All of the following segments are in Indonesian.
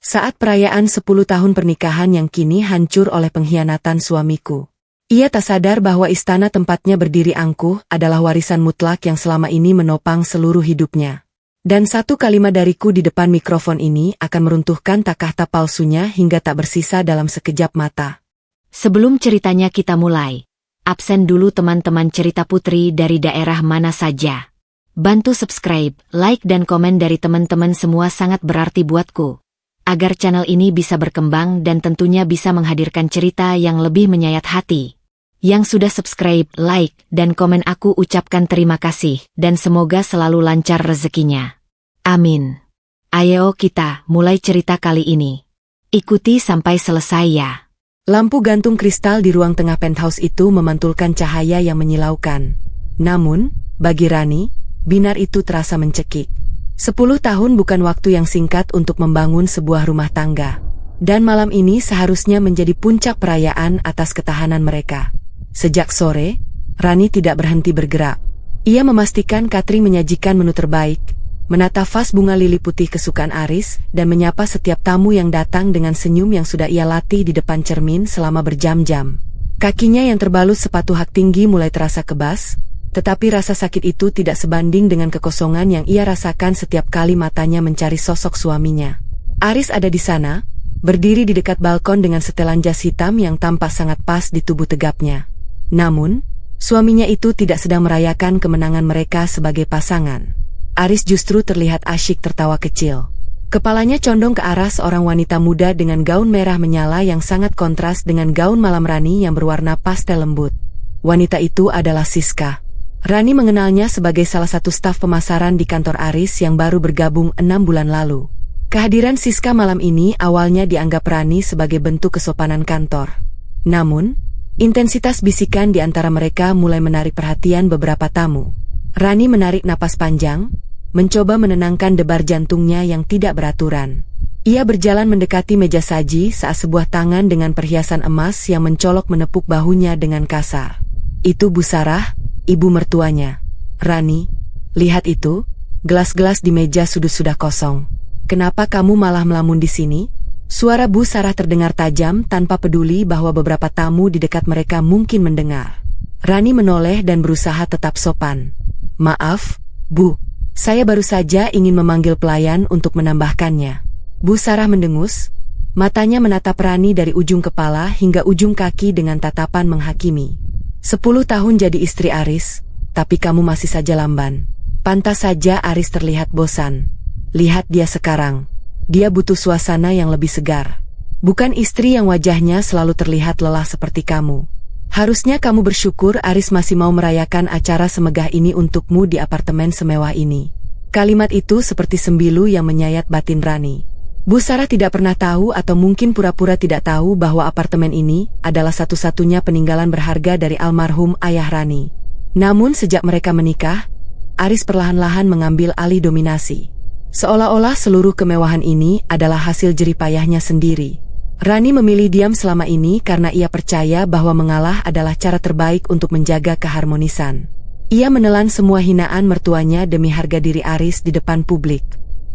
Saat perayaan 10 tahun pernikahan yang kini hancur oleh pengkhianatan suamiku. Ia tak sadar bahwa istana tempatnya berdiri angkuh adalah warisan mutlak yang selama ini menopang seluruh hidupnya. Dan satu kalimat dariku di depan mikrofon ini akan meruntuhkan takhta palsunya hingga tak bersisa dalam sekejap mata. Sebelum ceritanya kita mulai, absen dulu teman-teman cerita putri dari daerah mana saja. Bantu subscribe, like dan komen dari teman-teman semua sangat berarti buatku. Agar channel ini bisa berkembang dan tentunya bisa menghadirkan cerita yang lebih menyayat hati. Yang sudah subscribe, like, dan komen aku ucapkan terima kasih dan semoga selalu lancar rezekinya. Amin. Ayo kita mulai cerita kali ini. Ikuti sampai selesai ya. Lampu gantung kristal di ruang tengah penthouse itu memantulkan cahaya yang menyilaukan. Namun, bagi Rani, binar itu terasa mencekik. 10 tahun bukan waktu yang singkat untuk membangun sebuah rumah tangga. Dan malam ini seharusnya menjadi puncak perayaan atas ketahanan mereka. Sejak sore, Rani tidak berhenti bergerak. Ia memastikan Katri menyajikan menu terbaik, menata vas bunga lili putih kesukaan Aris, dan menyapa setiap tamu yang datang dengan senyum yang sudah ia latih di depan cermin selama berjam-jam. Kakinya yang terbalut sepatu hak tinggi mulai terasa kebas, tetapi rasa sakit itu tidak sebanding dengan kekosongan yang ia rasakan setiap kali matanya mencari sosok suaminya. Aris ada di sana, berdiri di dekat balkon dengan setelan jas hitam yang tampak sangat pas di tubuh tegapnya. Namun, suaminya itu tidak sedang merayakan kemenangan mereka sebagai pasangan. Aris justru terlihat asyik tertawa kecil. Kepalanya condong ke arah seorang wanita muda dengan gaun merah menyala yang sangat kontras dengan gaun malam Rani yang berwarna pastel lembut. Wanita itu adalah Siska. Rani mengenalnya sebagai salah satu staf pemasaran di kantor Aris yang baru bergabung 6 bulan lalu. Kehadiran Siska malam ini awalnya dianggap Rani sebagai bentuk kesopanan kantor. Namun, intensitas bisikan di antara mereka mulai menarik perhatian beberapa tamu. Rani menarik napas panjang, mencoba menenangkan debar jantungnya yang tidak beraturan. Ia berjalan mendekati meja saji saat sebuah tangan dengan perhiasan emas yang mencolok menepuk bahunya dengan kasar. Itu Bu Sarah, ibu mertuanya. Rani, lihat itu, gelas-gelas di meja sudut sudah kosong. Kenapa kamu malah melamun di sini? Suara Bu Sarah terdengar tajam tanpa peduli bahwa beberapa tamu di dekat mereka mungkin mendengar. Rani menoleh dan berusaha tetap sopan. Maaf, Bu, saya baru saja ingin memanggil pelayan untuk menambahkannya. Bu Sarah mendengus, matanya menatap Rani dari ujung kepala hingga ujung kaki dengan tatapan menghakimi. 10 tahun jadi istri Aris, tapi kamu masih saja lamban. Pantas saja Aris terlihat bosan. Lihat dia sekarang. Dia butuh suasana yang lebih segar. Bukan istri yang wajahnya selalu terlihat lelah seperti kamu. Harusnya kamu bersyukur Aris masih mau merayakan acara semegah ini untukmu di apartemen semewah ini. Kalimat itu seperti sembilu yang menyayat batin Rani. Bu Sarah tidak pernah tahu atau mungkin pura-pura tidak tahu bahwa apartemen ini adalah satu-satunya peninggalan berharga dari almarhum ayah Rani. Namun sejak mereka menikah, Aris perlahan-lahan mengambil alih dominasi. Seolah-olah seluruh kemewahan ini adalah hasil jeripayahnya sendiri. Rani memilih diam selama ini karena ia percaya bahwa mengalah adalah cara terbaik untuk menjaga keharmonisan. Ia menelan semua hinaan mertuanya demi harga diri Aris di depan publik.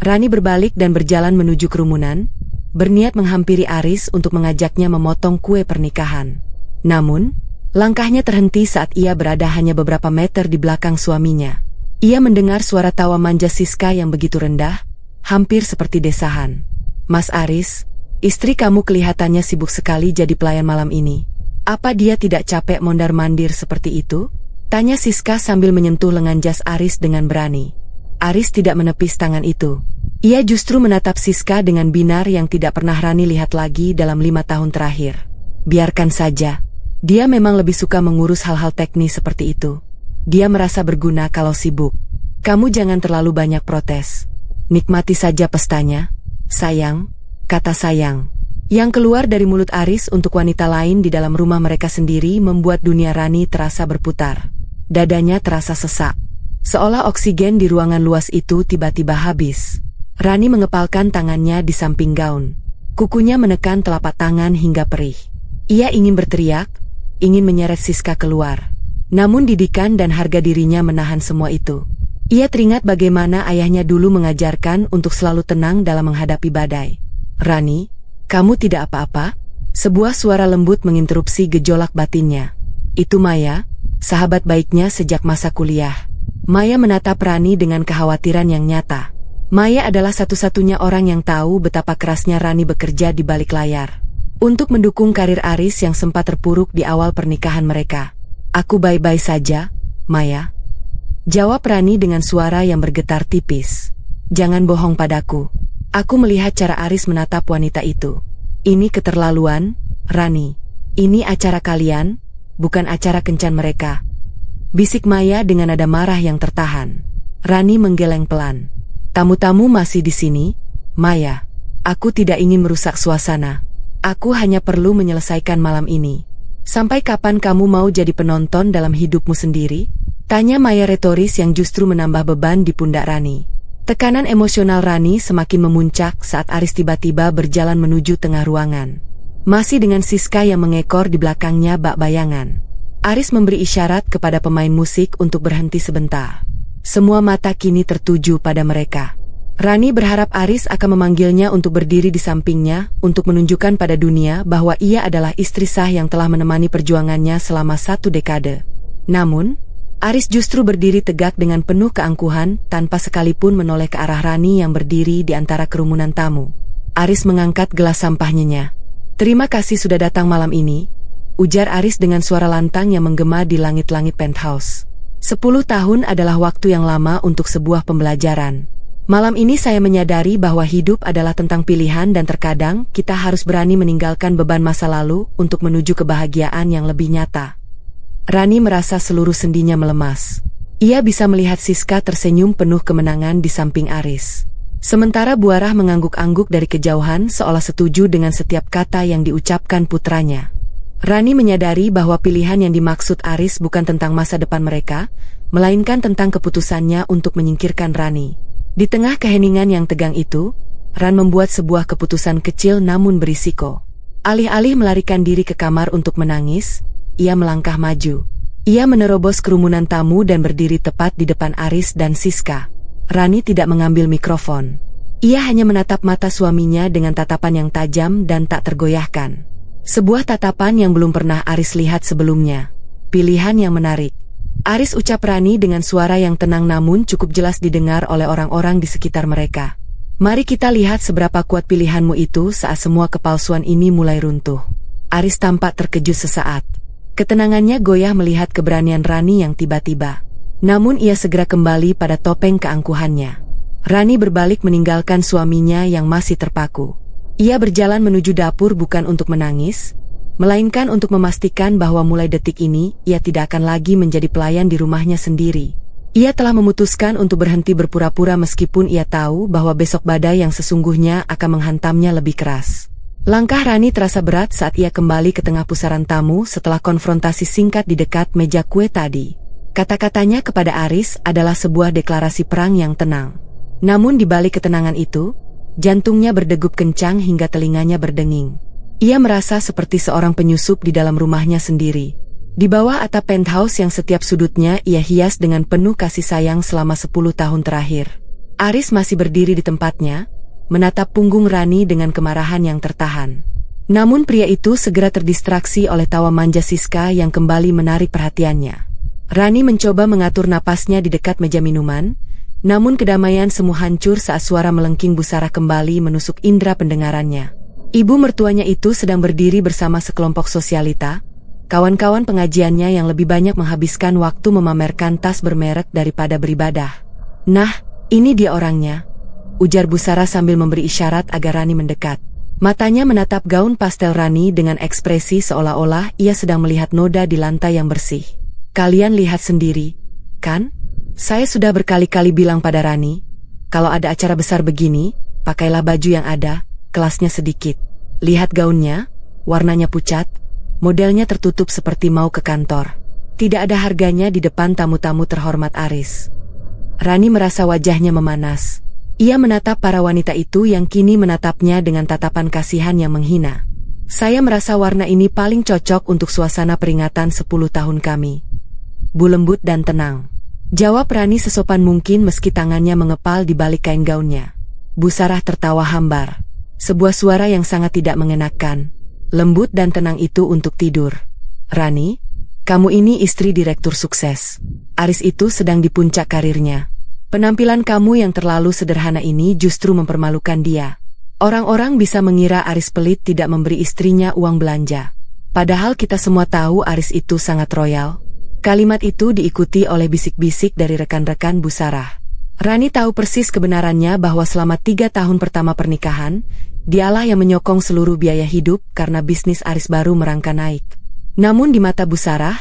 Rani berbalik dan berjalan menuju kerumunan, berniat menghampiri Aris untuk mengajaknya memotong kue pernikahan. Namun, langkahnya terhenti saat ia berada hanya beberapa meter di belakang suaminya. Ia mendengar suara tawa manja Siska yang begitu rendah, hampir seperti desahan. Mas Aris, istri kamu kelihatannya sibuk sekali jadi pelayan malam ini. Apa dia tidak capek mondar-mandir seperti itu? Tanya Siska sambil menyentuh lengan jas Aris dengan berani. Aris tidak menepis tangan itu. Ia justru menatap Siska dengan binar yang tidak pernah Rani lihat lagi dalam 5 tahun terakhir. Biarkan saja. Dia memang lebih suka mengurus hal-hal teknis seperti itu. Dia merasa berguna kalau sibuk. Kamu jangan terlalu banyak protes. Nikmati saja pestanya. Sayang, kata sayang yang keluar dari mulut Aris untuk wanita lain di dalam rumah mereka sendiri membuat dunia Rani terasa berputar. Dadanya terasa sesak. Seolah oksigen di ruangan luas itu tiba-tiba habis. Rani mengepalkan tangannya di samping gaun. Kukunya menekan telapak tangan hingga perih. Ia ingin berteriak, ingin menyeret Siska keluar. Namun didikan dan harga dirinya menahan semua itu. Ia teringat bagaimana ayahnya dulu mengajarkan untuk selalu tenang dalam menghadapi badai. Rani, kamu tidak apa-apa? Sebuah suara lembut menginterupsi gejolak batinnya. Itu Maya, sahabat baiknya sejak masa kuliah. Maya menatap Rani dengan kekhawatiran yang nyata. Maya adalah satu-satunya orang yang tahu betapa kerasnya Rani bekerja di balik layar untuk mendukung karir Aris yang sempat terpuruk di awal pernikahan mereka. Aku baik-baik saja, Maya. Jawab Rani dengan suara yang bergetar tipis. Jangan bohong padaku. Aku melihat cara Aris menatap wanita itu. Ini keterlaluan, Rani. Ini acara kalian, bukan acara kencan mereka. Bisik Maya dengan nada marah yang tertahan. Rani menggeleng pelan. Tamu-tamu masih di sini, Maya. Aku tidak ingin merusak suasana. Aku hanya perlu menyelesaikan malam ini. Sampai kapan kamu mau jadi penonton dalam hidupmu sendiri? Tanya Maya retoris yang justru menambah beban di pundak Rani. Tekanan emosional Rani semakin memuncak saat Aris tiba-tiba berjalan menuju tengah ruangan. Masih dengan Siska yang mengekor di belakangnya bak bayangan. Aris memberi isyarat kepada pemain musik untuk berhenti sebentar. Semua mata kini tertuju pada mereka. Rani berharap Aris akan memanggilnya untuk berdiri di sampingnya untuk menunjukkan pada dunia bahwa ia adalah istri sah yang telah menemani perjuangannya selama 1 dekade. Namun, Aris justru berdiri tegak dengan penuh keangkuhan tanpa sekalipun menoleh ke arah Rani yang berdiri di antara kerumunan tamu. Aris mengangkat gelas sampahnya. Terima kasih sudah datang malam ini, ujar Aris dengan suara lantang yang menggema di langit-langit penthouse. 10 tahun adalah waktu yang lama untuk sebuah pembelajaran. Malam ini saya menyadari bahwa hidup adalah tentang pilihan dan terkadang kita harus berani meninggalkan beban masa lalu untuk menuju kebahagiaan yang lebih nyata. Rani merasa seluruh sendinya melemas. Ia bisa melihat Siska tersenyum penuh kemenangan di samping Aris. Sementara Buarah mengangguk-angguk dari kejauhan seolah setuju dengan setiap kata yang diucapkan putranya. Rani menyadari bahwa pilihan yang dimaksud Aris bukan tentang masa depan mereka, melainkan tentang keputusannya untuk menyingkirkan Rani. Di tengah keheningan yang tegang itu, Ran membuat sebuah keputusan kecil namun berisiko. Alih-alih melarikan diri ke kamar untuk menangis, ia melangkah maju. Ia menerobos kerumunan tamu dan berdiri tepat di depan Aris dan Siska. Rani tidak mengambil mikrofon. Ia hanya menatap mata suaminya dengan tatapan yang tajam dan tak tergoyahkan. Sebuah tatapan yang belum pernah Aris lihat sebelumnya. Pilihan yang menarik. Aris ucap Rani dengan suara yang tenang namun cukup jelas didengar oleh orang-orang di sekitar mereka. Mari kita lihat seberapa kuat pilihanmu itu saat semua kepalsuan ini mulai runtuh. Aris tampak terkejut sesaat. Ketenangannya goyah melihat keberanian Rani yang tiba-tiba. Namun ia segera kembali pada topeng keangkuhannya. Rani berbalik meninggalkan suaminya yang masih terpaku. Ia berjalan menuju dapur bukan untuk menangis, melainkan untuk memastikan bahwa mulai detik ini ia tidak akan lagi menjadi pelayan di rumahnya sendiri. Ia telah memutuskan untuk berhenti berpura-pura meskipun ia tahu bahwa besok badai yang sesungguhnya akan menghantamnya lebih keras. Langkah Rani terasa berat saat ia kembali ke tengah pusaran tamu setelah konfrontasi singkat di dekat meja kue tadi. Kata-katanya kepada Aris adalah sebuah deklarasi perang yang tenang. Namun di balik ketenangan itu, jantungnya berdegup kencang hingga telinganya berdenging. Ia merasa seperti seorang penyusup di dalam rumahnya sendiri. Di bawah atap penthouse yang setiap sudutnya ia hias dengan penuh kasih sayang selama 10 tahun terakhir. Aris masih berdiri di tempatnya, menatap punggung Rani dengan kemarahan yang tertahan. Namun pria itu segera terdistraksi oleh tawa manja Siska yang kembali menarik perhatiannya. Rani mencoba mengatur napasnya di dekat meja minuman, namun kedamaian semu hancur saat suara melengking Busarah kembali menusuk indera pendengarannya. Ibu mertuanya itu sedang berdiri bersama sekelompok sosialita, kawan-kawan pengajiannya yang lebih banyak menghabiskan waktu memamerkan tas bermerek daripada beribadah. Nah, ini dia orangnya, ujar Busarah sambil memberi isyarat agar Rani mendekat. Matanya menatap gaun pastel Rani dengan ekspresi seolah-olah ia sedang melihat noda di lantai yang bersih. Kalian lihat sendiri, kan? Saya sudah berkali-kali bilang pada Rani, kalau ada acara besar begini, pakailah baju yang ada, kelasnya sedikit. Lihat gaunnya, warnanya pucat, modelnya tertutup seperti mau ke kantor. Tidak ada harganya di depan tamu-tamu terhormat Aris. Rani merasa wajahnya memanas. Ia menatap para wanita itu yang kini menatapnya dengan tatapan kasihan yang menghina. Saya merasa warna ini paling cocok untuk suasana peringatan 10 tahun kami. Bu lembut dan tenang, jawab Rani sesopan mungkin meski tangannya mengepal di balik kain gaunnya. Busarah tertawa hambar. Sebuah suara yang sangat tidak mengenakan, lembut dan tenang itu untuk tidur. Rani, kamu ini istri direktur sukses. Aris itu sedang di puncak karirnya. Penampilan kamu yang terlalu sederhana ini justru mempermalukan dia. Orang-orang bisa mengira Aris pelit tidak memberi istrinya uang belanja. Padahal kita semua tahu Aris itu sangat royal. Kalimat itu diikuti oleh bisik-bisik dari rekan-rekan Bu Sarah. Rani tahu persis kebenarannya bahwa selama 3 tahun pertama pernikahan, dialah yang menyokong seluruh biaya hidup karena bisnis Aris baru merangkak naik. Namun di mata Bu Sarah,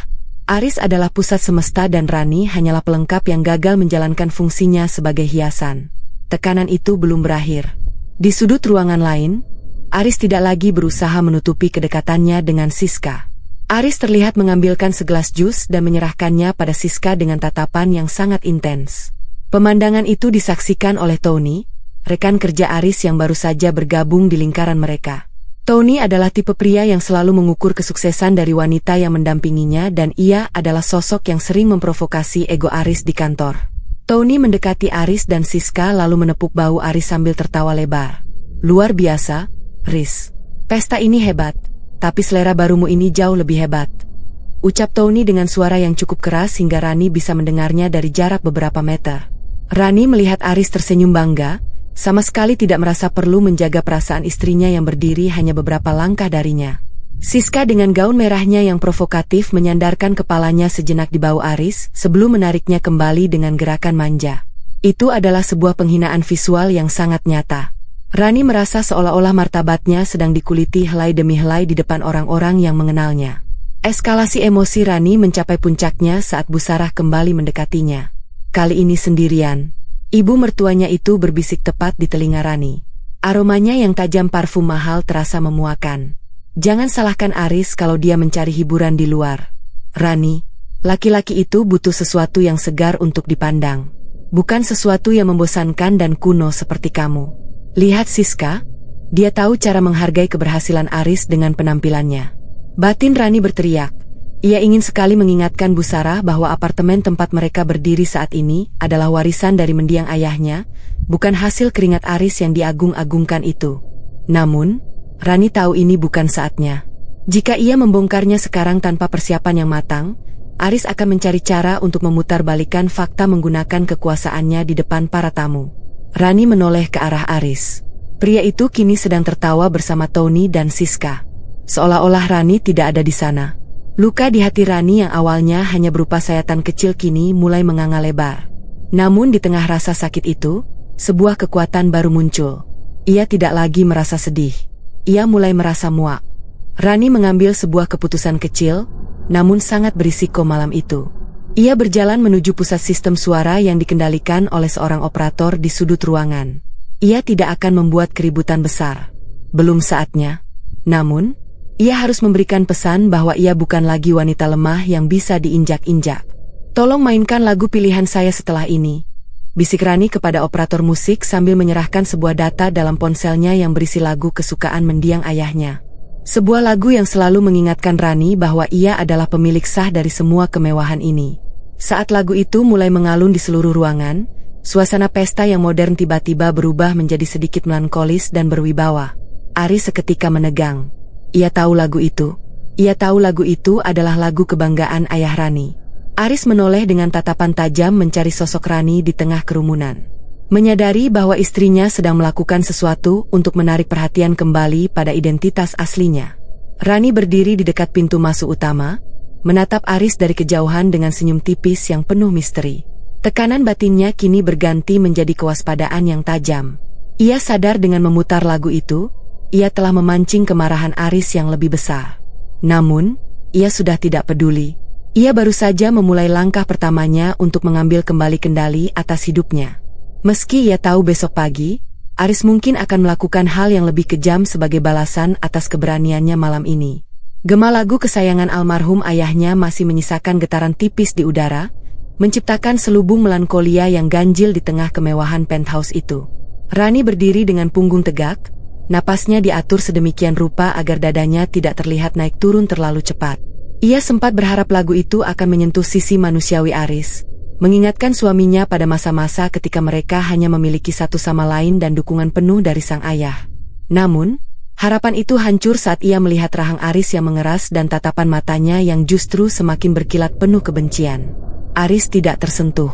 Aris adalah pusat semesta dan Rani hanyalah pelengkap yang gagal menjalankan fungsinya sebagai hiasan. Tekanan itu belum berakhir. Di sudut ruangan lain, Aris tidak lagi berusaha menutupi kedekatannya dengan Siska. Aris terlihat mengambilkan segelas jus dan menyerahkannya pada Siska dengan tatapan yang sangat intens. Pemandangan itu disaksikan oleh Tony, rekan kerja Aris yang baru saja bergabung di lingkaran mereka. Tony adalah tipe pria yang selalu mengukur kesuksesan dari wanita yang mendampinginya dan ia adalah sosok yang sering memprovokasi ego Aris di kantor. Tony mendekati Aris dan Siska lalu menepuk bahu Aris sambil tertawa lebar. Luar biasa, Riz. Pesta ini hebat, tapi selera barumu ini jauh lebih hebat. Ucap Tony dengan suara yang cukup keras hingga Rani bisa mendengarnya dari jarak beberapa meter. Rani melihat Aris tersenyum bangga, sama sekali tidak merasa perlu menjaga perasaan istrinya yang berdiri hanya beberapa langkah darinya. Siska dengan gaun merahnya yang provokatif menyandarkan kepalanya sejenak di bahu Aris sebelum menariknya kembali dengan gerakan manja. Itu adalah sebuah penghinaan visual yang sangat nyata. Rani merasa seolah-olah martabatnya sedang dikuliti helai demi helai di depan orang-orang yang mengenalnya. Eskalasi emosi Rani mencapai puncaknya saat Bu Sarah kembali mendekatinya. Kali ini sendirian. Ibu mertuanya itu berbisik tepat di telinga Rani. Aromanya yang tajam parfum mahal terasa memuakan. Jangan salahkan Aris kalau dia mencari hiburan di luar. Rani, laki-laki itu butuh sesuatu yang segar untuk dipandang. Bukan sesuatu yang membosankan dan kuno seperti kamu. Lihat Siska, dia tahu cara menghargai keberhasilan Aris dengan penampilannya. Batin Rani berteriak. Ia ingin sekali mengingatkan Bu Sarah bahwa apartemen tempat mereka berdiri saat ini adalah warisan dari mendiang ayahnya, bukan hasil keringat Aris yang diagung-agungkan itu. Namun, Rani tahu ini bukan saatnya. Jika ia membongkarnya sekarang tanpa persiapan yang matang, Aris akan mencari cara untuk memutarbalikkan fakta menggunakan kekuasaannya di depan para tamu. Rani menoleh ke arah Aris. Pria itu kini sedang tertawa bersama Tony dan Siska. Seolah-olah Rani tidak ada di sana. Luka di hati Rani yang awalnya hanya berupa sayatan kecil kini mulai menganga lebar. Namun di tengah rasa sakit itu, sebuah kekuatan baru muncul. Ia tidak lagi merasa sedih. Ia mulai merasa muak. Rani mengambil sebuah keputusan kecil, namun sangat berisiko malam itu. Ia berjalan menuju pusat sistem suara yang dikendalikan oleh seorang operator di sudut ruangan. Ia tidak akan membuat keributan besar. Belum saatnya. Namun, ia harus memberikan pesan bahwa ia bukan lagi wanita lemah yang bisa diinjak-injak. Tolong mainkan lagu pilihan saya setelah ini. Bisik Rani kepada operator musik sambil menyerahkan sebuah data dalam ponselnya yang berisi lagu kesukaan mendiang ayahnya. Sebuah lagu yang selalu mengingatkan Rani bahwa ia adalah pemilik sah dari semua kemewahan ini. Saat lagu itu mulai mengalun di seluruh ruangan, suasana pesta yang modern tiba-tiba berubah menjadi sedikit melankolis dan berwibawa. Aris seketika menegang. Ia tahu lagu itu. Ia tahu lagu itu adalah lagu kebanggaan ayah Rani. Aris menoleh dengan tatapan tajam mencari sosok Rani di tengah kerumunan. Menyadari bahwa istrinya sedang melakukan sesuatu untuk menarik perhatian kembali pada identitas aslinya. Rani berdiri di dekat pintu masuk utama, menatap Aris dari kejauhan dengan senyum tipis yang penuh misteri. Tekanan batinnya kini berganti menjadi kewaspadaan yang tajam. Ia sadar dengan memutar lagu itu, ia telah memancing kemarahan Aris yang lebih besar. Namun, ia sudah tidak peduli. Ia baru saja memulai langkah pertamanya untuk mengambil kembali kendali atas hidupnya. Meski ia tahu besok pagi, Aris mungkin akan melakukan hal yang lebih kejam sebagai balasan atas keberaniannya malam ini. Gema lagu kesayangan almarhum ayahnya masih menyisakan getaran tipis di udara, menciptakan selubung melankolia yang ganjil di tengah kemewahan penthouse itu. Rani berdiri dengan punggung tegak, napasnya diatur sedemikian rupa agar dadanya tidak terlihat naik turun terlalu cepat. Ia sempat berharap lagu itu akan menyentuh sisi manusiawi Aris, mengingatkan suaminya pada masa-masa ketika mereka hanya memiliki satu sama lain dan dukungan penuh dari sang ayah. Namun, harapan itu hancur saat ia melihat rahang Aris yang mengeras dan tatapan matanya yang justru semakin berkilat penuh kebencian. Aris tidak tersentuh.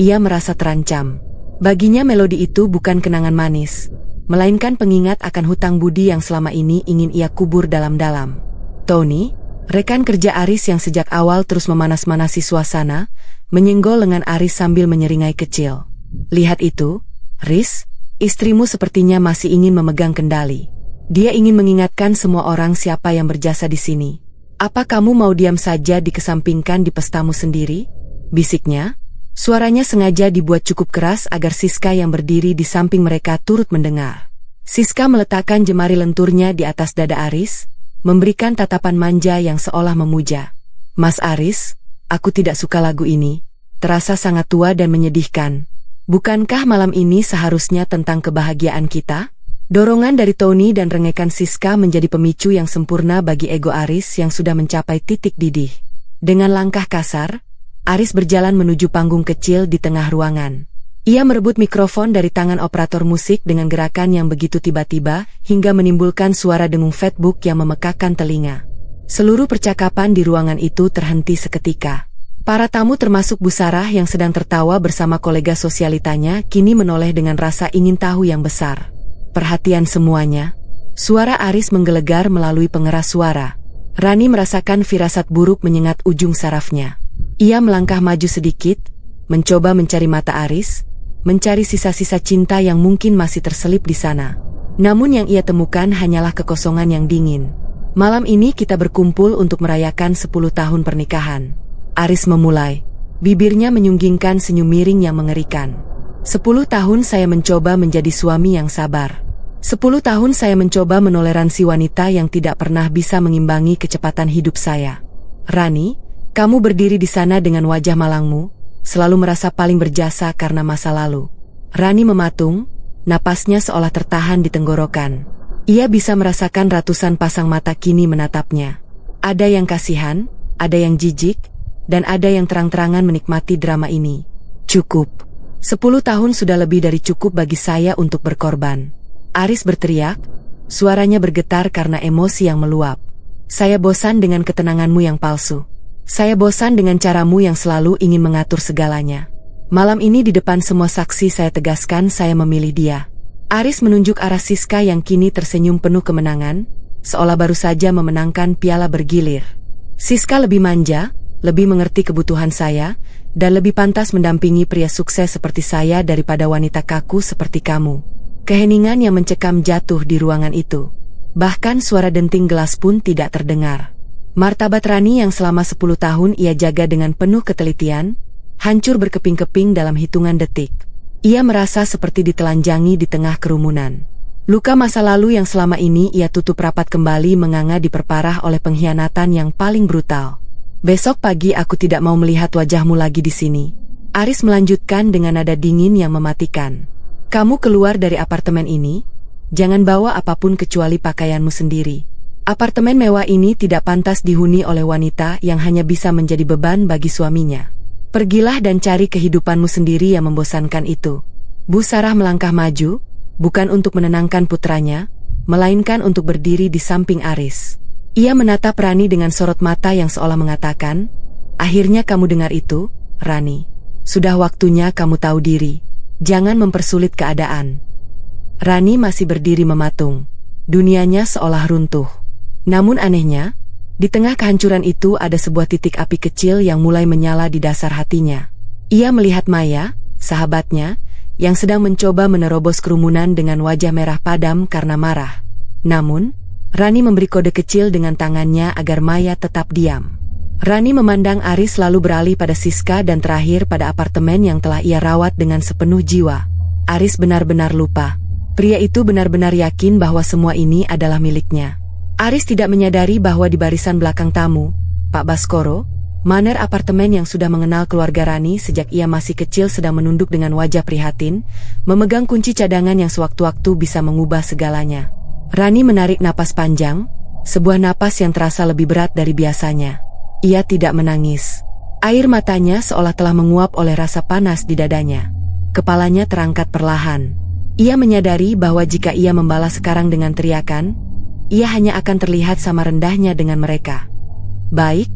Ia merasa terancam. Baginya melodi itu bukan kenangan manis, melainkan pengingat akan hutang budi yang selama ini ingin ia kubur dalam-dalam. Tony, rekan kerja Aris yang sejak awal terus memanas-manasi suasana, menyenggol lengan Aris sambil menyeringai kecil. Lihat itu, Riz, istrimu sepertinya masih ingin memegang kendali. Dia ingin mengingatkan semua orang siapa yang berjasa di sini. Apa kamu mau diam saja dikesampingkan di pestamu sendiri? Bisiknya. Suaranya sengaja dibuat cukup keras agar Siska yang berdiri di samping mereka turut mendengar. Siska meletakkan jemari lenturnya di atas dada Aris, memberikan tatapan manja yang seolah memuja. Mas Aris, aku tidak suka lagu ini. Terasa sangat tua dan menyedihkan. Bukankah malam ini seharusnya tentang kebahagiaan kita? Dorongan dari Tony dan rengekan Siska menjadi pemicu yang sempurna bagi ego Aris yang sudah mencapai titik didih. Dengan langkah kasar, Aris berjalan menuju panggung kecil di tengah ruangan. Ia merebut mikrofon dari tangan operator musik dengan gerakan yang begitu tiba-tiba hingga menimbulkan suara dengung fatbook yang memekakkan telinga. Seluruh percakapan di ruangan itu terhenti seketika. Para tamu termasuk Bu Sarah yang sedang tertawa bersama kolega sosialitanya kini menoleh dengan rasa ingin tahu yang besar. Perhatian semuanya. Suara Aris menggelegar melalui pengeras suara. Rani merasakan firasat buruk menyengat ujung sarafnya. Ia melangkah maju sedikit, mencoba mencari mata Aris, mencari sisa-sisa cinta yang mungkin masih terselip di sana. Namun yang ia temukan hanyalah kekosongan yang dingin. Malam ini kita berkumpul untuk merayakan 10 tahun pernikahan. Aris memulai. Bibirnya menyunggingkan senyum miring yang mengerikan. 10 tahun saya mencoba menjadi suami yang sabar. 10 tahun saya mencoba menoleransi wanita yang tidak pernah bisa mengimbangi kecepatan hidup saya. Rani, kamu berdiri di sana dengan wajah malangmu, selalu merasa paling berjasa karena masa lalu. Rani mematung, napasnya seolah tertahan di tenggorokan. Ia bisa merasakan ratusan pasang mata kini menatapnya. Ada yang kasihan, ada yang jijik, dan ada yang terang-terangan menikmati drama ini. Cukup. 10 tahun sudah lebih dari cukup bagi saya untuk berkorban. Aris berteriak, suaranya bergetar karena emosi yang meluap. Saya bosan dengan ketenanganmu yang palsu. Saya bosan dengan caramu yang selalu ingin mengatur segalanya. Malam ini di depan semua saksi saya tegaskan saya memilih dia. Aris menunjuk arah Siska yang kini tersenyum penuh kemenangan, seolah baru saja memenangkan piala bergilir. Siska lebih manja, lebih mengerti kebutuhan saya, dan lebih pantas mendampingi pria sukses seperti saya daripada wanita kaku seperti kamu. Keheningan yang mencekam jatuh di ruangan itu. Bahkan suara denting gelas pun tidak terdengar. Martabat Rani yang selama 10 tahun ia jaga dengan penuh ketelitian, hancur berkeping-keping dalam hitungan detik. Ia merasa seperti ditelanjangi di tengah kerumunan. Luka masa lalu yang selama ini ia tutup rapat kembali menganga diperparah oleh pengkhianatan yang paling brutal. Besok pagi aku tidak mau melihat wajahmu lagi di sini. Aris melanjutkan dengan nada dingin yang mematikan. Kamu keluar dari apartemen ini, jangan bawa apapun kecuali pakaianmu sendiri. Apartemen mewah ini tidak pantas dihuni oleh wanita yang hanya bisa menjadi beban bagi suaminya. Pergilah dan cari kehidupanmu sendiri yang membosankan itu. Bu Sarah melangkah maju, bukan untuk menenangkan putranya, melainkan untuk berdiri di samping Aris. Ia menatap Rani dengan sorot mata yang seolah mengatakan, akhirnya kamu dengar itu, Rani. Sudah waktunya kamu tahu diri. Jangan mempersulit keadaan. Rani masih berdiri mematung. Dunianya seolah runtuh. Namun anehnya, di tengah kehancuran itu ada sebuah titik api kecil yang mulai menyala di dasar hatinya. Ia melihat Maya, sahabatnya, yang sedang mencoba menerobos kerumunan dengan wajah merah padam karena marah. Namun, Rani memberi kode kecil dengan tangannya agar Maya tetap diam. Rani memandang Aris lalu beralih pada Siska dan terakhir pada apartemen yang telah ia rawat dengan sepenuh jiwa. Aris benar-benar lupa. Pria itu benar-benar yakin bahwa semua ini adalah miliknya. Aris tidak menyadari bahwa di barisan belakang tamu, Pak Baskoro, maner apartemen yang sudah mengenal keluarga Rani sejak ia masih kecil sedang menunduk dengan wajah prihatin, memegang kunci cadangan yang sewaktu-waktu bisa mengubah segalanya. Rani menarik napas panjang, sebuah napas yang terasa lebih berat dari biasanya. Ia tidak menangis. Air matanya seolah telah menguap oleh rasa panas di dadanya. Kepalanya terangkat perlahan. Ia menyadari bahwa jika ia membalas sekarang dengan teriakan, ia hanya akan terlihat sama rendahnya dengan mereka. "Baik,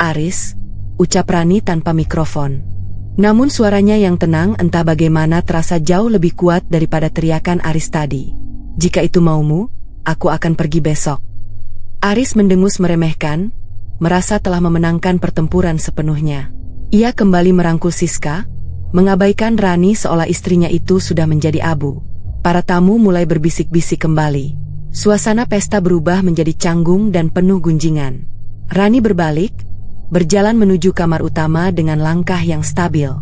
Aris," ucap Rani tanpa mikrofon. Namun suaranya yang tenang entah bagaimana terasa jauh lebih kuat daripada teriakan Aris tadi. "Jika itu maumu, aku akan pergi besok." Aris mendengus meremehkan, merasa telah memenangkan pertempuran sepenuhnya. Ia kembali merangkul Siska, mengabaikan Rani seolah istrinya itu sudah menjadi abu. Para tamu mulai berbisik-bisik kembali. Suasana pesta berubah menjadi canggung dan penuh gunjingan. Rani berbalik, berjalan menuju kamar utama dengan langkah yang stabil.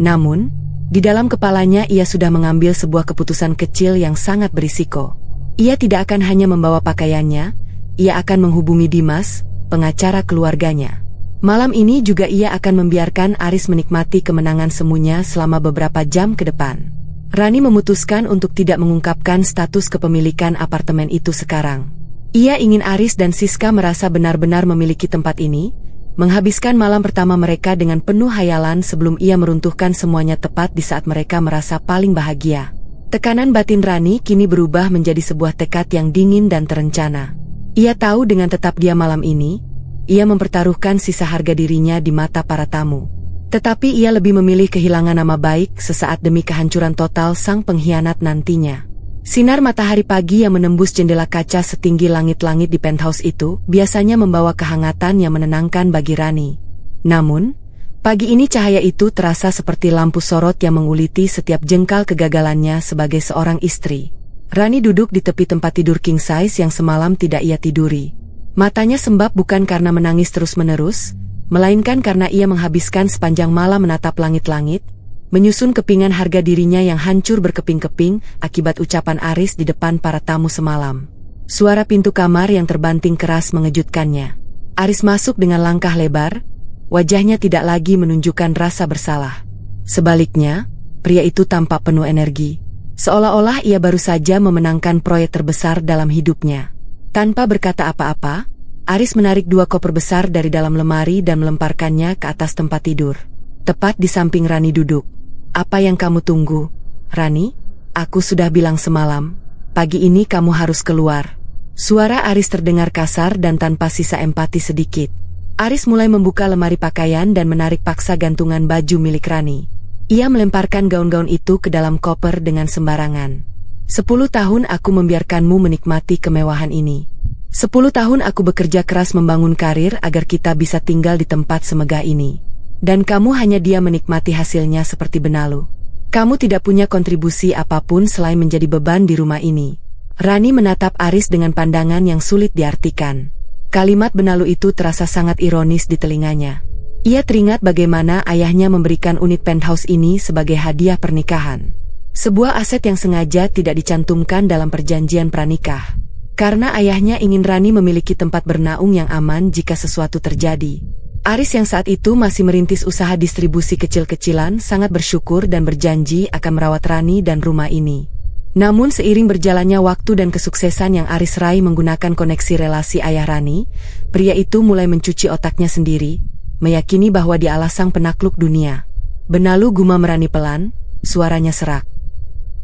Namun, di dalam kepalanya ia sudah mengambil sebuah keputusan kecil yang sangat berisiko. Ia tidak akan hanya membawa pakaiannya, ia akan menghubungi Dimas, pengacara keluarganya. Malam ini juga ia akan membiarkan Aris menikmati kemenangan semuanya selama beberapa jam ke depan. Rani memutuskan untuk tidak mengungkapkan status kepemilikan apartemen itu sekarang. Ia ingin Aris dan Siska merasa benar-benar memiliki tempat ini, menghabiskan malam pertama mereka dengan penuh hayalan sebelum ia meruntuhkan semuanya tepat di saat mereka merasa paling bahagia. Tekanan batin Rani kini berubah menjadi sebuah tekad yang dingin dan terencana. Ia tahu dengan tetap dia malam ini, ia mempertaruhkan sisa harga dirinya di mata para tamu. Tetapi ia lebih memilih kehilangan nama baik sesaat demi kehancuran total sang pengkhianat nantinya. Sinar matahari pagi yang menembus jendela kaca setinggi langit-langit di penthouse itu biasanya membawa kehangatan yang menenangkan bagi Rani. Namun, pagi ini cahaya itu terasa seperti lampu sorot yang menguliti setiap jengkal kegagalannya sebagai seorang istri. Rani duduk di tepi tempat tidur king size yang semalam tidak ia tiduri. Matanya sembab bukan karena menangis terus-menerus, melainkan karena ia menghabiskan sepanjang malam menatap langit-langit, menyusun kepingan harga dirinya yang hancur berkeping-keping akibat ucapan Aris di depan para tamu semalam. Suara pintu kamar yang terbanting keras mengejutkannya. Aris masuk dengan langkah lebar, wajahnya tidak lagi menunjukkan rasa bersalah. Sebaliknya, pria itu tampak penuh energi, seolah-olah ia baru saja memenangkan proyek terbesar dalam hidupnya. Tanpa berkata apa-apa, Aris menarik 2 koper besar dari dalam lemari dan melemparkannya ke atas tempat tidur. Tepat di samping Rani duduk. "Apa yang kamu tunggu, Rani? Aku sudah bilang semalam, pagi ini kamu harus keluar." Suara Aris terdengar kasar dan tanpa sisa empati sedikit. Aris mulai membuka lemari pakaian dan menarik paksa gantungan baju milik Rani. Ia melemparkan gaun-gaun itu ke dalam koper dengan sembarangan. 10 tahun aku membiarkanmu menikmati kemewahan ini. 10 tahun aku bekerja keras membangun karir agar kita bisa tinggal di tempat semegah ini. Dan kamu hanya diam menikmati hasilnya seperti benalu. Kamu tidak punya kontribusi apapun selain menjadi beban di rumah ini. Rani menatap Aris dengan pandangan yang sulit diartikan. Kalimat benalu itu terasa sangat ironis di telinganya. Ia teringat bagaimana ayahnya memberikan unit penthouse ini sebagai hadiah pernikahan. Sebuah aset yang sengaja tidak dicantumkan dalam perjanjian pranikah. Karena ayahnya ingin Rani memiliki tempat bernaung yang aman jika sesuatu terjadi. Aris yang saat itu masih merintis usaha distribusi kecil-kecilan sangat bersyukur dan berjanji akan merawat Rani dan rumah ini. Namun seiring berjalannya waktu dan kesuksesan yang Aris raih menggunakan koneksi relasi ayah Rani, pria itu mulai mencuci otaknya sendiri, meyakini bahwa dialah sang penakluk dunia. "Benalu," gumam Rani pelan, suaranya serak.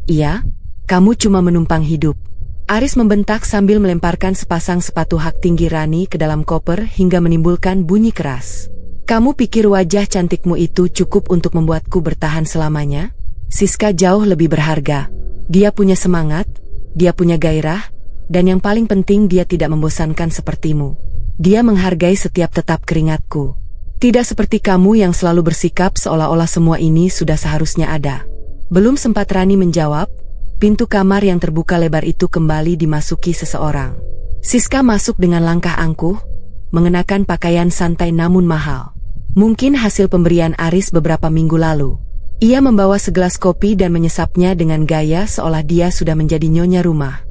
"Iya, kamu cuma menumpang hidup." Aris membentak sambil melemparkan sepasang sepatu hak tinggi Rani ke dalam koper hingga menimbulkan bunyi keras. "Kamu pikir wajah cantikmu itu cukup untuk membuatku bertahan selamanya? Siska jauh lebih berharga. Dia punya semangat, dia punya gairah, dan yang paling penting dia tidak membosankan sepertimu. Dia menghargai setiap tetap keringatku. Tidak seperti kamu yang selalu bersikap seolah-olah semua ini sudah seharusnya ada." Belum sempat Rani menjawab, pintu kamar yang terbuka lebar itu kembali dimasuki seseorang. Siska masuk dengan langkah angkuh, mengenakan pakaian santai namun mahal. Mungkin hasil pemberian Aris beberapa minggu lalu. Ia membawa segelas kopi dan menyesapnya dengan gaya seolah dia sudah menjadi nyonya rumah.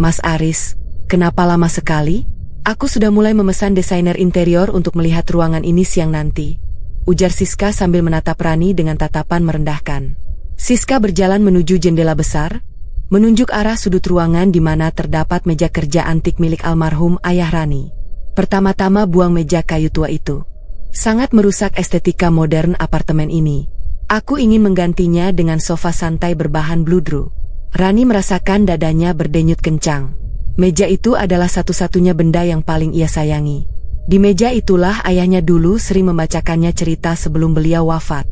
"Mas Aris, kenapa lama sekali? Aku sudah mulai memesan desainer interior untuk melihat ruangan ini siang nanti," ujar Siska sambil menatap Rani dengan tatapan merendahkan. Siska berjalan menuju jendela besar, menunjuk arah sudut ruangan di mana terdapat meja kerja antik milik almarhum ayah Rani. "Pertama-tama buang meja kayu tua itu. Sangat merusak estetika modern apartemen ini. Aku ingin menggantinya dengan sofa santai berbahan bludru." Rani merasakan dadanya berdenyut kencang. Meja itu adalah satu-satunya benda yang paling ia sayangi. Di meja itulah ayahnya dulu sering membacakannya cerita sebelum beliau wafat.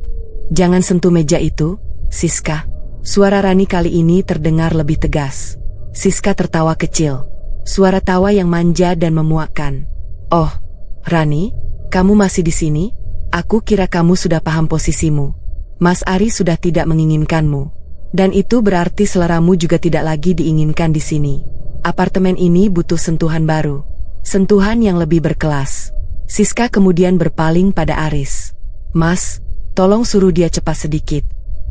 "Jangan sentuh meja itu, Siska." Suara Rani kali ini terdengar lebih tegas. Siska tertawa kecil. Suara tawa yang manja dan memuakkan. "Oh, Rani, kamu masih di sini? Aku kira kamu sudah paham posisimu. Mas Ari sudah tidak menginginkanmu. Dan itu berarti seleramu juga tidak lagi diinginkan di sini. Apartemen ini butuh sentuhan baru. Sentuhan yang lebih berkelas." Siska kemudian berpaling pada Aris. "Mas, tolong suruh dia cepat sedikit.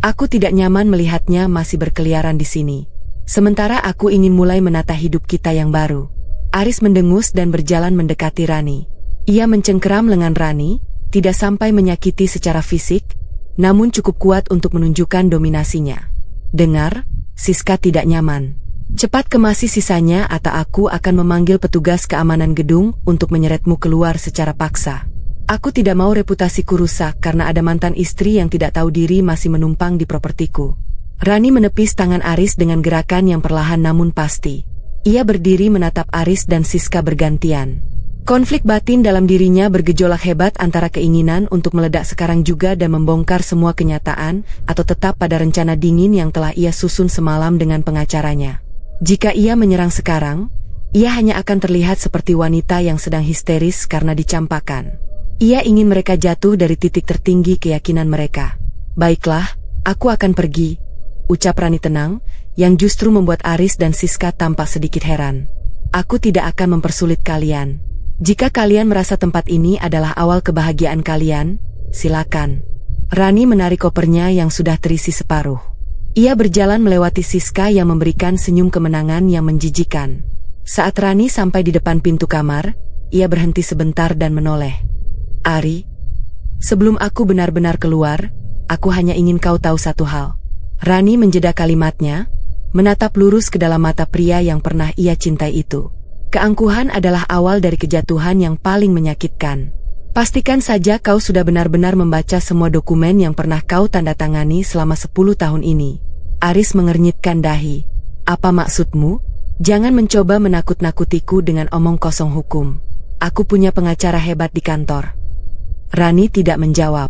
Aku tidak nyaman melihatnya masih berkeliaran di sini. Sementara aku ingin mulai menata hidup kita yang baru." Aris mendengus dan berjalan mendekati Rani. Ia mencengkeram lengan Rani, tidak sampai menyakiti secara fisik, namun cukup kuat untuk menunjukkan dominasinya. "Dengar, Siska tidak nyaman. Cepat kemasi sisanya atau aku akan memanggil petugas keamanan gedung untuk menyeretmu keluar secara paksa. Aku tidak mau reputasiku rusak karena ada mantan istri yang tidak tahu diri masih menumpang di propertiku." Rani menepis tangan Aris dengan gerakan yang perlahan namun pasti. Ia berdiri menatap Aris dan Siska bergantian. Konflik batin dalam dirinya bergejolak hebat antara keinginan untuk meledak sekarang juga dan membongkar semua kenyataan atau tetap pada rencana dingin yang telah ia susun semalam dengan pengacaranya. Jika ia menyerang sekarang, ia hanya akan terlihat seperti wanita yang sedang histeris karena dicampakkan. Ia ingin mereka jatuh dari titik tertinggi keyakinan mereka. "Baiklah, aku akan pergi," ucap Rani tenang, yang justru membuat Aris dan Siska tampak sedikit heran. "Aku tidak akan mempersulit kalian. Jika kalian merasa tempat ini adalah awal kebahagiaan kalian, silakan." Rani menarik kopernya yang sudah terisi separuh. Ia berjalan melewati Siska yang memberikan senyum kemenangan yang menjijikan. Saat Rani sampai di depan pintu kamar, ia berhenti sebentar dan menoleh. "Ari, sebelum aku benar-benar keluar, aku hanya ingin kau tahu satu hal." Rani menjeda kalimatnya, menatap lurus ke dalam mata pria yang pernah ia cintai itu. Keangkuhan adalah awal dari kejatuhan yang paling menyakitkan. "Pastikan saja kau sudah benar-benar membaca semua dokumen yang pernah kau tanda tangani selama 10 tahun ini." Aris mengernyitkan dahi. "Apa maksudmu? Jangan mencoba menakut-nakutiku dengan omong kosong hukum. Aku punya pengacara hebat di kantor." Rani tidak menjawab.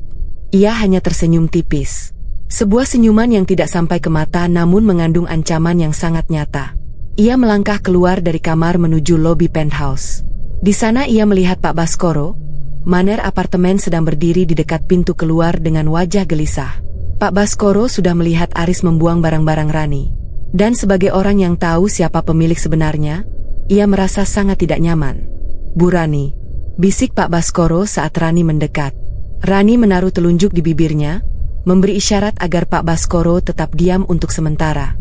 Ia hanya tersenyum tipis. Sebuah senyuman yang tidak sampai ke mata namun mengandung ancaman yang sangat nyata. Ia melangkah keluar dari kamar menuju lobi penthouse. Di sana ia melihat Pak Baskoro, maner apartemen, sedang berdiri di dekat pintu keluar dengan wajah gelisah. Pak Baskoro sudah melihat Aris membuang barang-barang Rani. Dan sebagai orang yang tahu siapa pemilik sebenarnya, ia merasa sangat tidak nyaman. "Bu Rani," bisik Pak Baskoro saat Rani mendekat. Rani menaruh telunjuk di bibirnya, memberi isyarat agar Pak Baskoro tetap diam untuk sementara.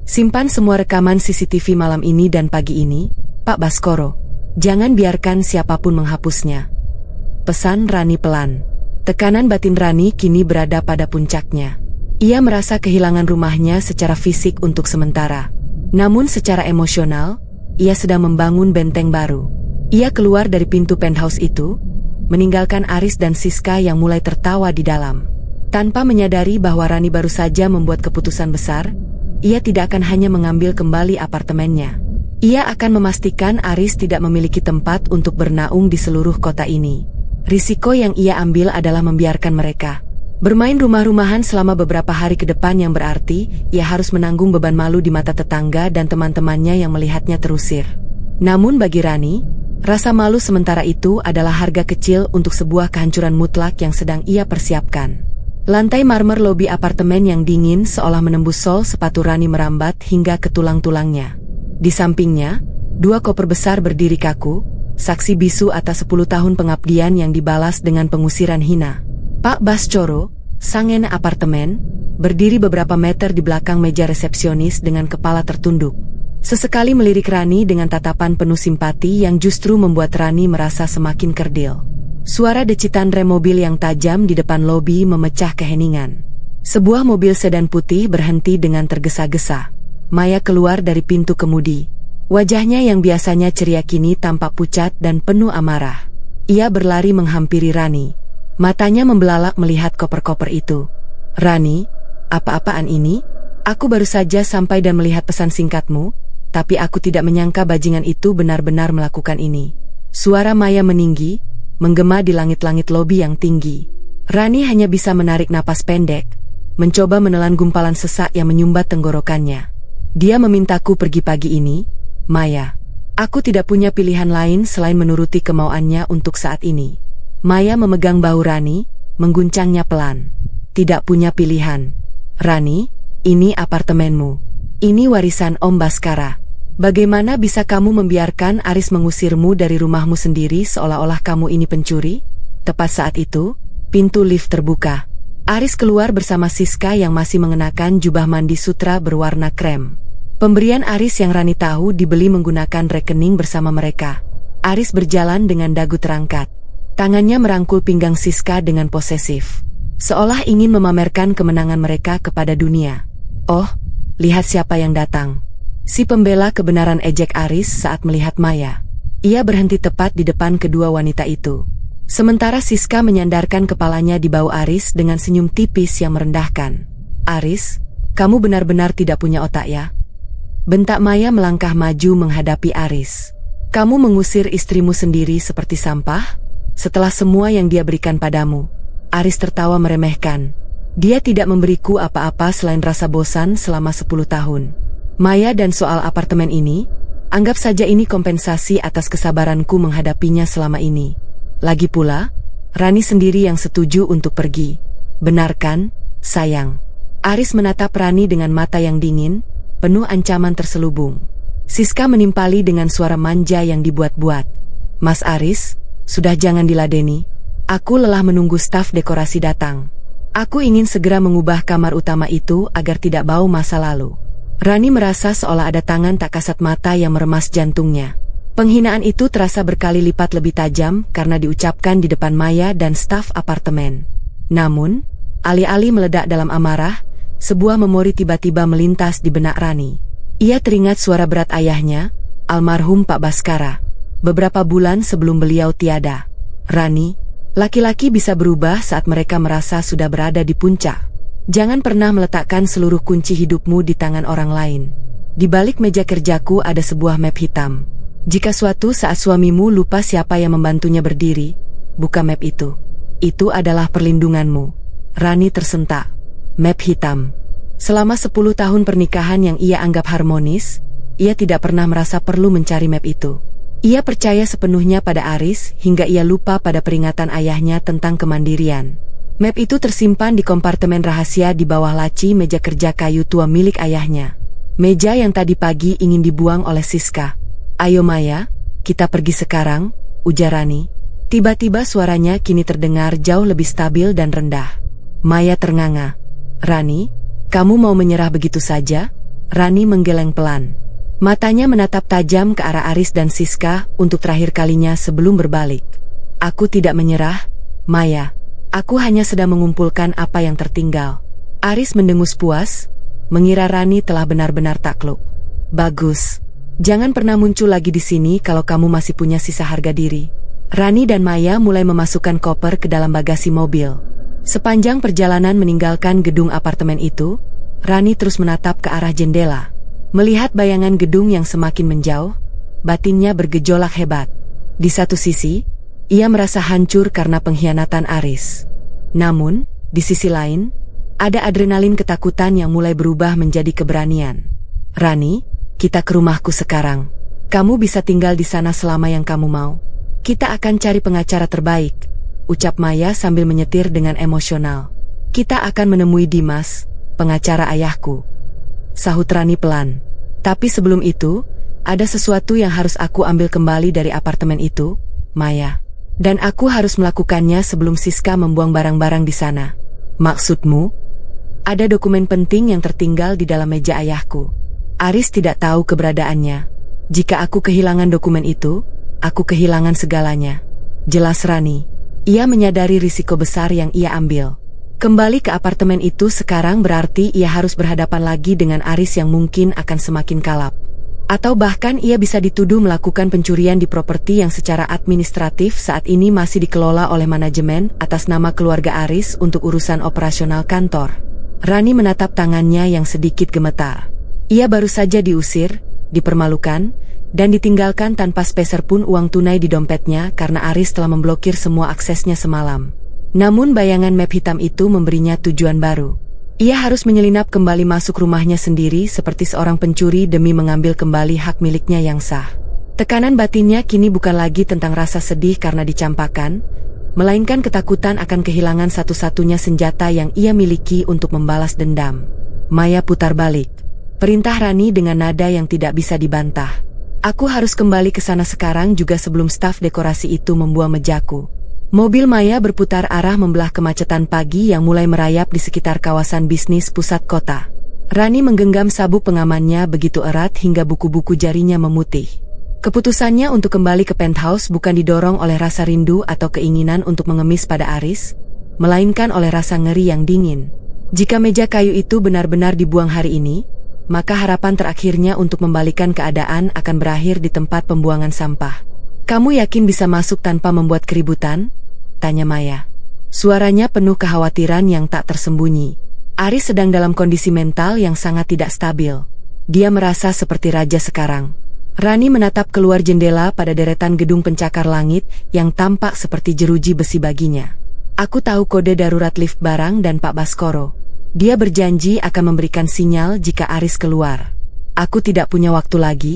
"Simpan semua rekaman CCTV malam ini dan pagi ini, Pak Baskoro. Jangan biarkan siapapun menghapusnya," pesan Rani pelan. Tekanan batin Rani kini berada pada puncaknya. Ia merasa kehilangan rumahnya secara fisik untuk sementara. Namun secara emosional, ia sedang membangun benteng baru. Ia keluar dari pintu penthouse itu, meninggalkan Aris dan Siska yang mulai tertawa di dalam. Tanpa menyadari bahwa Rani baru saja membuat keputusan besar, ia tidak akan hanya mengambil kembali apartemennya. Ia akan memastikan Aris tidak memiliki tempat untuk bernaung di seluruh kota ini. Risiko yang ia ambil adalah membiarkan mereka bermain rumah-rumahan selama beberapa hari ke depan yang berarti ia harus menanggung beban malu di mata tetangga dan teman-temannya yang melihatnya terusir. Namun bagi Rani, rasa malu sementara itu adalah harga kecil untuk sebuah kehancuran mutlak yang sedang ia persiapkan. Lantai marmer lobi apartemen yang dingin seolah menembus sol sepatu Rani merambat hingga ke tulang-tulangnya. Di sampingnya, 2 koper besar berdiri kaku, saksi bisu atas 10 tahun pengabdian yang dibalas dengan pengusiran hina. Pak Baskoro, sang ene apartemen, berdiri beberapa meter di belakang meja resepsionis dengan kepala tertunduk. Sesekali melirik Rani dengan tatapan penuh simpati yang justru membuat Rani merasa semakin kerdil. Suara decitan rem mobil yang tajam di depan lobi memecah keheningan. Sebuah mobil sedan putih berhenti dengan tergesa-gesa. Maya keluar dari pintu kemudi. Wajahnya yang biasanya ceria kini tampak pucat dan penuh amarah. Ia berlari menghampiri Rani. Matanya membelalak melihat koper-koper itu. "Rani, apa-apaan ini?" Aku baru saja sampai dan melihat pesan singkatmu, tapi aku tidak menyangka bajingan itu benar-benar melakukan ini. Suara Maya meninggi, menggema di langit-langit lobi yang tinggi. Rani hanya bisa menarik napas pendek, mencoba menelan gumpalan sesak yang menyumbat tenggorokannya. Dia memintaku pergi pagi ini, Maya. Aku tidak punya pilihan lain selain menuruti kemauannya untuk saat ini. Maya memegang bahu Rani, mengguncangnya pelan. Tidak punya pilihan. Rani, ini apartemenmu. Ini warisan Om Baskara. Bagaimana bisa kamu membiarkan Aris mengusirmu dari rumahmu sendiri seolah-olah kamu ini pencuri? Tepat saat itu, pintu lift terbuka. Aris keluar bersama Siska yang masih mengenakan jubah mandi sutra berwarna krem. Pemberian Aris yang Rani tahu dibeli menggunakan rekening bersama mereka. Aris berjalan dengan dagu terangkat. Tangannya merangkul pinggang Siska dengan posesif, seolah ingin memamerkan kemenangan mereka kepada dunia. Oh, lihat siapa yang datang. Si pembela kebenaran ejek Aris saat melihat Maya. Ia berhenti tepat di depan kedua wanita itu. Sementara Siska menyandarkan kepalanya di bahu Aris dengan senyum tipis yang merendahkan. Aris, kamu benar-benar tidak punya otak ya? Bentak Maya melangkah maju menghadapi Aris. Kamu mengusir istrimu sendiri seperti sampah? Setelah semua yang dia berikan padamu. Aris tertawa meremehkan. Dia tidak memberiku apa-apa selain rasa bosan selama 10 tahun. Maya, dan soal apartemen ini, anggap saja ini kompensasi atas kesabaranku menghadapinya selama ini. Lagi pula, Rani sendiri yang setuju untuk pergi. Benar kan, sayang? Aris menatap Rani dengan mata yang dingin, penuh ancaman terselubung. Siska menimpali dengan suara manja yang dibuat-buat. Mas Aris, sudah jangan diladeni. Aku lelah menunggu staf dekorasi datang. Aku ingin segera mengubah kamar utama itu agar tidak bau masa lalu. Rani merasa seolah ada tangan tak kasat mata yang meremas jantungnya. Penghinaan itu terasa berkali lipat lebih tajam karena diucapkan di depan Maya dan staf apartemen. Namun, alih-alih meledak dalam amarah, sebuah memori tiba-tiba melintas di benak Rani. Ia teringat suara berat ayahnya, almarhum Pak Baskara. Beberapa bulan sebelum beliau tiada. Rani, laki-laki bisa berubah saat mereka merasa sudah berada di puncak. Jangan pernah meletakkan seluruh kunci hidupmu di tangan orang lain. Di balik meja kerjaku ada sebuah map hitam. Jika suatu saat suamimu lupa siapa yang membantunya berdiri, buka map itu. Itu adalah perlindunganmu. Rani tersentak. Map hitam. Selama 10 tahun pernikahan yang ia anggap harmonis, ia tidak pernah merasa perlu mencari map itu. Ia percaya sepenuhnya pada Aris hingga ia lupa pada peringatan ayahnya tentang kemandirian. Map itu tersimpan di kompartemen rahasia di bawah laci meja kerja kayu tua milik ayahnya. Meja yang tadi pagi ingin dibuang oleh Siska. Ayo Maya, kita pergi sekarang, ujar Rani. Tiba-tiba suaranya kini terdengar jauh lebih stabil dan rendah. Maya ternganga. Rani, kamu mau menyerah begitu saja? Rani menggeleng pelan. Matanya menatap tajam ke arah Aris dan Siska untuk terakhir kalinya sebelum berbalik. Aku tidak menyerah, Maya. Aku hanya sedang mengumpulkan apa yang tertinggal. Aris mendengus puas, mengira Rani telah benar-benar takluk. Bagus. Jangan pernah muncul lagi di sini kalau kamu masih punya sisa harga diri. Rani dan Maya mulai memasukkan koper ke dalam bagasi mobil. Sepanjang perjalanan meninggalkan gedung apartemen itu, Rani terus menatap ke arah jendela. Melihat bayangan gedung yang semakin menjauh, batinnya bergejolak hebat. Di satu sisi, ia merasa hancur karena pengkhianatan Aris. Namun, di sisi lain, ada adrenalin ketakutan yang mulai berubah menjadi keberanian. Rani, kita ke rumahku sekarang. Kamu bisa tinggal di sana selama yang kamu mau. Kita akan cari pengacara terbaik, ucap Maya sambil menyetir dengan emosional. Kita akan menemui Dimas, pengacara ayahku, sahut Rani pelan. Tapi sebelum itu, ada sesuatu yang harus aku ambil kembali dari apartemen itu, Maya. Dan aku harus melakukannya sebelum Siska membuang barang-barang di sana. Maksudmu? Ada dokumen penting yang tertinggal di dalam meja ayahku. Aris tidak tahu keberadaannya. Jika aku kehilangan dokumen itu, aku kehilangan segalanya. Jelas Rani. Ia menyadari risiko besar yang ia ambil. Kembali ke apartemen itu sekarang berarti ia harus berhadapan lagi dengan Aris yang mungkin akan semakin kalap. Atau bahkan ia bisa dituduh melakukan pencurian di properti yang secara administratif saat ini masih dikelola oleh manajemen atas nama keluarga Aris untuk urusan operasional kantor. Rani menatap tangannya yang sedikit gemetar. Ia baru saja diusir, dipermalukan, dan ditinggalkan tanpa sepeser pun uang tunai di dompetnya karena Aris telah memblokir semua aksesnya semalam. Namun bayangan map hitam itu memberinya tujuan baru. Ia harus menyelinap kembali masuk rumahnya sendiri seperti seorang pencuri demi mengambil kembali hak miliknya yang sah. Tekanan batinnya kini bukan lagi tentang rasa sedih karena dicampakkan, melainkan ketakutan akan kehilangan satu-satunya senjata yang ia miliki untuk membalas dendam. Maya putar balik. Perintah Rani dengan nada yang tidak bisa dibantah. Aku harus kembali ke sana sekarang juga sebelum staf dekorasi itu membuang mejaku. Mobil Maya berputar arah membelah kemacetan pagi yang mulai merayap di sekitar kawasan bisnis pusat kota. Rani menggenggam sabuk pengamannya begitu erat hingga buku-buku jarinya memutih. Keputusannya untuk kembali ke penthouse bukan didorong oleh rasa rindu atau keinginan untuk mengemis pada Aris, melainkan oleh rasa ngeri yang dingin. Jika meja kayu itu benar-benar dibuang hari ini, maka harapan terakhirnya untuk membalikan keadaan akan berakhir di tempat pembuangan sampah. Kamu yakin bisa masuk tanpa membuat keributan? Tanya Maya. Suaranya penuh kekhawatiran yang tak tersembunyi. Aris sedang dalam kondisi mental yang sangat tidak stabil. Dia merasa seperti raja sekarang. Rani menatap keluar jendela pada deretan gedung pencakar langit yang tampak seperti jeruji besi baginya. Aku tahu kode darurat lift barang dan Pak Baskoro. Dia berjanji akan memberikan sinyal jika Aris keluar. Aku tidak punya waktu lagi,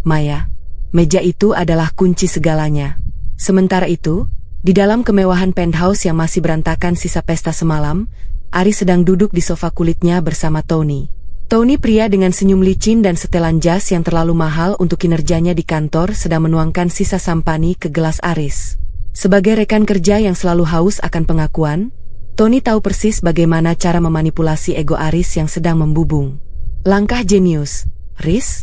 Maya. Meja itu adalah kunci segalanya. Sementara itu, di dalam kemewahan penthouse yang masih berantakan sisa pesta semalam, Aris sedang duduk di sofa kulitnya bersama Tony. Tony, pria dengan senyum licin dan setelan jas yang terlalu mahal untuk kinerjanya di kantor, sedang menuangkan sisa sampani ke gelas Aris. Sebagai rekan kerja yang selalu haus akan pengakuan, Tony tahu persis bagaimana cara memanipulasi ego Aris yang sedang membubung. Langkah jenius, Riz,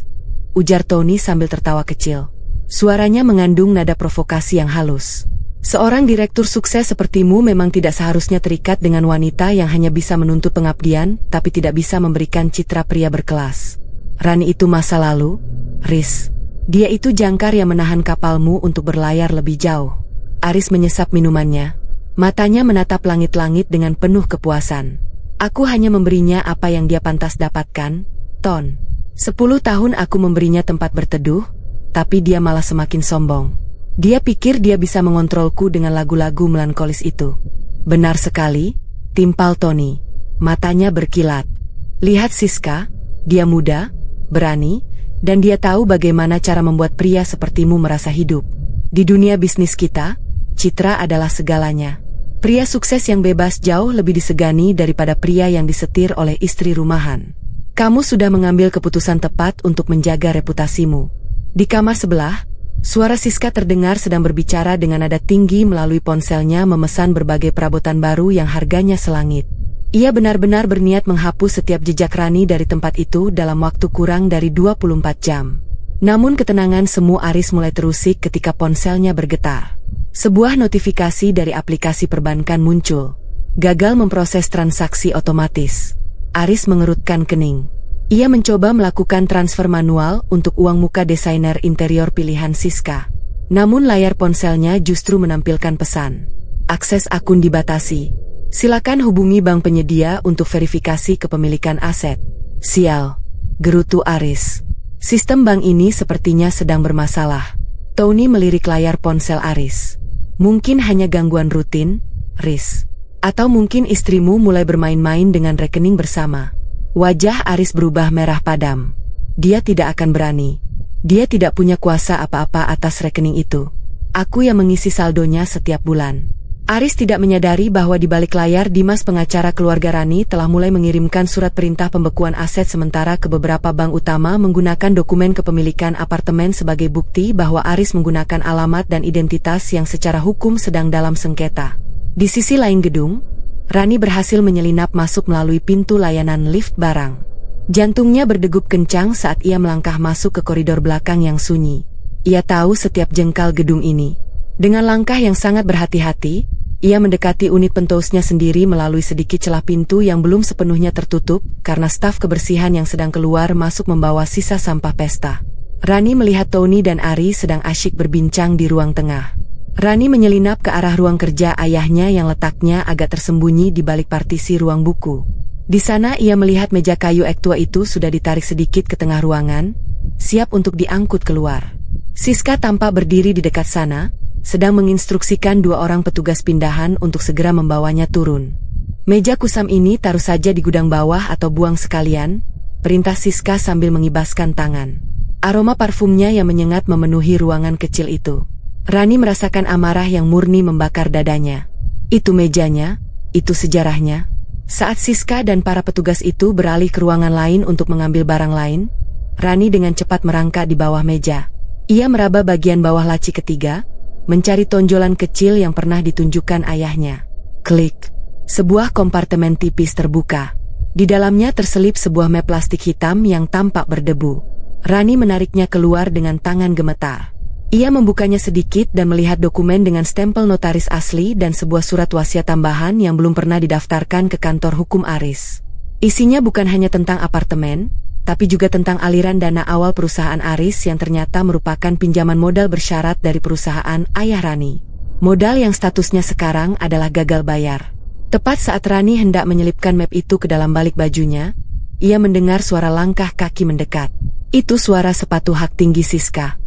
ujar Tony sambil tertawa kecil. Suaranya mengandung nada provokasi yang halus. Seorang direktur sukses sepertimu memang tidak seharusnya terikat dengan wanita yang hanya bisa menuntut pengabdian, tapi tidak bisa memberikan citra pria berkelas. Rani itu masa lalu, Riz. Dia itu jangkar yang menahan kapalmu untuk berlayar lebih jauh. Aris menyesap minumannya. Matanya menatap langit-langit dengan penuh kepuasan. Aku hanya memberinya apa yang dia pantas dapatkan, Ton. 10 tahun aku memberinya tempat berteduh, tapi dia malah semakin sombong. Dia pikir dia bisa mengontrolku dengan lagu-lagu melankolis itu. Benar sekali, timpal Tony. Matanya berkilat. Lihat Siska, dia muda, berani, dan dia tahu bagaimana cara membuat pria sepertimu merasa hidup. Di dunia bisnis kita, citra adalah segalanya. Pria sukses yang bebas jauh lebih disegani daripada pria yang disetir oleh istri rumahan. Kamu sudah mengambil keputusan tepat untuk menjaga reputasimu. Di kamar sebelah, suara Siska terdengar sedang berbicara dengan nada tinggi melalui ponselnya memesan berbagai perabotan baru yang harganya selangit. Ia benar-benar berniat menghapus setiap jejak Rani dari tempat itu dalam waktu kurang dari 24 jam. Namun ketenangan semu Aris mulai terusik ketika ponselnya bergetar. Sebuah notifikasi dari aplikasi perbankan muncul. Gagal memproses transaksi otomatis. Aris mengerutkan kening. Ia mencoba melakukan transfer manual untuk uang muka desainer interior pilihan Siska. Namun layar ponselnya justru menampilkan pesan. Akses akun dibatasi. Silakan hubungi bank penyedia untuk verifikasi kepemilikan aset. Sial, gerutu Aris. Sistem bank ini sepertinya sedang bermasalah. Tony melirik layar ponsel Aris. Mungkin hanya gangguan rutin, Riz. Atau mungkin istrimu mulai bermain-main dengan rekening bersama. Wajah Aris berubah merah padam. Dia tidak akan berani. Dia tidak punya kuasa apa-apa atas rekening itu. Aku yang mengisi saldonya setiap bulan. Aris tidak menyadari bahwa di balik layar Dimas, pengacara keluarga Rani, telah mulai mengirimkan surat perintah pembekuan aset sementara ke beberapa bank utama menggunakan dokumen kepemilikan apartemen sebagai bukti bahwa Aris menggunakan alamat dan identitas yang secara hukum sedang dalam sengketa. Di sisi lain gedung, Rani berhasil menyelinap masuk melalui pintu layanan lift barang. Jantungnya berdegup kencang saat ia melangkah masuk ke koridor belakang yang sunyi. Ia tahu setiap jengkal gedung ini. Dengan langkah yang sangat berhati-hati, ia mendekati unit pentousnya sendiri melalui sedikit celah pintu yang belum sepenuhnya tertutup karena staf kebersihan yang sedang keluar masuk membawa sisa sampah pesta. Rani melihat Tony dan Ari sedang asyik berbincang di ruang tengah. Rani menyelinap ke arah ruang kerja ayahnya yang letaknya agak tersembunyi di balik partisi ruang buku. Di sana ia melihat meja kayu ek tua itu sudah ditarik sedikit ke tengah ruangan, siap untuk diangkut keluar. Siska tampak berdiri di dekat sana, sedang menginstruksikan 2 orang petugas pindahan untuk segera membawanya turun. Meja kusam ini taruh saja di gudang bawah atau buang sekalian, perintah Siska sambil mengibaskan tangan. Aroma parfumnya yang menyengat memenuhi ruangan kecil itu. Rani merasakan amarah yang murni membakar dadanya. Itu mejanya, itu sejarahnya. Saat Siska dan para petugas itu beralih ke ruangan lain untuk mengambil barang lain, Rani dengan cepat merangkak di bawah meja. Ia meraba bagian bawah laci ketiga, mencari tonjolan kecil yang pernah ditunjukkan ayahnya. Klik. Sebuah kompartemen tipis terbuka. Di dalamnya terselip sebuah map plastik hitam yang tampak berdebu. Rani menariknya keluar dengan tangan gemetar. Ia membukanya sedikit dan melihat dokumen dengan stempel notaris asli dan sebuah surat wasiat tambahan yang belum pernah didaftarkan ke kantor hukum Aris. Isinya bukan hanya tentang apartemen, tapi juga tentang aliran dana awal perusahaan Aris yang ternyata merupakan pinjaman modal bersyarat dari perusahaan ayah Rani. Modal yang statusnya sekarang adalah gagal bayar. Tepat saat Rani hendak menyelipkan map itu ke dalam balik bajunya, ia mendengar suara langkah kaki mendekat. Itu suara sepatu hak tinggi Siska.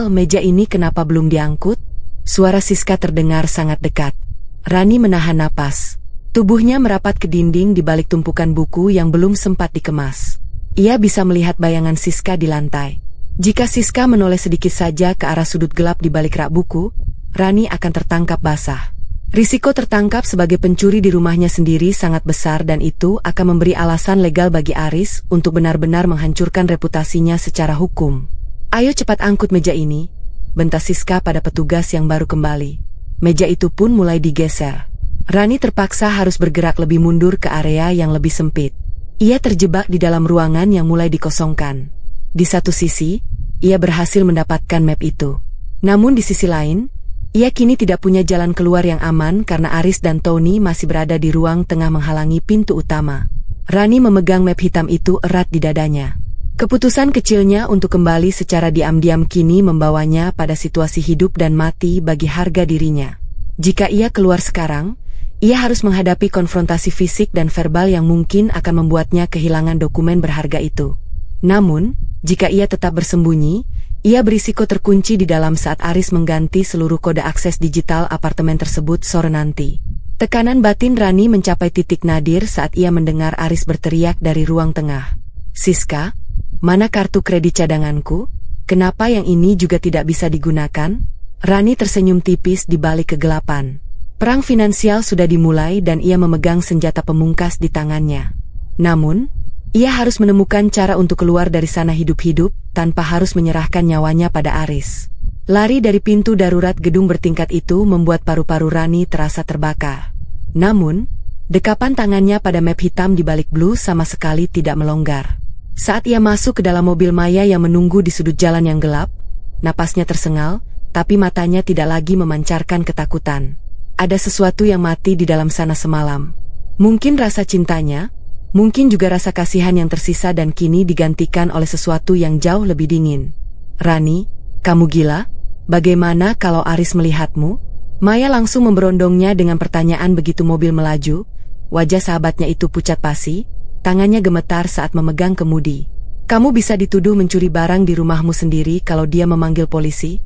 Meja ini kenapa belum diangkut? Suara Siska terdengar sangat dekat. Rani menahan napas. Tubuhnya merapat ke dinding di balik tumpukan buku yang belum sempat dikemas. Ia bisa melihat bayangan Siska di lantai. Jika Siska menoleh sedikit saja ke arah sudut gelap di balik rak buku, Rani akan tertangkap basah. Risiko tertangkap sebagai pencuri di rumahnya sendiri sangat besar dan itu akan memberi alasan legal bagi Aris untuk benar-benar menghancurkan reputasinya secara hukum. Ayo cepat angkut meja ini, bentak Siska pada petugas yang baru kembali. Meja itu pun mulai digeser. Rani terpaksa harus bergerak lebih mundur ke area yang lebih sempit. Ia terjebak di dalam ruangan yang mulai dikosongkan. Di satu sisi, ia berhasil mendapatkan map itu. Namun di sisi lain, ia kini tidak punya jalan keluar yang aman karena Aris dan Tony masih berada di ruang tengah menghalangi pintu utama. Rani memegang map hitam itu erat di dadanya. Keputusan kecilnya untuk kembali secara diam-diam kini membawanya pada situasi hidup dan mati bagi harga dirinya. Jika ia keluar sekarang, ia harus menghadapi konfrontasi fisik dan verbal yang mungkin akan membuatnya kehilangan dokumen berharga itu. Namun, jika ia tetap bersembunyi, ia berisiko terkunci di dalam saat Aris mengganti seluruh kode akses digital apartemen tersebut sore nanti. Tekanan batin Rani mencapai titik nadir saat ia mendengar Aris berteriak dari ruang tengah. Siska, mana kartu kredit cadanganku? Kenapa yang ini juga tidak bisa digunakan? Rani tersenyum tipis di balik kegelapan. Perang finansial sudah dimulai dan ia memegang senjata pemungkas di tangannya. Namun, ia harus menemukan cara untuk keluar dari sana hidup-hidup tanpa harus menyerahkan nyawanya pada Aris. Lari dari pintu darurat gedung bertingkat itu membuat paru-paru Rani terasa terbakar. Namun, dekapan tangannya pada map hitam di balik blue sama sekali tidak melonggar. Saat ia masuk ke dalam mobil Maya yang menunggu di sudut jalan yang gelap, napasnya tersengal, tapi matanya tidak lagi memancarkan ketakutan. Ada sesuatu yang mati di dalam sana semalam. Mungkin rasa cintanya, mungkin juga rasa kasihan yang tersisa dan kini digantikan oleh sesuatu yang jauh lebih dingin. Rani, kamu gila? Bagaimana kalau Aris melihatmu? Maya langsung memberondongnya dengan pertanyaan begitu mobil melaju. Wajah sahabatnya itu pucat pasi, tangannya gemetar saat memegang kemudi. Kamu bisa dituduh mencuri barang di rumahmu sendiri kalau dia memanggil polisi?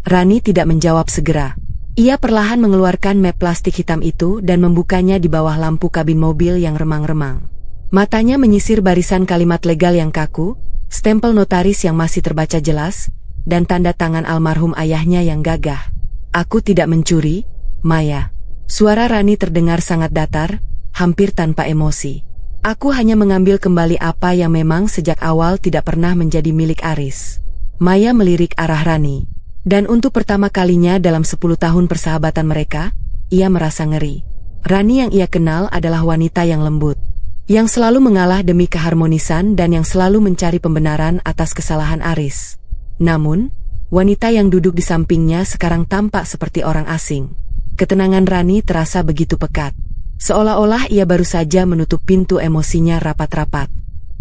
Rani tidak menjawab segera. Ia perlahan mengeluarkan map plastik hitam itu dan membukanya di bawah lampu kabin mobil yang remang-remang. Matanya menyisir barisan kalimat legal yang kaku, stempel notaris yang masih terbaca jelas, dan tanda tangan almarhum ayahnya yang gagah. Aku tidak mencuri, Maya. Suara Rani terdengar sangat datar, hampir tanpa emosi. Aku hanya mengambil kembali apa yang memang sejak awal tidak pernah menjadi milik Aris. Maya melirik arah Rani. Dan untuk pertama kalinya dalam 10 tahun persahabatan mereka, ia merasa ngeri. Rani yang ia kenal adalah wanita yang lembut, yang selalu mengalah demi keharmonisan dan yang selalu mencari pembenaran atas kesalahan Aris. Namun, wanita yang duduk di sampingnya sekarang tampak seperti orang asing. Ketenangan Rani terasa begitu pekat. Seolah-olah ia baru saja menutup pintu emosinya rapat-rapat.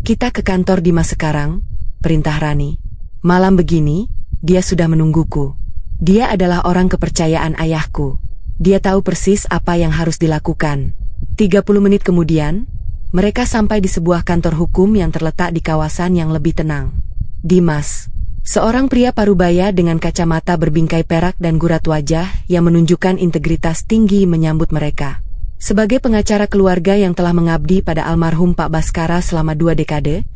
Kita ke kantor Dimas sekarang, perintah Rani. Malam begini, dia sudah menungguku. Dia adalah orang kepercayaan ayahku. Dia tahu persis apa yang harus dilakukan. 30 menit kemudian, Mereka sampai di sebuah kantor hukum yang terletak di kawasan yang lebih tenang. Dimas, seorang pria parubaya dengan kacamata berbingkai perak dan gurat wajah yang menunjukkan integritas tinggi menyambut mereka. Sebagai pengacara keluarga yang telah mengabdi pada almarhum Pak Baskara selama 2 dekade,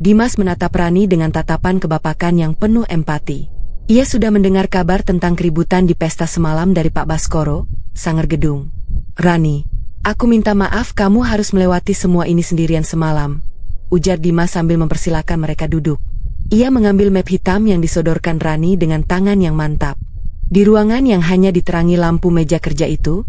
Dimas menatap Rani dengan tatapan kebapakan yang penuh empati. Ia sudah mendengar kabar tentang keributan di pesta semalam dari Pak Baskoro, Sanger Gedung. "Rani, aku minta maaf kamu harus melewati semua ini sendirian semalam," ujar Dimas sambil mempersilakan mereka duduk. Ia mengambil map hitam yang disodorkan Rani dengan tangan yang mantap. Di ruangan yang hanya diterangi lampu meja kerja itu,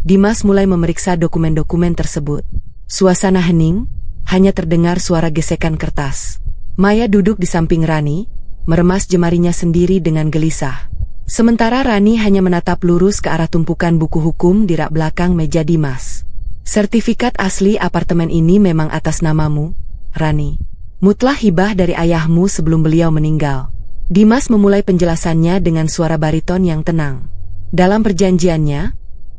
Dimas mulai memeriksa dokumen-dokumen tersebut. Suasana hening, hanya terdengar suara gesekan kertas. Maya duduk di samping Rani, meremas jemarinya sendiri dengan gelisah. Sementara Rani hanya menatap lurus ke arah tumpukan buku hukum di rak belakang meja Dimas. "Sertifikat asli apartemen ini memang atas namamu, Rani. Mutlak hibah dari ayahmu sebelum beliau meninggal." Dimas memulai penjelasannya dengan suara bariton yang tenang. "Dalam perjanjiannya,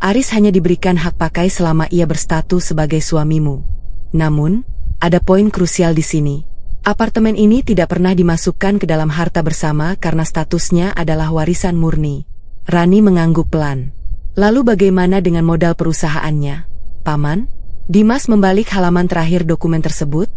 Aris hanya diberikan hak pakai selama ia berstatus sebagai suamimu. Namun, ada poin krusial di sini. Apartemen ini tidak pernah dimasukkan ke dalam harta bersama karena statusnya adalah warisan murni." Rani mengangguk pelan. "Lalu bagaimana dengan modal perusahaannya, Paman?" Dimas membalik halaman terakhir dokumen tersebut,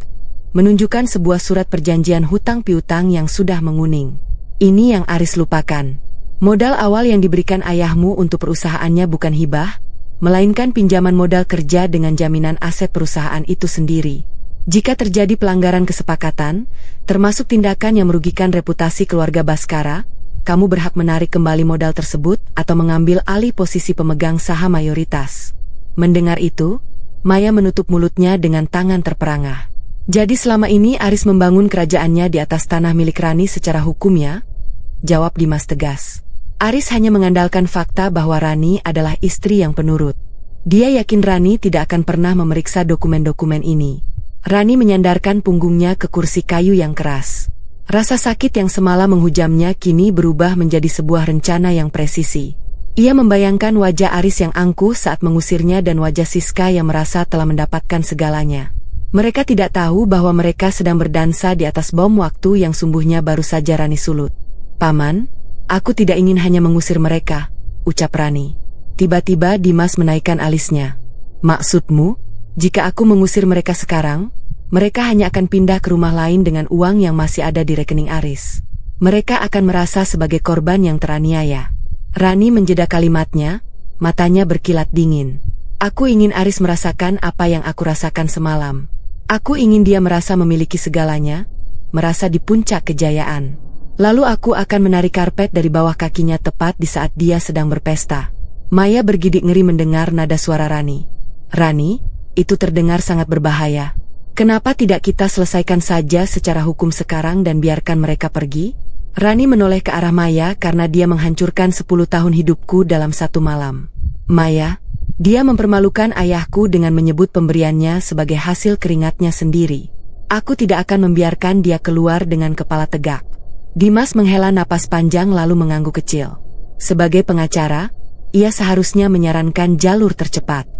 menunjukkan sebuah surat perjanjian hutang piutang yang sudah menguning. "Ini yang Aris lupakan. Modal awal yang diberikan ayahmu untuk perusahaannya bukan hibah, melainkan pinjaman modal kerja dengan jaminan aset perusahaan itu sendiri. Jika terjadi pelanggaran kesepakatan, termasuk tindakan yang merugikan reputasi keluarga Baskara, kamu berhak menarik kembali modal tersebut atau mengambil alih posisi pemegang saham mayoritas." Mendengar itu, Maya menutup mulutnya dengan tangan terperangah. "Jadi selama ini Aris membangun kerajaannya di atas tanah milik Rani secara hukum ya?" jawab Dimas tegas. Aris hanya mengandalkan fakta bahwa Rani adalah istri yang penurut. Dia yakin Rani tidak akan pernah memeriksa dokumen-dokumen ini. Rani menyandarkan punggungnya ke kursi kayu yang keras. Rasa sakit yang semalam menghujamnya kini berubah menjadi sebuah rencana yang presisi. Ia membayangkan wajah Aris yang angkuh saat mengusirnya dan wajah Siska yang merasa telah mendapatkan segalanya. Mereka tidak tahu bahwa mereka sedang berdansa di atas bom waktu yang sumbuhnya baru saja Rani sulut. "Paman, aku tidak ingin hanya mengusir mereka," ucap Rani. Tiba-tiba Dimas menaikkan alisnya. "Maksudmu? Jika aku mengusir mereka sekarang, mereka hanya akan pindah ke rumah lain dengan uang yang masih ada di rekening Aris. Mereka akan merasa sebagai korban yang teraniaya." Rani menjeda kalimatnya, matanya berkilat dingin. "Aku ingin Aris merasakan apa yang aku rasakan semalam. Aku ingin dia merasa memiliki segalanya, merasa di puncak kejayaan. Lalu aku akan menarik karpet dari bawah kakinya tepat di saat dia sedang berpesta." Maya bergidik ngeri mendengar nada suara Rani. "Rani, itu terdengar sangat berbahaya. Kenapa tidak kita selesaikan saja secara hukum sekarang dan biarkan mereka pergi?" Rani menoleh ke arah Maya karena dia menghancurkan 10 tahun hidupku dalam satu malam. "Maya, dia mempermalukan ayahku dengan menyebut pemberiannya sebagai hasil keringatnya sendiri. Aku tidak akan membiarkan dia keluar dengan kepala tegak." Dimas menghela napas panjang lalu mengangguk kecil. Sebagai pengacara, ia seharusnya menyarankan jalur tercepat.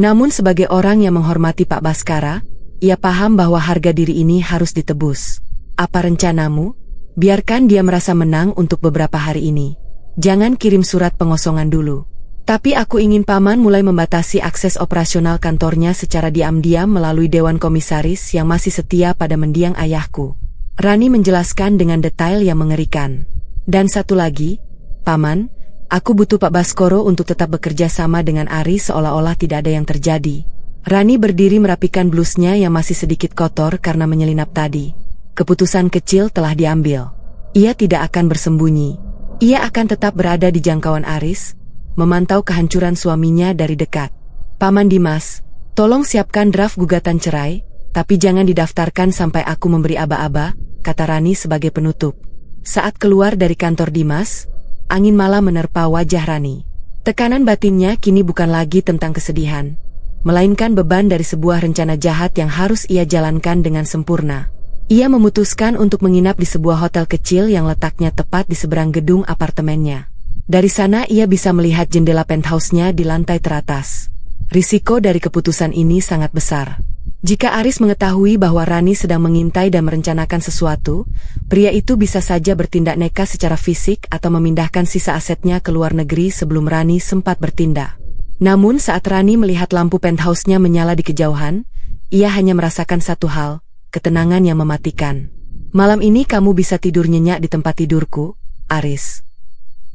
Namun sebagai orang yang menghormati Pak Baskara, ia paham bahwa harga diri ini harus ditebus. "Apa rencanamu? Biarkan dia merasa menang untuk beberapa hari ini. Jangan kirim surat pengosongan dulu. Tapi aku ingin Paman mulai membatasi akses operasional kantornya secara diam-diam melalui Dewan Komisaris yang masih setia pada mendiang ayahku." Rani menjelaskan dengan detail yang mengerikan. "Dan satu lagi, Paman, aku butuh Pak Baskoro untuk tetap bekerja sama dengan Aris seolah-olah tidak ada yang terjadi." Rani berdiri merapikan blusnya yang masih sedikit kotor karena menyelinap tadi. Keputusan kecil telah diambil. Ia tidak akan bersembunyi. Ia akan tetap berada di jangkauan Aris, memantau kehancuran suaminya dari dekat. "Paman Dimas, tolong siapkan draft gugatan cerai, tapi jangan didaftarkan sampai aku memberi aba-aba," kata Rani sebagai penutup. Saat keluar dari kantor Dimas, angin malam menerpa wajah Rani. Tekanan batinnya kini bukan lagi tentang kesedihan, melainkan beban dari sebuah rencana jahat yang harus ia jalankan dengan sempurna. Ia memutuskan untuk menginap di sebuah hotel kecil yang letaknya tepat di seberang gedung apartemennya. Dari sana ia bisa melihat jendela penthouse-nya di lantai teratas. Risiko dari keputusan ini sangat besar. Jika Aris mengetahui bahwa Rani sedang mengintai dan merencanakan sesuatu, pria itu bisa saja bertindak nekat secara fisik atau memindahkan sisa asetnya ke luar negeri sebelum Rani sempat bertindak. Namun saat Rani melihat lampu penthouse-nya menyala di kejauhan, ia hanya merasakan satu hal, ketenangan yang mematikan. "Malam ini kamu bisa tidur nyenyak di tempat tidurku, Aris,"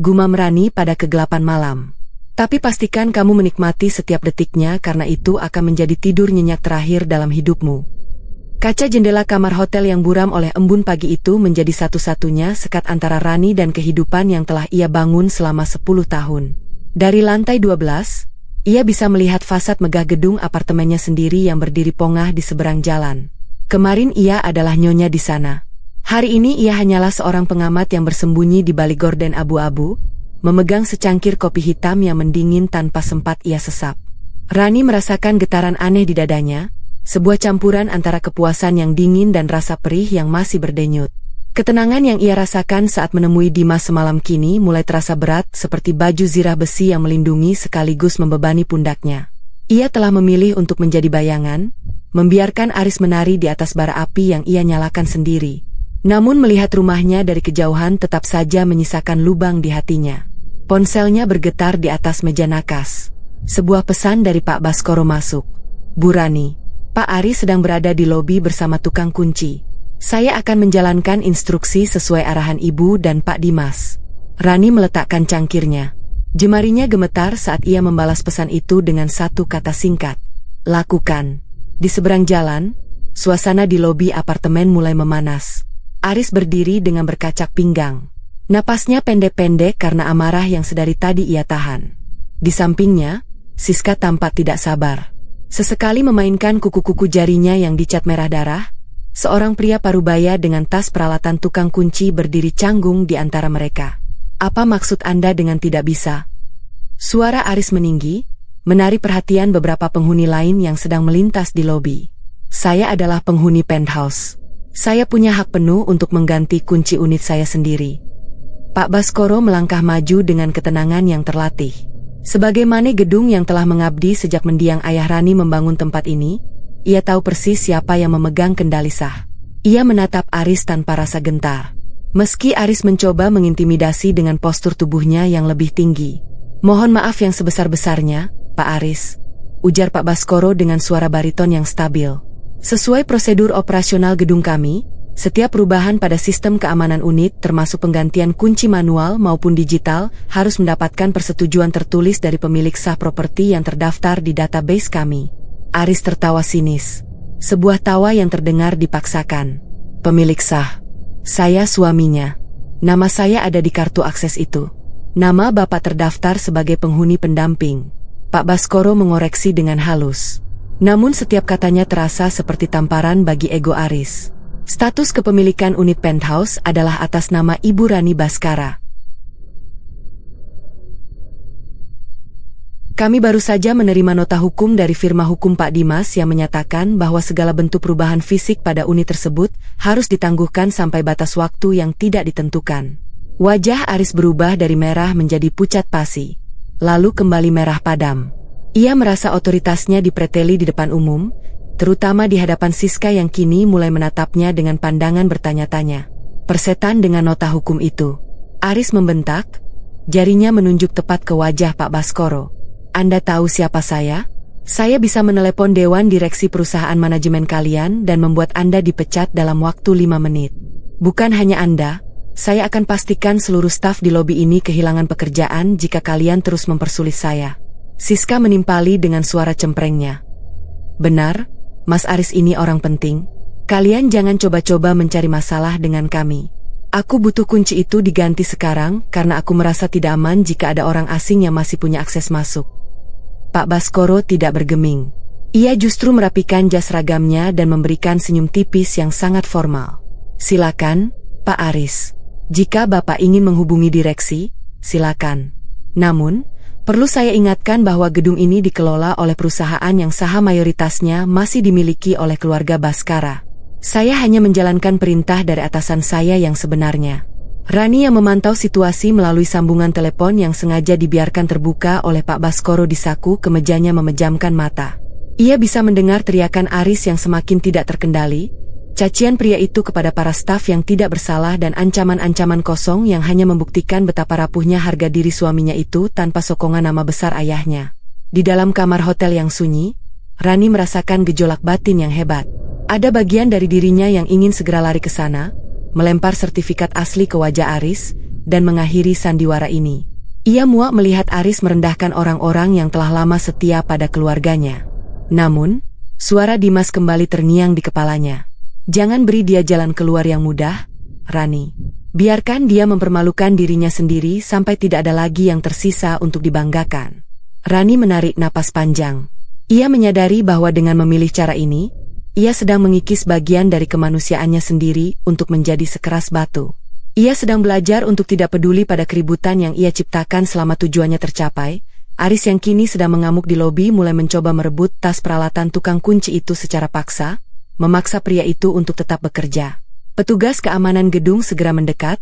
gumam Rani pada kegelapan malam. "Tapi pastikan kamu menikmati setiap detiknya karena itu akan menjadi tidur nyenyak terakhir dalam hidupmu." Kaca jendela kamar hotel yang buram oleh embun pagi itu menjadi satu-satunya sekat antara Rani dan kehidupan yang telah ia bangun selama 10 tahun. Dari lantai 12, ia bisa melihat fasad megah gedung apartemennya sendiri yang berdiri pongah di seberang jalan. Kemarin ia adalah nyonya di sana. Hari ini ia hanyalah seorang pengamat yang bersembunyi di balik gorden abu-abu, memegang secangkir kopi hitam yang mendingin tanpa sempat ia sesap. Rani merasakan getaran aneh di dadanya, sebuah campuran antara kepuasan yang dingin dan rasa perih yang masih berdenyut. Ketenangan yang ia rasakan saat menemui Dimas semalam kini mulai terasa berat seperti baju zirah besi yang melindungi sekaligus membebani pundaknya. Ia telah memilih untuk menjadi bayangan, membiarkan Aris menari di atas bara api yang ia nyalakan sendiri. Namun melihat rumahnya dari kejauhan tetap saja menyisakan lubang di hatinya. Ponselnya bergetar di atas meja nakas. Sebuah pesan dari Pak Baskoro masuk. "Bu Rani, Pak Aris sedang berada di lobi bersama tukang kunci. Saya akan menjalankan instruksi sesuai arahan Ibu dan Pak Dimas." Rani meletakkan cangkirnya. Jemarinya gemetar saat ia membalas pesan itu dengan satu kata singkat. "Lakukan." Di seberang jalan, suasana di lobi apartemen mulai memanas. Aris berdiri dengan berkacak pinggang. Napasnya pendek-pendek karena amarah yang sedari tadi ia tahan. Di sampingnya, Siska tampak tidak sabar. Sesekali memainkan kuku-kuku jarinya yang dicat merah darah. Seorang pria parubaya dengan tas peralatan tukang kunci berdiri canggung di antara mereka. "Apa maksud Anda dengan tidak bisa?" Suara Aris meninggi, menarik perhatian beberapa penghuni lain yang sedang melintas di lobi. "Saya adalah penghuni penthouse. Saya punya hak penuh untuk mengganti kunci unit saya sendiri." Pak Baskoro melangkah maju dengan ketenangan yang terlatih. Sebagaimana gedung yang telah mengabdi sejak mendiang ayah Rani membangun tempat ini, ia tahu persis siapa yang memegang kendali sah. Ia menatap Aris tanpa rasa gentar. Meski Aris mencoba mengintimidasi dengan postur tubuhnya yang lebih tinggi. "Mohon maaf yang sebesar-besarnya, Pak Aris," ujar Pak Baskoro dengan suara bariton yang stabil. "Sesuai prosedur operasional gedung kami, setiap perubahan pada sistem keamanan unit termasuk penggantian kunci manual maupun digital harus mendapatkan persetujuan tertulis dari pemilik sah properti yang terdaftar di database kami." Aris tertawa sinis. Sebuah tawa yang terdengar dipaksakan. "Pemilik sah. Saya suaminya. Nama saya ada di kartu akses itu. Nama Bapak terdaftar sebagai penghuni pendamping." Pak Baskoro mengoreksi dengan halus. Namun setiap katanya terasa seperti tamparan bagi ego Aris. Status kepemilikan unit penthouse adalah atas nama Ibu Rani Baskara. "Kami baru saja menerima nota hukum dari firma hukum Pak Dimas yang menyatakan bahwa segala bentuk perubahan fisik pada unit tersebut harus ditangguhkan sampai batas waktu yang tidak ditentukan." Wajah Aris berubah dari merah menjadi pucat pasi, lalu kembali merah padam. Ia merasa otoritasnya dipreteli di depan umum, terutama di hadapan Siska yang kini mulai menatapnya dengan pandangan bertanya-tanya. "Persetan dengan nota hukum itu," Aris membentak, jarinya menunjuk tepat ke wajah Pak Baskoro. "Anda tahu siapa saya? Saya bisa menelepon dewan direksi perusahaan manajemen kalian dan membuat Anda dipecat dalam waktu 5 menit. Bukan hanya Anda, saya akan pastikan seluruh staf di lobi ini kehilangan pekerjaan jika kalian terus mempersulit saya." Siska menimpali dengan suara cemprengnya. "Benar, Mas Aris ini orang penting. Kalian jangan coba-coba mencari masalah dengan kami. Aku butuh kunci itu diganti sekarang karena aku merasa tidak aman jika ada orang asing yang masih punya akses masuk." Pak Baskoro tidak bergeming. Ia justru merapikan jas ragamnya dan memberikan senyum tipis yang sangat formal. "Silakan, Pak Aris. Jika Bapak ingin menghubungi direksi, silakan. Namun, perlu saya ingatkan bahwa gedung ini dikelola oleh perusahaan yang saham mayoritasnya masih dimiliki oleh keluarga Baskara. Saya hanya menjalankan perintah dari atasan saya yang sebenarnya." Rani yang memantau situasi melalui sambungan telepon yang sengaja dibiarkan terbuka oleh Pak Baskoro disaku kemejanya memejamkan mata. Ia bisa mendengar teriakan Aris yang semakin tidak terkendali, cacian pria itu kepada para staf yang tidak bersalah dan ancaman-ancaman kosong yang hanya membuktikan betapa rapuhnya harga diri suaminya itu tanpa sokongan nama besar ayahnya. Di dalam kamar hotel yang sunyi, Rani merasakan gejolak batin yang hebat. Ada bagian dari dirinya yang ingin segera lari ke sana, melempar sertifikat asli ke wajah Aris, dan mengakhiri sandiwara ini. Ia muak melihat Aris merendahkan orang-orang yang telah lama setia pada keluarganya. Namun, suara Dimas kembali terngiang di kepalanya. Jangan beri dia jalan keluar yang mudah, Rani. Biarkan dia mempermalukan dirinya sendiri sampai tidak ada lagi yang tersisa untuk dibanggakan. Rani menarik napas panjang. Ia menyadari bahwa dengan memilih cara ini, ia sedang mengikis bagian dari kemanusiaannya sendiri untuk menjadi sekeras batu. Ia sedang belajar untuk tidak peduli pada keributan yang ia ciptakan selama tujuannya tercapai. Aris yang kini sedang mengamuk di lobi mulai mencoba merebut tas peralatan tukang kunci itu secara paksa, memaksa pria itu untuk tetap bekerja. Petugas keamanan gedung segera mendekat,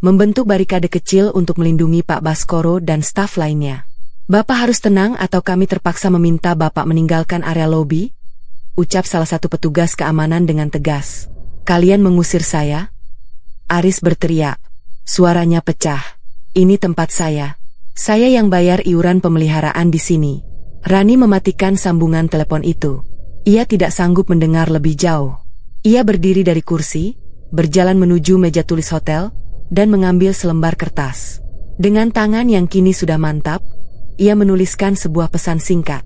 membentuk barikade kecil untuk melindungi Pak Baskoro dan staf lainnya. "Bapak harus tenang atau kami terpaksa meminta Bapak meninggalkan area lobi," ucap salah satu petugas keamanan dengan tegas. "Kalian mengusir saya?" Aris berteriak. Suaranya pecah. "Ini tempat saya. Saya yang bayar iuran pemeliharaan di sini." Rani mematikan sambungan telepon itu. Ia tidak sanggup mendengar lebih jauh. Ia berdiri dari kursi, berjalan menuju meja tulis hotel, dan mengambil selembar kertas. Dengan tangan yang kini sudah mantap, ia menuliskan sebuah pesan singkat.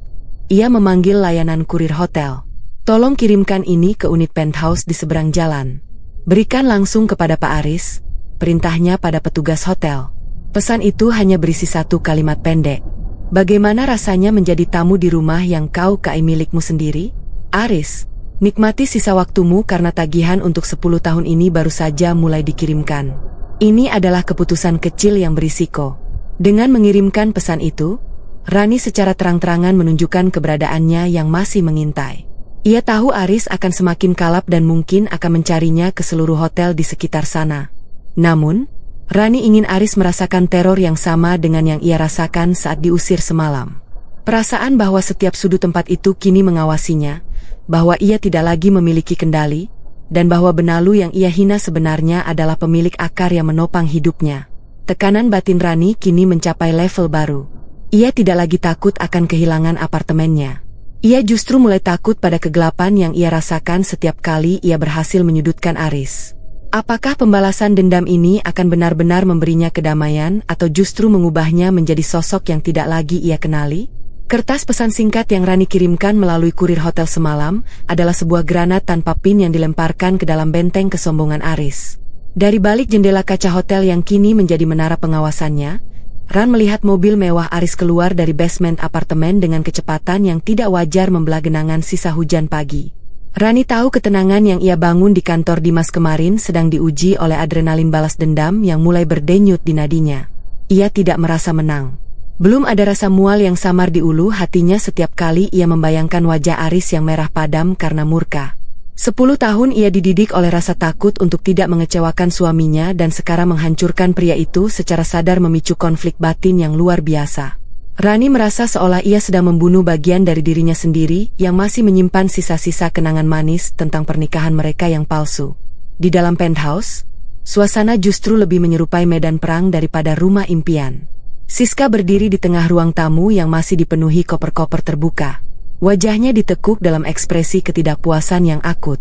Ia memanggil layanan kurir hotel. "Tolong kirimkan ini ke unit penthouse di seberang jalan. Berikan langsung kepada Pak Aris," perintahnya pada petugas hotel. Pesan itu hanya berisi satu kalimat pendek. "Bagaimana rasanya menjadi tamu di rumah yang kau kai milikmu sendiri? Aris, nikmati sisa waktumu karena tagihan untuk 10 tahun ini baru saja mulai dikirimkan. Ini adalah keputusan kecil yang berisiko." Dengan mengirimkan pesan itu, Rani secara terang-terangan menunjukkan keberadaannya yang masih mengintai. Ia tahu Aris akan semakin kalap dan mungkin akan mencarinya ke seluruh hotel di sekitar sana. Namun, Rani ingin Aris merasakan teror yang sama dengan yang ia rasakan saat diusir semalam. Perasaan bahwa setiap sudut tempat itu kini mengawasinya, bahwa ia tidak lagi memiliki kendali, dan bahwa benalu yang ia hina sebenarnya adalah pemilik akar yang menopang hidupnya. Tekanan batin Rani kini mencapai level baru. Ia tidak lagi takut akan kehilangan apartemennya. Ia justru mulai takut pada kegelapan yang ia rasakan setiap kali ia berhasil menyudutkan Aris. Apakah pembalasan dendam ini akan benar-benar memberinya kedamaian atau justru mengubahnya menjadi sosok yang tidak lagi ia kenali? Kertas pesan singkat yang Rani kirimkan melalui kurir hotel semalam adalah sebuah granat tanpa pin yang dilemparkan ke dalam benteng kesombongan Aris. Dari balik jendela kaca hotel yang kini menjadi menara pengawasannya, Ran melihat mobil mewah Aris keluar dari basement apartemen dengan kecepatan yang tidak wajar membelah genangan sisa hujan pagi. Rani tahu ketenangan yang ia bangun di kantor Dimas kemarin sedang diuji oleh adrenalin balas dendam yang mulai berdenyut di nadinya. Ia tidak merasa menang. Belum ada rasa mual yang samar di ulu hatinya setiap kali ia membayangkan wajah Aris yang merah padam karena murka. 10 tahun ia dididik oleh rasa takut untuk tidak mengecewakan suaminya dan sekarang menghancurkan pria itu secara sadar memicu konflik batin yang luar biasa. Rani merasa seolah ia sedang membunuh bagian dari dirinya sendiri yang masih menyimpan sisa-sisa kenangan manis tentang pernikahan mereka yang palsu. Di dalam penthouse, suasana justru lebih menyerupai medan perang daripada rumah impian. Siska berdiri di tengah ruang tamu yang masih dipenuhi koper-koper terbuka. Wajahnya ditekuk dalam ekspresi ketidakpuasan yang akut.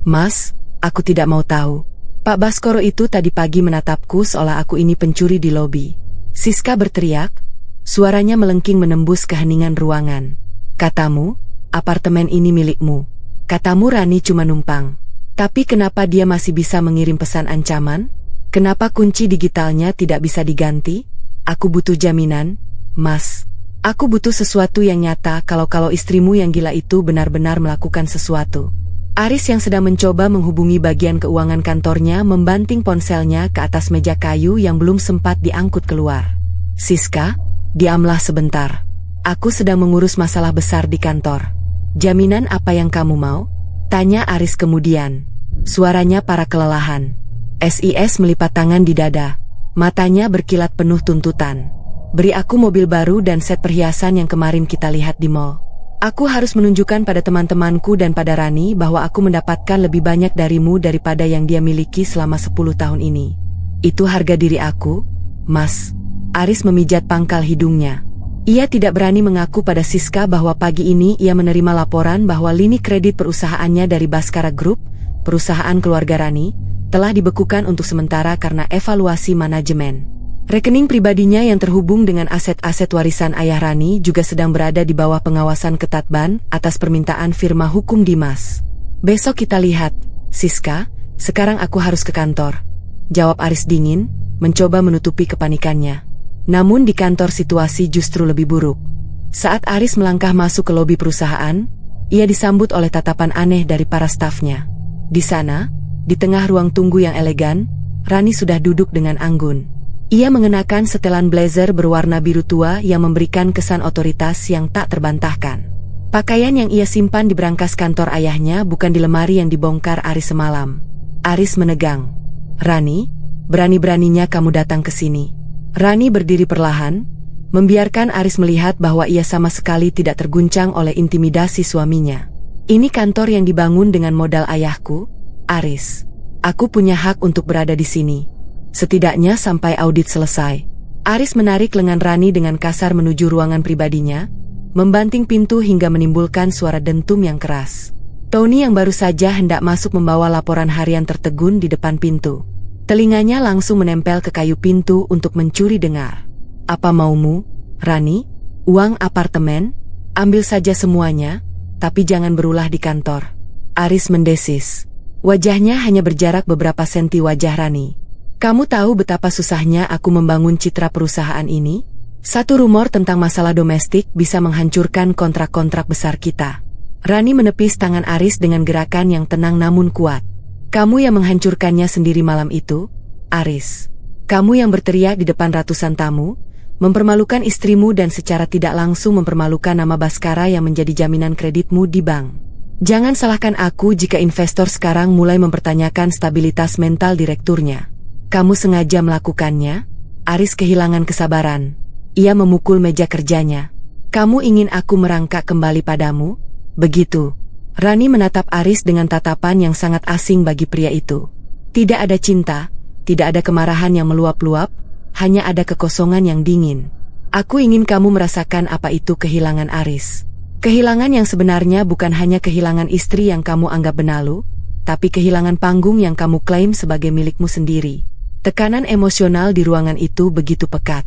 "Mas, aku tidak mau tahu. Pak Baskoro itu tadi pagi menatapku seolah aku ini pencuri di lobi." Siska berteriak, suaranya melengking menembus keheningan ruangan. "Katamu, apartemen ini milikmu. Katamu Rani cuma numpang. Tapi kenapa dia masih bisa mengirim pesan ancaman? Kenapa kunci digitalnya tidak bisa diganti? Aku butuh jaminan, Mas. Aku butuh sesuatu yang nyata kalau istrimu yang gila itu benar-benar melakukan sesuatu." Aris yang sedang mencoba menghubungi bagian keuangan kantornya membanting ponselnya ke atas meja kayu yang belum sempat diangkut keluar. "Siska, diamlah sebentar. Aku sedang mengurus masalah besar di kantor." "Jaminan apa yang kamu mau?" tanya Aris kemudian. Suaranya para kelelahan. SIS melipat tangan di dada. Matanya berkilat penuh tuntutan. "Beri aku mobil baru dan set perhiasan yang kemarin kita lihat di mall." Aku harus menunjukkan pada teman-temanku dan pada Rani bahwa aku mendapatkan lebih banyak darimu daripada yang dia miliki selama 10 tahun ini. Itu harga diri aku, Mas. Aris memijat pangkal hidungnya. Ia tidak berani mengaku pada Siska bahwa pagi ini ia menerima laporan bahwa lini kredit perusahaannya dari Baskara Group, perusahaan keluarga Rani, telah dibekukan untuk sementara karena evaluasi manajemen. Rekening pribadinya yang terhubung dengan aset-aset warisan ayah Rani juga sedang berada di bawah pengawasan ketat BAN atas permintaan firma hukum Dimas. Besok kita lihat, Siska, sekarang aku harus ke kantor. Jawab Aris dingin, mencoba menutupi kepanikannya. Namun di kantor situasi justru lebih buruk. Saat Aris melangkah masuk ke lobi perusahaan, ia disambut oleh tatapan aneh dari para stafnya. Di sana, di tengah ruang tunggu yang elegan, Rani sudah duduk dengan anggun. Ia mengenakan setelan blazer berwarna biru tua yang memberikan kesan otoritas yang tak terbantahkan. Pakaian yang ia simpan di brankas kantor ayahnya bukan di lemari yang dibongkar Aris semalam. Aris menegang. Rani, berani-beraninya kamu datang ke sini. Rani berdiri perlahan, membiarkan Aris melihat bahwa ia sama sekali tidak terguncang oleh intimidasi suaminya. Ini kantor yang dibangun dengan modal ayahku, Aris. Aku punya hak untuk berada di sini. Setidaknya sampai audit selesai. Aris menarik lengan Rani dengan kasar menuju ruangan pribadinya, membanting pintu hingga menimbulkan suara dentum yang keras. Tony yang baru saja hendak masuk membawa laporan harian tertegun di depan pintu. Telinganya langsung menempel ke kayu pintu untuk mencuri dengar. Apa maumu, Rani? Uang apartemen? Ambil saja semuanya, tapi jangan berulah di kantor. Aris mendesis. Wajahnya hanya berjarak beberapa senti wajah Rani. Kamu tahu betapa susahnya aku membangun citra perusahaan ini? Satu rumor tentang masalah domestik bisa menghancurkan kontrak-kontrak besar kita. Rani menepis tangan Aris dengan gerakan yang tenang namun kuat. Kamu yang menghancurkannya sendiri malam itu, Aris. Kamu yang berteriak di depan ratusan tamu, mempermalukan istrimu dan secara tidak langsung mempermalukan nama Baskara yang menjadi jaminan kreditmu di bank. Jangan salahkan aku jika investor sekarang mulai mempertanyakan stabilitas mental direkturnya. Kamu sengaja melakukannya? Aris kehilangan kesabaran. Ia memukul meja kerjanya. Kamu ingin aku merangkak kembali padamu? Begitu. Rani menatap Aris dengan tatapan yang sangat asing bagi pria itu. Tidak ada cinta, tidak ada kemarahan yang meluap-luap, hanya ada kekosongan yang dingin. Aku ingin kamu merasakan apa itu kehilangan Aris. Kehilangan yang sebenarnya bukan hanya kehilangan istri yang kamu anggap benalu, tapi kehilangan panggung yang kamu klaim sebagai milikmu sendiri. Tekanan emosional di ruangan itu begitu pekat.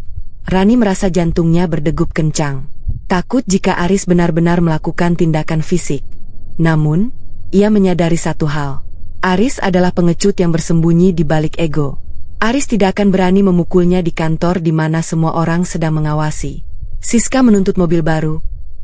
Rani merasa jantungnya berdegup kencang. Takut jika Aris benar-benar melakukan tindakan fisik. Namun, ia menyadari satu hal. Aris adalah pengecut yang bersembunyi di balik ego. Aris tidak akan berani memukulnya di kantor di mana semua orang sedang mengawasi. Siska menuntut mobil baru,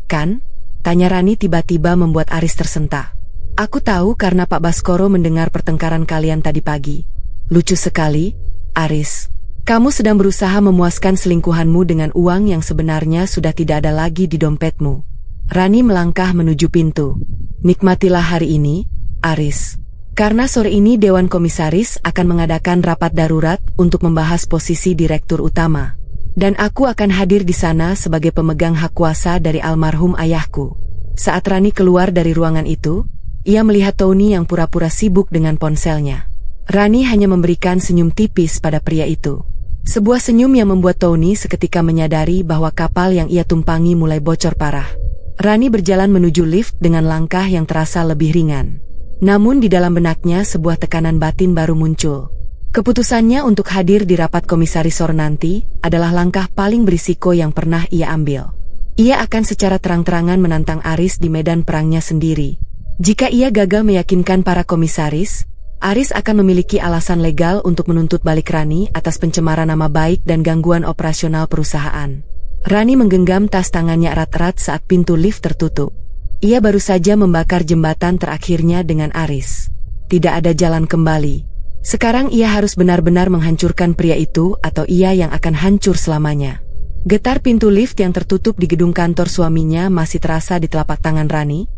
kan? Tanya Rani tiba-tiba membuat Aris tersentak. Aku tahu karena Pak Baskoro mendengar pertengkaran kalian tadi pagi. Lucu sekali, Aris. Kamu sedang berusaha memuaskan selingkuhanmu dengan uang yang sebenarnya sudah tidak ada lagi di dompetmu. Rani melangkah menuju pintu. Nikmatilah hari ini, Aris. Karena sore ini Dewan Komisaris akan mengadakan rapat darurat untuk membahas posisi direktur utama. Dan aku akan hadir di sana sebagai pemegang hak kuasa dari almarhum ayahku. Saat Rani keluar dari ruangan itu, ia melihat Tony yang pura-pura sibuk dengan ponselnya. Rani hanya memberikan senyum tipis pada pria itu. Sebuah senyum yang membuat Tony seketika menyadari bahwa kapal yang ia tumpangi mulai bocor parah. Rani berjalan menuju lift dengan langkah yang terasa lebih ringan. Namun di dalam benaknya sebuah tekanan batin baru muncul. Keputusannya untuk hadir di rapat komisarisor nanti adalah langkah paling berisiko yang pernah ia ambil. Ia akan secara terang-terangan menantang Aris di medan perangnya sendiri. Jika ia gagal meyakinkan para komisaris, Aris akan memiliki alasan legal untuk menuntut balik Rani atas pencemaran nama baik dan gangguan operasional perusahaan. Rani menggenggam tas tangannya erat-erat saat pintu lift tertutup. Ia baru saja membakar jembatan terakhirnya dengan Aris. Tidak ada jalan kembali. Sekarang ia harus benar-benar menghancurkan pria itu atau ia yang akan hancur selamanya. Getar pintu lift yang tertutup di gedung kantor suaminya masih terasa di telapak tangan Rani,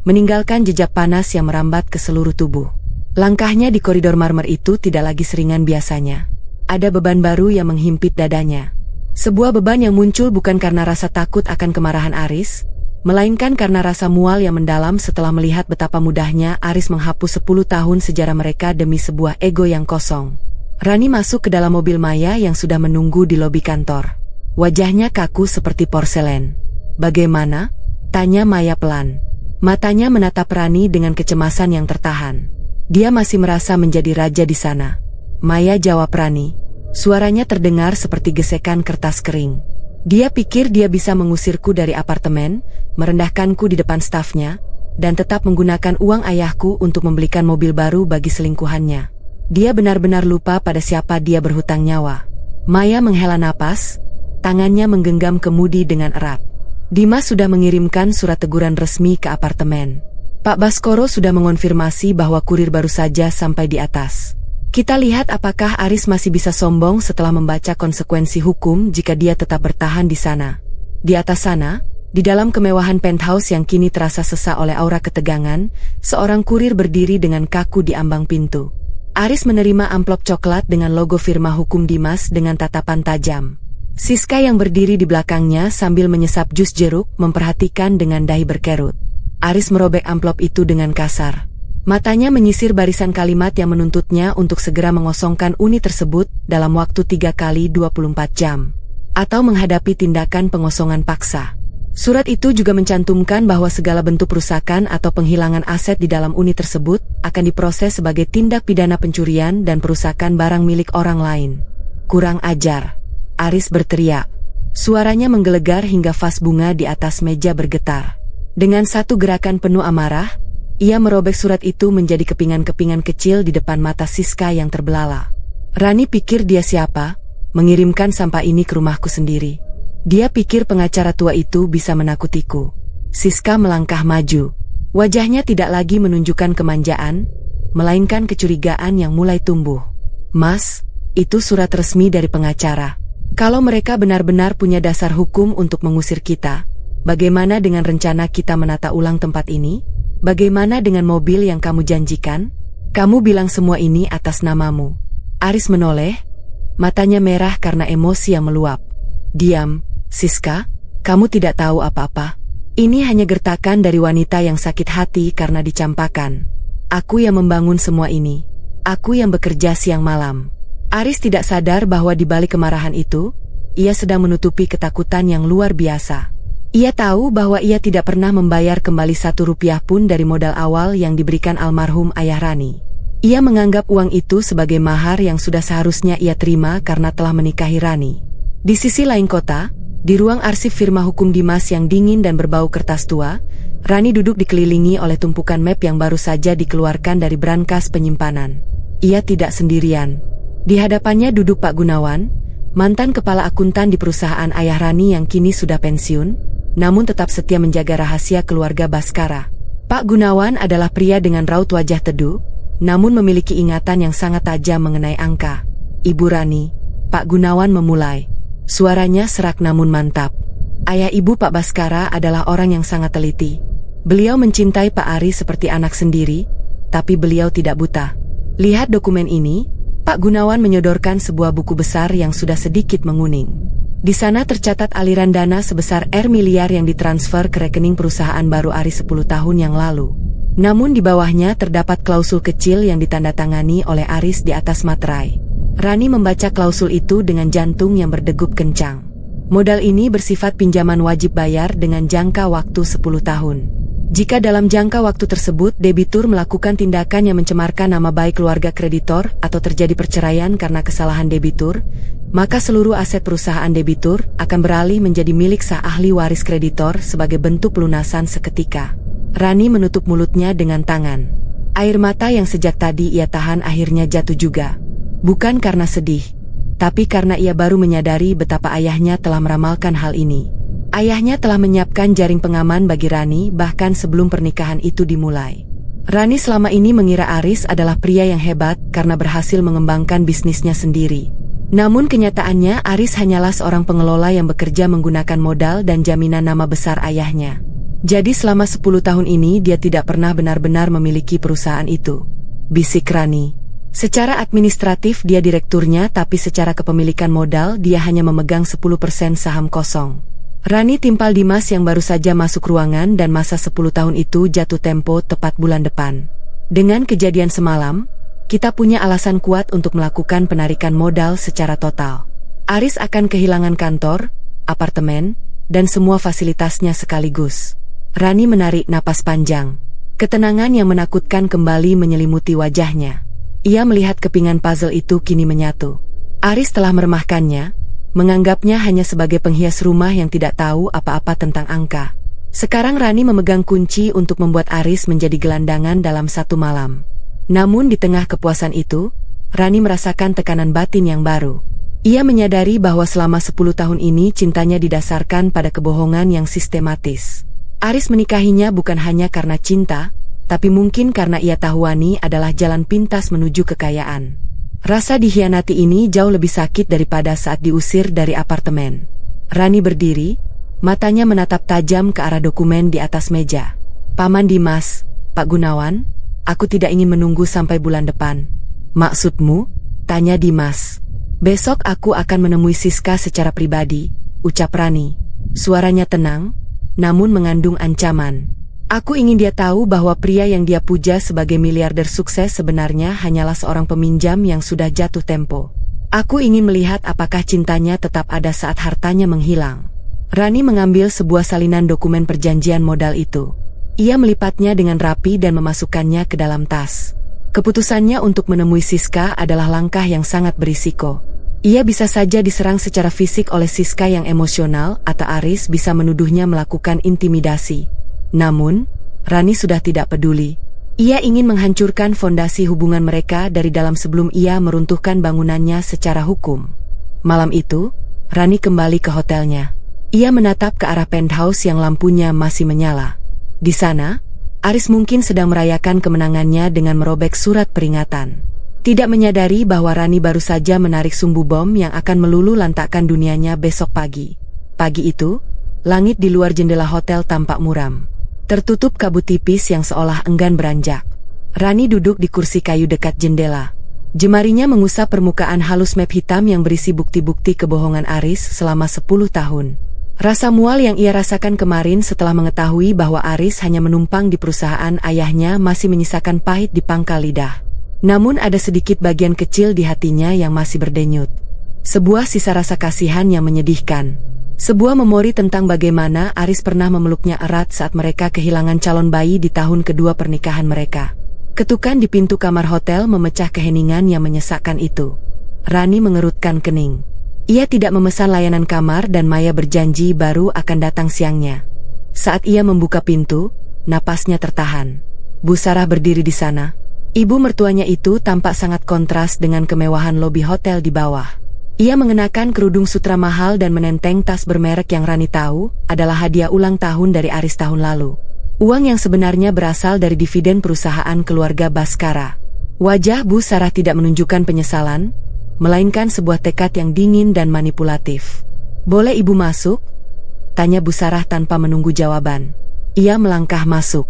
meninggalkan jejak panas yang merambat ke seluruh tubuh. Langkahnya di koridor marmer itu tidak lagi seringan biasanya. Ada beban baru yang menghimpit dadanya. Sebuah beban yang muncul bukan karena rasa takut akan kemarahan Aris, melainkan karena rasa mual yang mendalam setelah melihat betapa mudahnya Aris menghapus 10 tahun sejarah mereka demi sebuah ego yang kosong. Rani masuk ke dalam mobil Maya yang sudah menunggu di lobi kantor. Wajahnya kaku seperti porselen. "Bagaimana?" tanya Maya pelan. Matanya menatap Rani dengan kecemasan yang tertahan. Dia masih merasa menjadi raja di sana. "Maya," jawab Rani. Suaranya terdengar seperti gesekan kertas kering. "Dia pikir dia bisa mengusirku dari apartemen, merendahkanku di depan stafnya, dan tetap menggunakan uang ayahku untuk membelikan mobil baru bagi selingkuhannya. Dia benar-benar lupa pada siapa dia berhutang nyawa." Maya menghela napas, tangannya menggenggam kemudi dengan erat. Dimas sudah mengirimkan surat teguran resmi ke apartemen. Pak Baskoro sudah mengonfirmasi bahwa kurir baru saja sampai di atas. Kita lihat apakah Aris masih bisa sombong setelah membaca konsekuensi hukum jika dia tetap bertahan di sana. Di atas sana, di dalam kemewahan penthouse yang kini terasa sesak oleh aura ketegangan, seorang kurir berdiri dengan kaku di ambang pintu. Aris menerima amplop coklat dengan logo firma hukum Dimas dengan tatapan tajam. Siska yang berdiri di belakangnya sambil menyesap jus jeruk memperhatikan dengan dahi berkerut. Aris merobek amplop itu dengan kasar. Matanya menyisir barisan kalimat yang menuntutnya untuk segera mengosongkan unit tersebut dalam waktu 3 kali 24 jam. Atau menghadapi tindakan pengosongan paksa. Surat itu juga mencantumkan bahwa segala bentuk perusakan atau penghilangan aset di dalam unit tersebut akan diproses sebagai tindak pidana pencurian dan perusakan barang milik orang lain. "Kurang ajar!" Aris berteriak. Suaranya menggelegar hingga vas bunga di atas meja bergetar. Dengan satu gerakan penuh amarah, ia merobek surat itu menjadi kepingan-kepingan kecil di depan mata Siska yang terbelalak. Rani pikir dia siapa, mengirimkan sampah ini ke rumahku sendiri. Dia pikir pengacara tua itu bisa menakutiku. Siska melangkah maju. Wajahnya tidak lagi menunjukkan kemanjaan, melainkan kecurigaan yang mulai tumbuh. "Mas, itu surat resmi dari pengacara. Kalau mereka benar-benar punya dasar hukum untuk mengusir kita, bagaimana dengan rencana kita menata ulang tempat ini? Bagaimana dengan mobil yang kamu janjikan? Kamu bilang semua ini atas namamu." Aris menoleh, matanya merah karena emosi yang meluap. "Diam, Siska, kamu tidak tahu apa-apa. Ini hanya gertakan dari wanita yang sakit hati karena dicampakan. Aku yang membangun semua ini. Aku yang bekerja siang malam." Aris tidak sadar bahwa di balik kemarahan itu, ia sedang menutupi ketakutan yang luar biasa. Ia tahu bahwa ia tidak pernah membayar kembali 1 rupiah pun dari modal awal yang diberikan almarhum ayah Rani. Ia menganggap uang itu sebagai mahar yang sudah seharusnya ia terima karena telah menikahi Rani. Di sisi lain kota, di ruang arsip firma hukum Dimas yang dingin dan berbau kertas tua, Rani duduk dikelilingi oleh tumpukan map yang baru saja dikeluarkan dari brankas penyimpanan. Ia tidak sendirian. Di hadapannya duduk Pak Gunawan, mantan kepala akuntan di perusahaan ayah Rani yang kini sudah pensiun, namun tetap setia menjaga rahasia keluarga Baskara. Pak Gunawan adalah pria dengan raut wajah teduh, namun memiliki ingatan yang sangat tajam mengenai angka. "Ibu Rani," Pak Gunawan memulai. Suaranya serak namun mantap. "Ayah ibu Pak Baskara adalah orang yang sangat teliti. Beliau mencintai Pak Aris seperti anak sendiri, tapi beliau tidak buta. Lihat dokumen ini." Pak Gunawan menyodorkan sebuah buku besar yang sudah sedikit menguning. Di sana tercatat aliran dana sebesar miliar yang ditransfer ke rekening perusahaan baru Aris 10 tahun yang lalu. Namun di bawahnya terdapat klausul kecil yang ditandatangani oleh Aris di atas materai. Rani membaca klausul itu dengan jantung yang berdegup kencang. Modal ini bersifat pinjaman wajib bayar dengan jangka waktu 10 tahun. Jika dalam jangka waktu tersebut debitur melakukan tindakan yang mencemarkan nama baik keluarga kreditor atau terjadi perceraian karena kesalahan debitur, maka seluruh aset perusahaan debitur akan beralih menjadi milik sah ahli waris kreditor sebagai bentuk pelunasan seketika. Rani menutup mulutnya dengan tangan. Air mata yang sejak tadi ia tahan akhirnya jatuh juga. Bukan karena sedih, tapi karena ia baru menyadari betapa ayahnya telah meramalkan hal ini. Ayahnya telah menyiapkan jaring pengaman bagi Rani bahkan sebelum pernikahan itu dimulai. Rani selama ini mengira Aris adalah pria yang hebat karena berhasil mengembangkan bisnisnya sendiri. Namun kenyataannya Aris hanyalah seorang pengelola yang bekerja menggunakan modal dan jaminan nama besar ayahnya. Jadi selama 10 tahun ini dia tidak pernah benar-benar memiliki perusahaan itu. Bisik Rani. Secara administratif dia direkturnya, tapi secara kepemilikan modal dia hanya memegang 10% saham kosong. Rani timpal Dimas yang baru saja masuk ruangan dan masa 10 tahun itu jatuh tempo tepat bulan depan. Dengan kejadian semalam, kita punya alasan kuat untuk melakukan penarikan modal secara total. Aris akan kehilangan kantor, apartemen, dan semua fasilitasnya sekaligus. Rani menarik napas panjang. Ketenangan yang menakutkan kembali menyelimuti wajahnya. Ia melihat kepingan puzzle itu kini menyatu. Aris telah meremahkannya, menganggapnya hanya sebagai penghias rumah yang tidak tahu apa-apa tentang angka. Sekarang Rani memegang kunci untuk membuat Aris menjadi gelandangan dalam satu malam. Namun di tengah kepuasan itu, Rani merasakan tekanan batin yang baru. Ia menyadari bahwa selama 10 tahun ini cintanya didasarkan pada kebohongan yang sistematis. Aris menikahinya bukan hanya karena cinta, tapi mungkin karena ia tahu Wani adalah jalan pintas menuju kekayaan. Rasa dikhianati ini jauh lebih sakit daripada saat diusir dari apartemen. Rani berdiri, matanya menatap tajam ke arah dokumen di atas meja. Paman Dimas, Pak Gunawan, aku tidak ingin menunggu sampai bulan depan. Maksudmu? Tanya Dimas. Besok aku akan menemui Siska secara pribadi, ucap Rani. Suaranya tenang, namun mengandung ancaman. Aku ingin dia tahu bahwa pria yang dia puja sebagai miliarder sukses sebenarnya hanyalah seorang peminjam yang sudah jatuh tempo. Aku ingin melihat apakah cintanya tetap ada saat hartanya menghilang. Rani mengambil sebuah salinan dokumen perjanjian modal itu. Ia melipatnya dengan rapi dan memasukkannya ke dalam tas. Keputusannya untuk menemui Siska adalah langkah yang sangat berisiko. Ia bisa saja diserang secara fisik oleh Siska yang emosional atau Aris bisa menuduhnya melakukan intimidasi. Namun, Rani sudah tidak peduli. Ia ingin menghancurkan fondasi hubungan mereka dari dalam sebelum ia meruntuhkan bangunannya secara hukum. Malam itu, Rani kembali ke hotelnya. Ia menatap ke arah penthouse yang lampunya masih menyala. Di sana, Aris mungkin sedang merayakan kemenangannya dengan merobek surat peringatan. Tidak menyadari bahwa Rani baru saja menarik sumbu bom yang akan meluluh lantakkan dunianya besok pagi. Pagi itu, langit di luar jendela hotel tampak muram. Tertutup kabut tipis yang seolah enggan beranjak. Rani duduk di kursi kayu dekat jendela. Jemarinya mengusap permukaan halus map hitam yang berisi bukti-bukti kebohongan Aris selama 10 tahun. Rasa mual yang ia rasakan kemarin setelah mengetahui bahwa Aris hanya menumpang di perusahaan ayahnya masih menyisakan pahit di pangkal lidah. Namun ada sedikit bagian kecil di hatinya yang masih berdenyut. Sebuah sisa rasa kasihan yang menyedihkan. Sebuah memori tentang bagaimana Aris pernah memeluknya erat saat mereka kehilangan calon bayi di tahun kedua pernikahan mereka. Ketukan di pintu kamar hotel memecah keheningan yang menyesakkan itu. Rani mengerutkan kening. Ia tidak memesan layanan kamar dan Maya berjanji baru akan datang siangnya. Saat ia membuka pintu, napasnya tertahan. Bu Sarah berdiri di sana. Ibu mertuanya itu tampak sangat kontras dengan kemewahan lobi hotel di bawah. Ia mengenakan kerudung sutra mahal dan menenteng tas bermerek yang Rani tahu adalah hadiah ulang tahun dari Aris tahun lalu. Uang yang sebenarnya berasal dari dividen perusahaan keluarga Baskara. Wajah Bu Sarah tidak menunjukkan penyesalan, melainkan sebuah tekad yang dingin dan manipulatif. "Boleh ibu masuk?" tanya Bu Sarah tanpa menunggu jawaban. Ia melangkah masuk.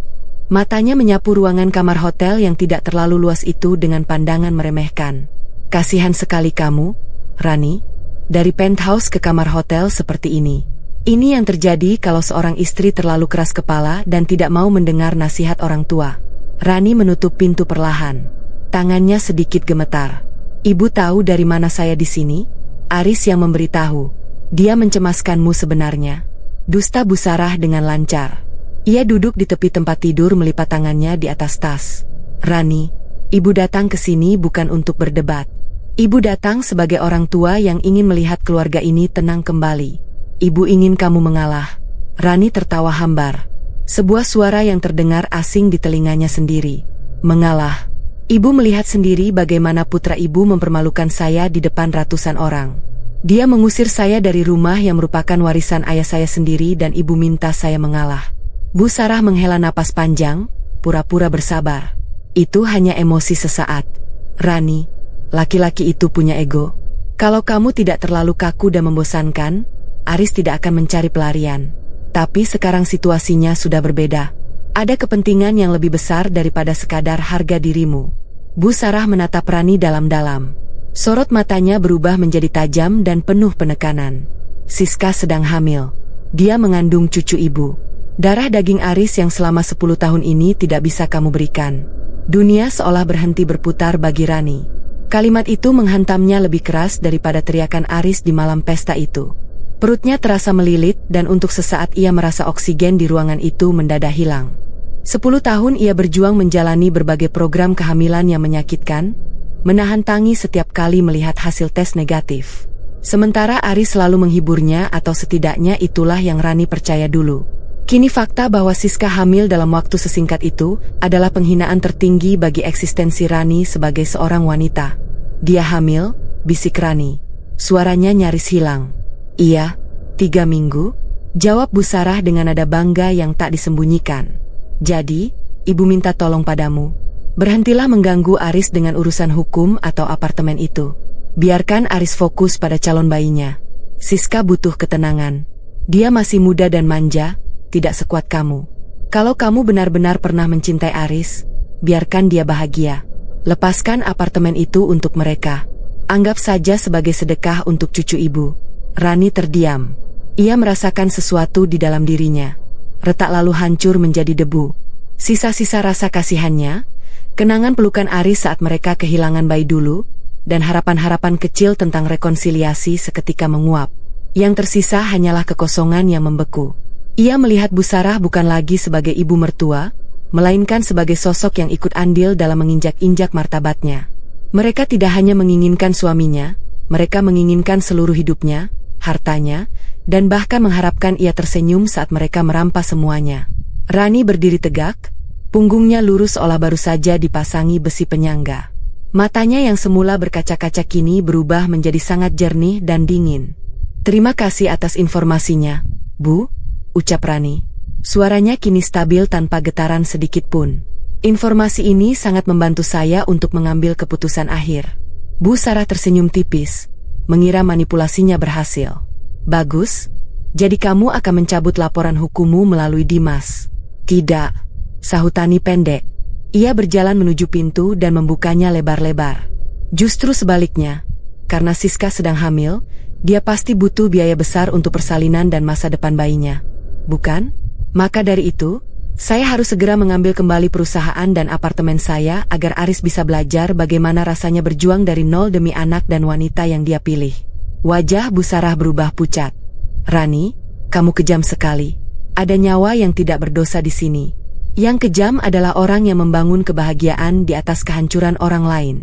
Matanya menyapu ruangan kamar hotel yang tidak terlalu luas itu dengan pandangan meremehkan. "Kasihan sekali kamu, Rani, dari penthouse ke kamar hotel seperti ini. Ini yang terjadi kalau seorang istri terlalu keras kepala dan tidak mau mendengar nasihat orang tua." Rani menutup pintu perlahan. Tangannya sedikit gemetar. "Ibu tahu dari mana saya di sini?" Aris yang memberitahu. "Dia mencemaskanmu sebenarnya." Dusta Bu Sarah dengan lancar. Ia duduk di tepi tempat tidur melipat tangannya di atas tas. "Rani, ibu datang ke sini bukan untuk berdebat. Ibu datang sebagai orang tua yang ingin melihat keluarga ini tenang kembali. Ibu ingin kamu mengalah." Rani tertawa hambar. Sebuah suara yang terdengar asing di telinganya sendiri. "Mengalah? Ibu melihat sendiri bagaimana putra ibu mempermalukan saya di depan ratusan orang. Dia mengusir saya dari rumah yang merupakan warisan ayah saya sendiri dan ibu minta saya mengalah." Bu Sarah menghela napas panjang, pura-pura bersabar. "Itu hanya emosi sesaat. Rani, laki-laki itu punya ego. Kalau kamu tidak terlalu kaku dan membosankan, Aris tidak akan mencari pelarian. Tapi sekarang situasinya sudah berbeda. Ada kepentingan yang lebih besar daripada sekadar harga dirimu." Bu Sarah menatap Rani dalam-dalam. Sorot matanya berubah menjadi tajam dan penuh penekanan. "Siska sedang hamil. Dia mengandung cucu ibu. Darah daging Aris yang selama 10 tahun ini tidak bisa kamu berikan. Dunia seolah berhenti berputar bagi Rani. Kalimat itu menghantamnya lebih keras daripada teriakan Aris di malam pesta itu. Perutnya terasa melilit dan untuk sesaat ia merasa oksigen di ruangan itu mendadak hilang. 10 tahun ia berjuang menjalani berbagai program kehamilan yang menyakitkan, menahan tangis setiap kali melihat hasil tes negatif. Sementara Aris selalu menghiburnya atau setidaknya itulah yang Rani percaya dulu. Kini fakta bahwa Siska hamil dalam waktu sesingkat itu adalah penghinaan tertinggi bagi eksistensi Rani sebagai seorang wanita. Dia hamil, bisik Rani. Suaranya nyaris hilang. Iya, 3 minggu, jawab Bu Sarah dengan nada bangga yang tak disembunyikan. Jadi, ibu minta tolong padamu. Berhentilah mengganggu Aris dengan urusan hukum atau apartemen itu. Biarkan Aris fokus pada calon bayinya. Siska butuh ketenangan. Dia masih muda dan manja, tidak sekuat kamu. Kalau kamu benar-benar pernah mencintai Aris, biarkan dia bahagia. Lepaskan apartemen itu untuk mereka. Anggap saja sebagai sedekah untuk cucu ibu. Rani terdiam. Ia merasakan sesuatu di dalam dirinya. Retak lalu hancur menjadi debu. Sisa-sisa rasa kasihannya, kenangan pelukan Aris saat mereka kehilangan bayi dulu, dan harapan-harapan kecil tentang rekonsiliasi seketika menguap. Yang tersisa hanyalah kekosongan yang membeku. Ia melihat Bu Sarah bukan lagi sebagai ibu mertua, melainkan sebagai sosok yang ikut andil dalam menginjak-injak martabatnya. Mereka tidak hanya menginginkan suaminya, mereka menginginkan seluruh hidupnya, hartanya, dan bahkan mengharapkan ia tersenyum saat mereka merampas semuanya. Rani berdiri tegak, punggungnya lurus seolah baru saja dipasangi besi penyangga. Matanya yang semula berkaca-kaca kini berubah menjadi sangat jernih dan dingin. Terima kasih atas informasinya, Bu, ucap Rani. Suaranya kini stabil tanpa getaran sedikit pun. Informasi ini sangat membantu saya untuk mengambil keputusan akhir. Bu Sarah tersenyum tipis, mengira manipulasinya berhasil. Bagus, jadi kamu akan mencabut laporan hukummu melalui Dimas. Tidak, sahut Tani pendek. Ia berjalan menuju pintu dan membukanya lebar-lebar. Justru sebaliknya, karena Siska sedang hamil, dia pasti butuh biaya besar untuk persalinan dan masa depan bayinya. Bukan? Maka dari itu, saya harus segera mengambil kembali perusahaan dan apartemen saya agar Aris bisa belajar bagaimana rasanya berjuang dari nol demi anak dan wanita yang dia pilih. Wajah Bu Sarah berubah pucat. Rani, kamu kejam sekali. Ada nyawa yang tidak berdosa di sini. Yang kejam adalah orang yang membangun kebahagiaan di atas kehancuran orang lain.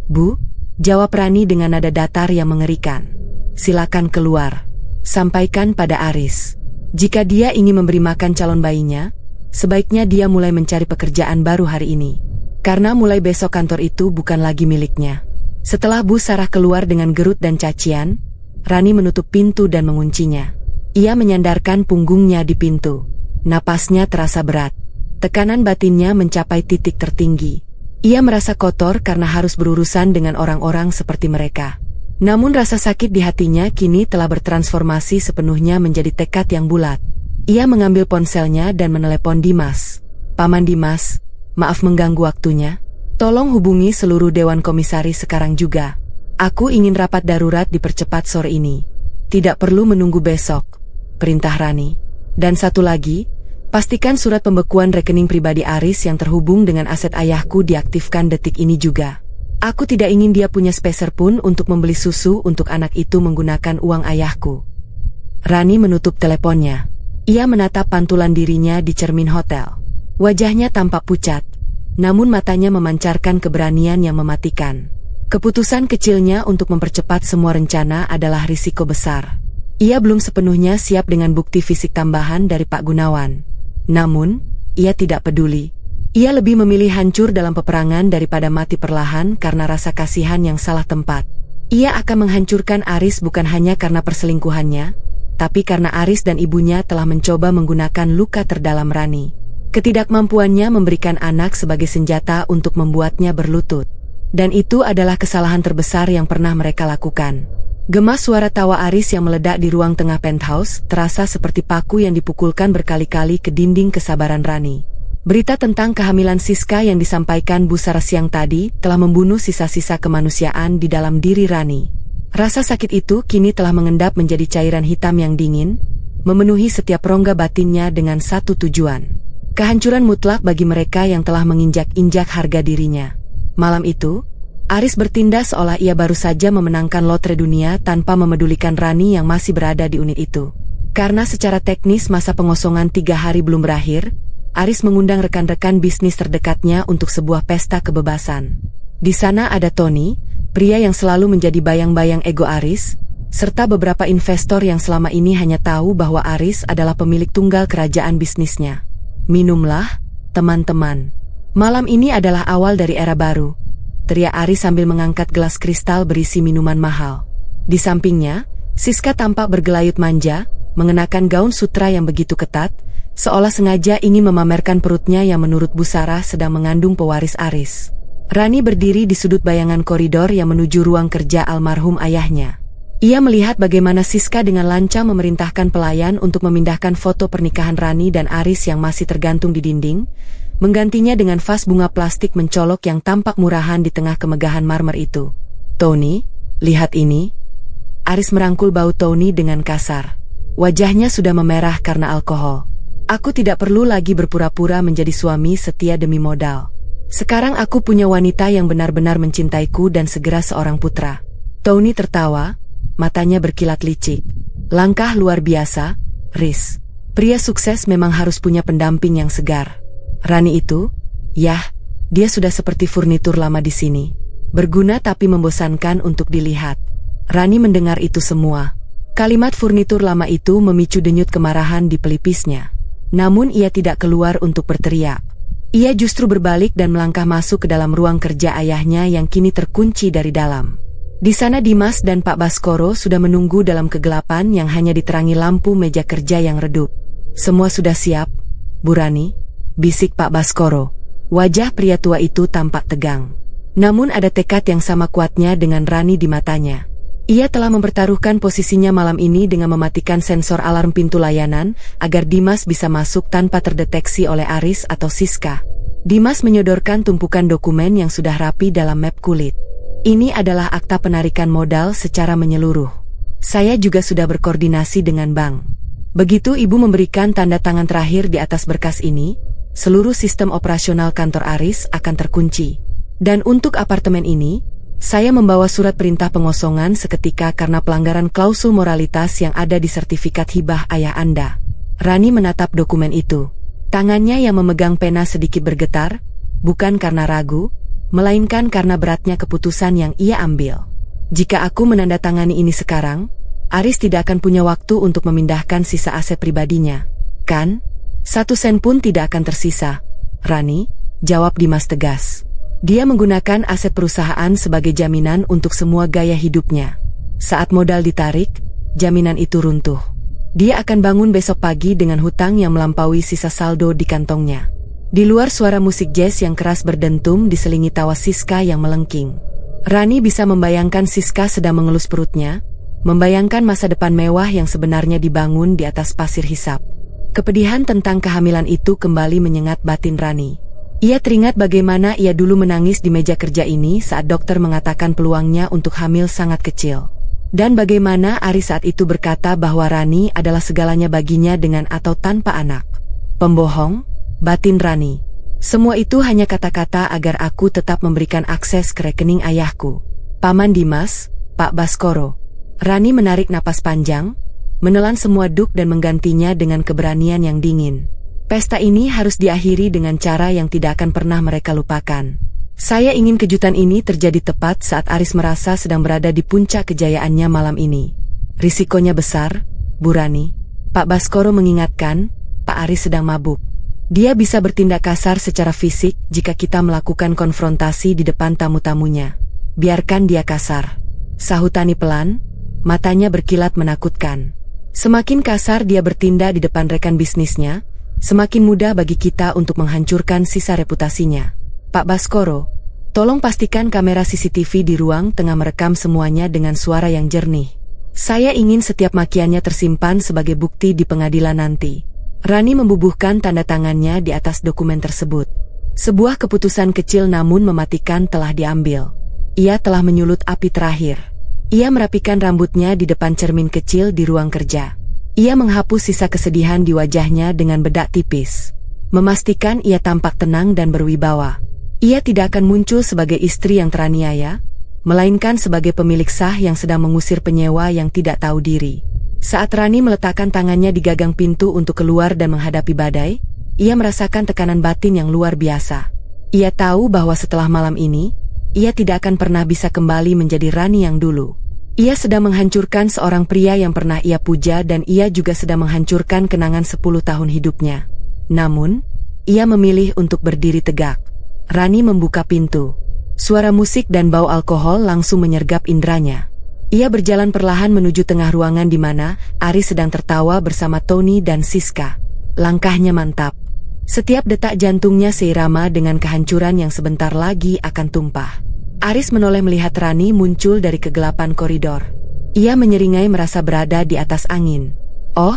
Bu, jawab Rani dengan nada datar yang mengerikan. Silakan keluar. Sampaikan pada Aris. Jika dia ingin memberi makan calon bayinya, sebaiknya dia mulai mencari pekerjaan baru hari ini. Karena mulai besok kantor itu bukan lagi miliknya. Setelah Bu Sarah keluar dengan gerut dan cacian, Rani menutup pintu dan menguncinya. Ia menyandarkan punggungnya di pintu. Napasnya terasa berat. Tekanan batinnya mencapai titik tertinggi. Ia merasa kotor karena harus berurusan dengan orang-orang seperti mereka. Namun rasa sakit di hatinya kini telah bertransformasi sepenuhnya menjadi tekad yang bulat. Ia mengambil ponselnya dan menelepon Dimas. Paman Dimas, maaf mengganggu waktunya. Tolong hubungi seluruh dewan komisaris sekarang juga. Aku ingin rapat darurat dipercepat sore ini. Tidak perlu menunggu besok, perintah Rani. Dan satu lagi, pastikan surat pembekuan rekening pribadi Aris yang terhubung dengan aset ayahku diaktifkan detik ini juga. Aku tidak ingin dia punya speser pun untuk membeli susu untuk anak itu menggunakan uang ayahku. Rani menutup teleponnya. Ia menatap pantulan dirinya di cermin hotel. Wajahnya tampak pucat, namun matanya memancarkan keberanian yang mematikan. Keputusan kecilnya untuk mempercepat semua rencana adalah risiko besar. Ia belum sepenuhnya siap dengan bukti fisik tambahan dari Pak Gunawan. Namun, ia tidak peduli. Ia lebih memilih hancur dalam peperangan daripada mati perlahan karena rasa kasihan yang salah tempat. Ia akan menghancurkan Aris bukan hanya karena perselingkuhannya, tapi karena Aris dan ibunya telah mencoba menggunakan luka terdalam Rani. Ketidakmampuannya memberikan anak sebagai senjata untuk membuatnya berlutut. Dan itu adalah kesalahan terbesar yang pernah mereka lakukan. Gemas suara tawa Aris yang meledak di ruang tengah penthouse terasa seperti paku yang dipukulkan berkali-kali ke dinding kesabaran Rani. Berita tentang kehamilan Siska yang disampaikan Bu Sarah siang tadi telah membunuh sisa-sisa kemanusiaan di dalam diri Rani. Rasa sakit itu kini telah mengendap menjadi cairan hitam yang dingin, memenuhi setiap rongga batinnya dengan satu tujuan. Kehancuran mutlak bagi mereka yang telah menginjak-injak harga dirinya. Malam itu, Aris bertindak seolah ia baru saja memenangkan lotre dunia tanpa memedulikan Rani yang masih berada di unit itu. Karena secara teknis masa pengosongan 3 hari belum berakhir, Aris mengundang rekan-rekan bisnis terdekatnya untuk sebuah pesta kebebasan. Di sana ada Tony, pria yang selalu menjadi bayang-bayang ego Aris, serta beberapa investor yang selama ini hanya tahu bahwa Aris adalah pemilik tunggal kerajaan bisnisnya. "Minumlah, teman-teman. Malam ini adalah awal dari era baru," teriak Aris sambil mengangkat gelas kristal berisi minuman mahal. Di sampingnya, Siska tampak bergelayut manja, mengenakan gaun sutra yang begitu ketat, seolah sengaja ingin memamerkan perutnya yang menurut Bu Sarah sedang mengandung pewaris Aris. Rani berdiri di sudut bayangan koridor yang menuju ruang kerja almarhum ayahnya. Ia melihat bagaimana Siska dengan lancang memerintahkan pelayan untuk memindahkan foto pernikahan Rani dan Aris yang masih tergantung di dinding, menggantinya dengan vas bunga plastik mencolok yang tampak murahan di tengah kemegahan marmer itu. "Tony, lihat ini." Aris merangkul bahu Tony dengan kasar. Wajahnya sudah memerah karena alkohol. "Aku tidak perlu lagi berpura-pura menjadi suami setia demi modal. Sekarang aku punya wanita yang benar-benar mencintaiku dan segera seorang putra." Tony tertawa, matanya berkilat licik. "Langkah luar biasa, Riz. Pria sukses memang harus punya pendamping yang segar. Rani itu, yah, dia sudah seperti furnitur lama di sini. Berguna tapi membosankan untuk dilihat." Rani mendengar itu semua. Kalimat furnitur lama itu memicu denyut kemarahan di pelipisnya. Namun ia tidak keluar untuk berteriak. Ia justru berbalik dan melangkah masuk ke dalam ruang kerja ayahnya yang kini terkunci dari dalam. Di sana Dimas dan Pak Baskoro sudah menunggu dalam kegelapan yang hanya diterangi lampu meja kerja yang redup. "Semua sudah siap, Bu Rani?" bisik Pak Baskoro. Wajah pria tua itu tampak tegang. Namun ada tekad yang sama kuatnya dengan Rani di matanya. Ia telah mempertaruhkan posisinya malam ini dengan mematikan sensor alarm pintu layanan agar Dimas bisa masuk tanpa terdeteksi oleh Aris atau Siska. Dimas menyodorkan tumpukan dokumen yang sudah rapi dalam map kulit. "Ini adalah akta penarikan modal secara menyeluruh. Saya juga sudah berkoordinasi dengan bank." Begitu ibu memberikan tanda tangan terakhir di atas berkas ini, seluruh sistem operasional kantor Aris akan terkunci. "Dan untuk apartemen ini, saya membawa surat perintah pengosongan seketika karena pelanggaran klausul moralitas yang ada di sertifikat hibah ayah Anda." Rani menatap dokumen itu. Tangannya yang memegang pena sedikit bergetar, bukan karena ragu, melainkan karena beratnya keputusan yang ia ambil. "Jika aku menandatangani ini sekarang, Aris tidak akan punya waktu untuk memindahkan sisa aset pribadinya. Kan? 1 sen pun tidak akan tersisa, Rani," jawab Dimas tegas. Dia menggunakan aset perusahaan sebagai jaminan untuk semua gaya hidupnya. Saat modal ditarik, jaminan itu runtuh. Dia akan bangun besok pagi dengan hutang yang melampaui sisa saldo di kantongnya. Di luar suara musik jazz yang keras berdentum diselingi tawa Siska yang melengking. Rani bisa membayangkan Siska sedang mengelus perutnya, membayangkan masa depan mewah yang sebenarnya dibangun di atas pasir hisap. Kepedihan tentang kehamilan itu kembali menyengat batin Rani. Ia teringat bagaimana ia dulu menangis di meja kerja ini saat dokter mengatakan peluangnya untuk hamil sangat kecil. Dan bagaimana Aris saat itu berkata bahwa Rani adalah segalanya baginya dengan atau tanpa anak. "Pembohong," batin Rani. "Semua itu hanya kata-kata agar aku tetap memberikan akses ke rekening ayahku. Paman Dimas, Pak Baskoro." Rani menarik napas panjang, menelan semua duk dan menggantinya dengan keberanian yang dingin. "Pesta ini harus diakhiri dengan cara yang tidak akan pernah mereka lupakan. Saya ingin kejutan ini terjadi tepat saat Aris merasa sedang berada di puncak kejayaannya malam ini. Risikonya besar, Bu Rani." Pak Baskoro mengingatkan, "Pak Aris sedang mabuk. Dia bisa bertindak kasar secara fisik jika kita melakukan konfrontasi di depan tamu-tamunya. Biarkan dia kasar," sahut Tani pelan, matanya berkilat menakutkan. "Semakin kasar dia bertindak di depan rekan bisnisnya, semakin mudah bagi kita untuk menghancurkan sisa reputasinya. Pak Baskoro, tolong pastikan kamera CCTV di ruang tengah merekam semuanya dengan suara yang jernih. Saya ingin setiap makiannya tersimpan sebagai bukti di pengadilan nanti." Rani membubuhkan tanda tangannya di atas dokumen tersebut. Sebuah keputusan kecil namun mematikan telah diambil. Ia telah menyulut api terakhir. Ia merapikan rambutnya di depan cermin kecil di ruang kerja. Ia menghapus sisa kesedihan di wajahnya dengan bedak tipis, memastikan ia tampak tenang dan berwibawa. Ia tidak akan muncul sebagai istri yang teraniaya, melainkan sebagai pemilik sah yang sedang mengusir penyewa yang tidak tahu diri. Saat Rani meletakkan tangannya di gagang pintu untuk keluar dan menghadapi badai, ia merasakan tekanan batin yang luar biasa. Ia tahu bahwa setelah malam ini, ia tidak akan pernah bisa kembali menjadi Rani yang dulu. Ia sedang menghancurkan seorang pria yang pernah ia puja dan ia juga sedang menghancurkan kenangan 10 tahun hidupnya. Namun, ia memilih untuk berdiri tegak. Rani membuka pintu. Suara musik dan bau alkohol langsung menyergap indranya. Ia berjalan perlahan menuju tengah ruangan di mana Aris sedang tertawa bersama Tony dan Siska. Langkahnya mantap. Setiap detak jantungnya seirama dengan kehancuran yang sebentar lagi akan tumpah. Aris menoleh melihat Rani muncul dari kegelapan koridor. Ia menyeringai merasa berada di atas angin. Oh,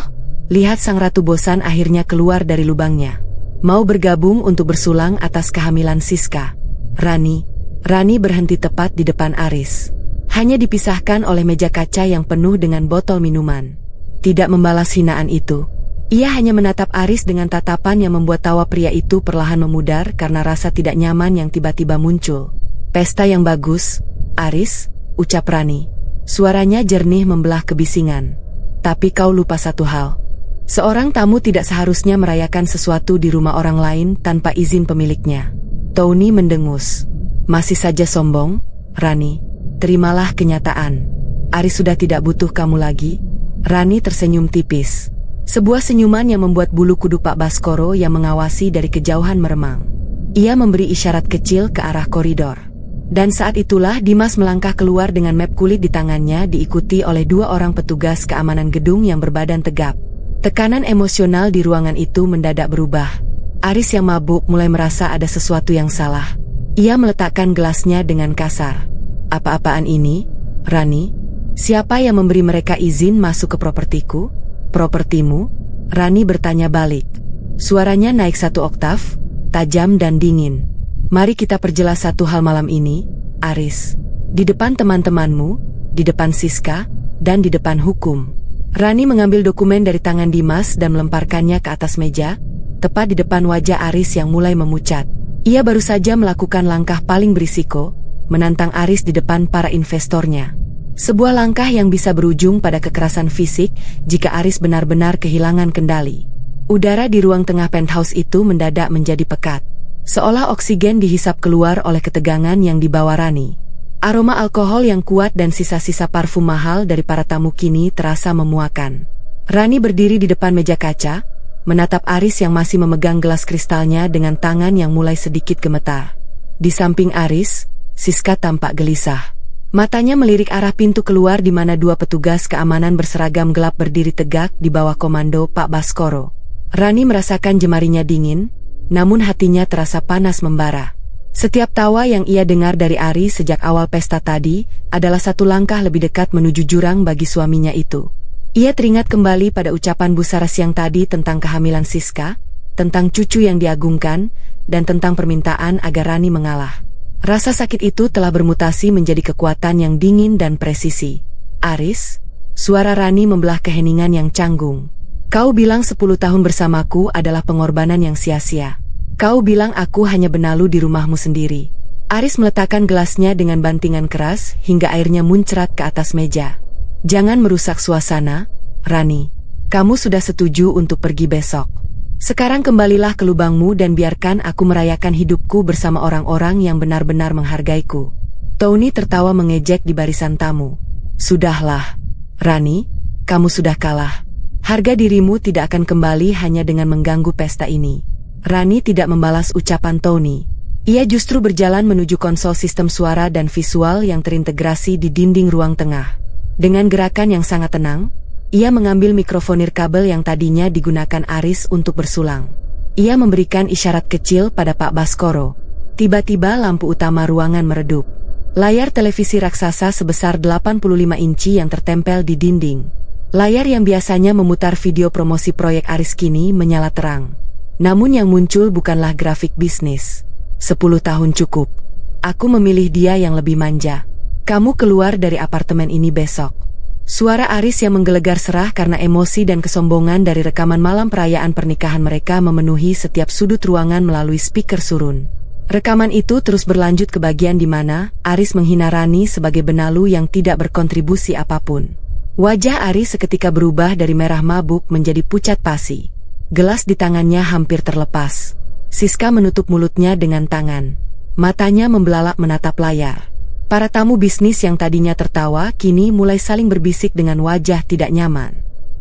lihat sang ratu bosan akhirnya keluar dari lubangnya. Mau bergabung untuk bersulang atas kehamilan Siska. Rani berhenti tepat di depan Aris. Hanya dipisahkan oleh meja kaca yang penuh dengan botol minuman. Tidak membalas hinaan itu. Ia hanya menatap Aris dengan tatapan yang membuat tawa pria itu perlahan memudar karena rasa tidak nyaman yang tiba-tiba muncul. Pesta yang bagus, Aris, ucap Rani. Suaranya jernih membelah kebisingan. Tapi kau lupa satu hal. Seorang tamu tidak seharusnya merayakan sesuatu di rumah orang lain tanpa izin pemiliknya. Tony mendengus. Masih saja sombong, Rani. Terimalah kenyataan. Aris sudah tidak butuh kamu lagi. Rani tersenyum tipis. Sebuah senyuman yang membuat bulu kuduk Pak Baskoro yang mengawasi dari kejauhan meremang. Ia memberi isyarat kecil ke arah koridor. Dan saat itulah Dimas melangkah keluar dengan map kulit di tangannya diikuti oleh 2 orang petugas keamanan gedung yang berbadan tegap. Tekanan emosional di ruangan itu mendadak berubah. Aris yang mabuk mulai merasa ada sesuatu yang salah. Ia meletakkan gelasnya dengan kasar. Apa-apaan ini, Rani? Siapa yang memberi mereka izin masuk ke propertiku? Propertimu? Rani bertanya balik. Suaranya naik 1 oktav, tajam dan dingin. Mari kita perjelas satu hal malam ini, Aris. Di depan teman-temanmu, di depan Siska, dan di depan hukum. Rani mengambil dokumen dari tangan Dimas dan melemparkannya ke atas meja, tepat di depan wajah Aris yang mulai memucat. Ia baru saja melakukan langkah paling berisiko, menantang Aris di depan para investornya. Sebuah langkah yang bisa berujung pada kekerasan fisik jika Aris benar-benar kehilangan kendali. Udara di ruang tengah penthouse itu mendadak menjadi pekat. Seolah oksigen dihisap keluar oleh ketegangan yang dibawa Rani. Aroma alkohol yang kuat dan sisa-sisa parfum mahal dari para tamu kini terasa memuakan. Rani berdiri di depan meja kaca, menatap Aris yang masih memegang gelas kristalnya dengan tangan yang mulai sedikit gemetar. Di samping Aris, Siska tampak gelisah. Matanya melirik arah pintu keluar di mana 2 petugas keamanan berseragam gelap berdiri tegak di bawah komando Pak Baskoro. Rani merasakan jemarinya dingin, namun hatinya terasa panas membara. Setiap tawa yang ia dengar dari Aris sejak awal pesta tadi adalah 1 langkah lebih dekat menuju jurang bagi suaminya itu. Ia teringat kembali pada ucapan Bu Saras yang tadi tentang kehamilan Siska, tentang cucu yang diagungkan, dan tentang permintaan agar Rani mengalah. Rasa sakit itu telah bermutasi menjadi kekuatan yang dingin dan presisi. Aris, suara Rani membelah keheningan yang canggung. Kau bilang 10 tahun bersamaku adalah pengorbanan yang sia-sia. Kau bilang aku hanya benalu di rumahmu sendiri. Aris meletakkan gelasnya dengan bantingan keras hingga airnya muncrat ke atas meja. Jangan merusak suasana, Rani. Kamu sudah setuju untuk pergi besok. Sekarang kembalilah ke lubangmu dan biarkan aku merayakan hidupku bersama orang-orang yang benar-benar menghargaiku. Tony tertawa mengejek di barisan tamu. Sudahlah, Rani, kamu sudah kalah. Harga dirimu tidak akan kembali hanya dengan mengganggu pesta ini. Rani tidak membalas ucapan Tony. Ia justru berjalan menuju konsol sistem suara dan visual yang terintegrasi di dinding ruang tengah. Dengan gerakan yang sangat tenang, ia mengambil mikrofonir kabel yang tadinya digunakan Aris untuk bersulang. Ia memberikan isyarat kecil pada Pak Baskoro. Tiba-tiba lampu utama ruangan meredup. Layar televisi raksasa sebesar 85 inci yang tertempel di dinding. Layar yang biasanya memutar video promosi proyek Aris kini menyala terang. Namun yang muncul bukanlah grafik bisnis. 10 tahun cukup. Aku memilih dia yang lebih manja. Kamu keluar dari apartemen ini besok. Suara Aris yang menggelegar serah karena emosi dan kesombongan dari rekaman malam perayaan pernikahan mereka memenuhi setiap sudut ruangan melalui speaker surun. Rekaman itu terus berlanjut ke bagian di mana Aris menghina Rani sebagai benalu yang tidak berkontribusi apapun. Wajah Aris seketika berubah dari merah mabuk menjadi pucat pasi. Gelas di tangannya hampir terlepas. Siska menutup mulutnya dengan tangan. Matanya membelalak menatap layar. Para tamu bisnis yang tadinya tertawa kini mulai saling berbisik dengan wajah tidak nyaman.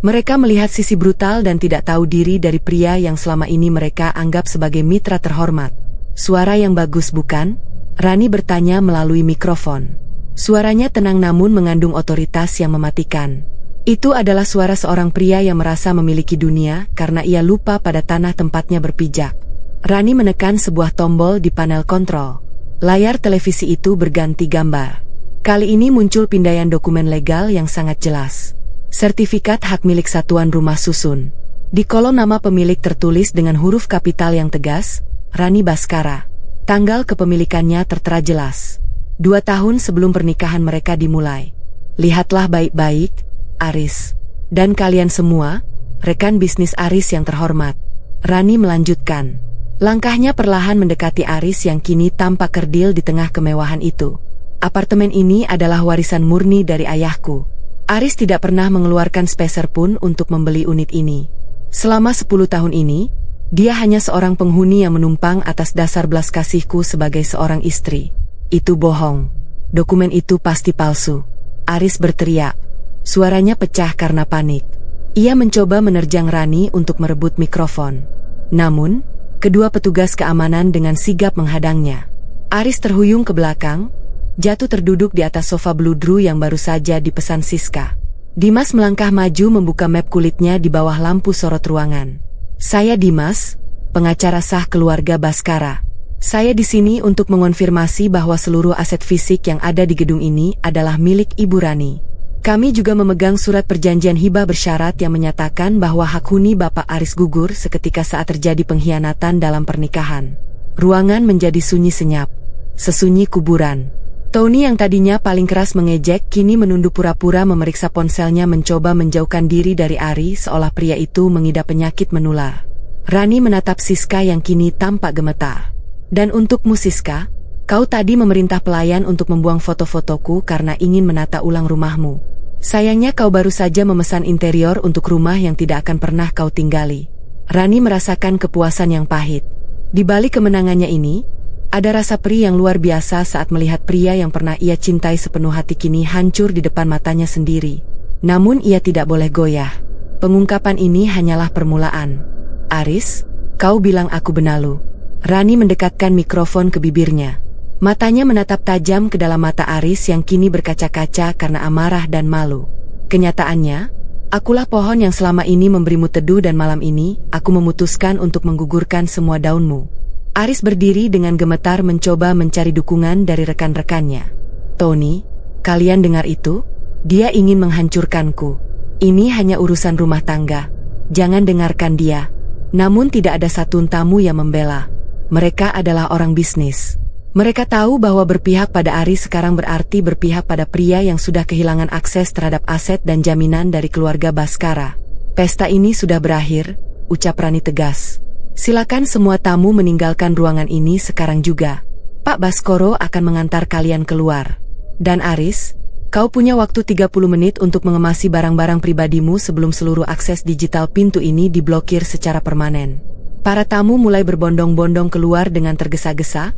Mereka melihat sisi brutal dan tidak tahu diri dari pria yang selama ini mereka anggap sebagai mitra terhormat. Suara yang bagus bukan? Rani bertanya melalui mikrofon. Suaranya tenang namun mengandung otoritas yang mematikan. Itu adalah suara seorang pria yang merasa memiliki dunia karena ia lupa pada tanah tempatnya berpijak. Rani menekan sebuah tombol di panel kontrol. Layar televisi itu berganti gambar. Kali ini muncul pindaian dokumen legal yang sangat jelas. Sertifikat hak milik satuan rumah susun. Di kolom nama pemilik tertulis dengan huruf kapital yang tegas, Rani Baskara. Tanggal kepemilikannya tertera jelas. 2 tahun sebelum pernikahan mereka dimulai. Lihatlah baik-baik, Aris. Dan kalian semua, rekan bisnis Aris yang terhormat. Rani melanjutkan. Langkahnya perlahan mendekati Aris yang kini tampak kerdil di tengah kemewahan itu. Apartemen ini adalah warisan murni dari ayahku. Aris tidak pernah mengeluarkan sepeser pun untuk membeli unit ini. Selama 10 tahun ini, dia hanya seorang penghuni yang menumpang atas dasar belas kasihku sebagai seorang istri. Itu bohong. Dokumen itu pasti palsu. Aris berteriak. Suaranya pecah karena panik. Ia mencoba menerjang Rani untuk merebut mikrofon. Namun, kedua petugas keamanan dengan sigap menghadangnya. Aris terhuyung ke belakang, jatuh terduduk di atas sofa bludru yang baru saja dipesan Siska. Dimas melangkah maju membuka map kulitnya di bawah lampu sorot ruangan. Saya Dimas, pengacara sah keluarga Baskara. Saya di sini untuk mengonfirmasi bahwa seluruh aset fisik yang ada di gedung ini adalah milik Ibu Rani. Kami juga memegang surat perjanjian hibah bersyarat yang menyatakan bahwa hak huni Bapak Aris gugur seketika saat terjadi pengkhianatan dalam pernikahan. Ruangan menjadi sunyi senyap. Sesunyi kuburan. Tony yang tadinya paling keras mengejek kini menunduk pura-pura memeriksa ponselnya mencoba menjauhkan diri dari Ari seolah pria itu mengidap penyakit menular. Rani menatap Siska yang kini tampak gemetar. Dan untukmu Siska, kau tadi memerintah pelayan untuk membuang foto-fotoku karena ingin menata ulang rumahmu. Sayangnya kau baru saja memesan interior untuk rumah yang tidak akan pernah kau tinggali. Rani merasakan kepuasan yang pahit. Di balik kemenangannya ini, ada rasa perih yang luar biasa saat melihat pria yang pernah ia cintai sepenuh hati kini hancur di depan matanya sendiri. Namun ia tidak boleh goyah. Pengungkapan ini hanyalah permulaan. Aris, kau bilang aku benalu. Rani mendekatkan mikrofon ke bibirnya. Matanya menatap tajam ke dalam mata Aris yang kini berkaca-kaca karena amarah dan malu. Kenyataannya, akulah pohon yang selama ini memberimu teduh dan malam ini, aku memutuskan untuk menggugurkan semua daunmu. Aris berdiri dengan gemetar mencoba mencari dukungan dari rekan-rekannya. Tony, kalian dengar itu? Dia ingin menghancurkanku. Ini hanya urusan rumah tangga. Jangan dengarkan dia. Namun tidak ada satun tamu yang membela. Mereka adalah orang bisnis. Mereka tahu bahwa berpihak pada Aris sekarang berarti berpihak pada pria yang sudah kehilangan akses terhadap aset dan jaminan dari keluarga Baskara. Pesta ini sudah berakhir, ucap Rani tegas. Silakan semua tamu meninggalkan ruangan ini sekarang juga. Pak Baskoro akan mengantar kalian keluar. Dan Aris, kau punya waktu 30 menit untuk mengemasi barang-barang pribadimu sebelum seluruh akses digital pintu ini diblokir secara permanen. Para tamu mulai berbondong-bondong keluar dengan tergesa-gesa,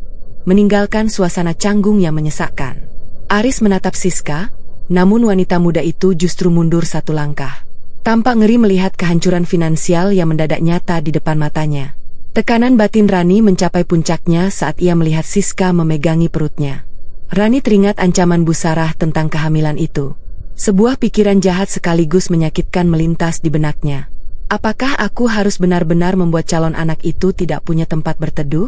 meninggalkan suasana canggung yang menyesakkan. Aris menatap Siska, namun wanita muda itu justru mundur 1 langkah. Tampak ngeri melihat kehancuran finansial yang mendadak nyata di depan matanya. Tekanan batin Rani mencapai puncaknya saat ia melihat Siska memegangi perutnya. Rani teringat ancaman Bu Sarah tentang kehamilan itu. Sebuah pikiran jahat sekaligus menyakitkan melintas di benaknya. Apakah aku harus benar-benar membuat calon anak itu tidak punya tempat berteduh?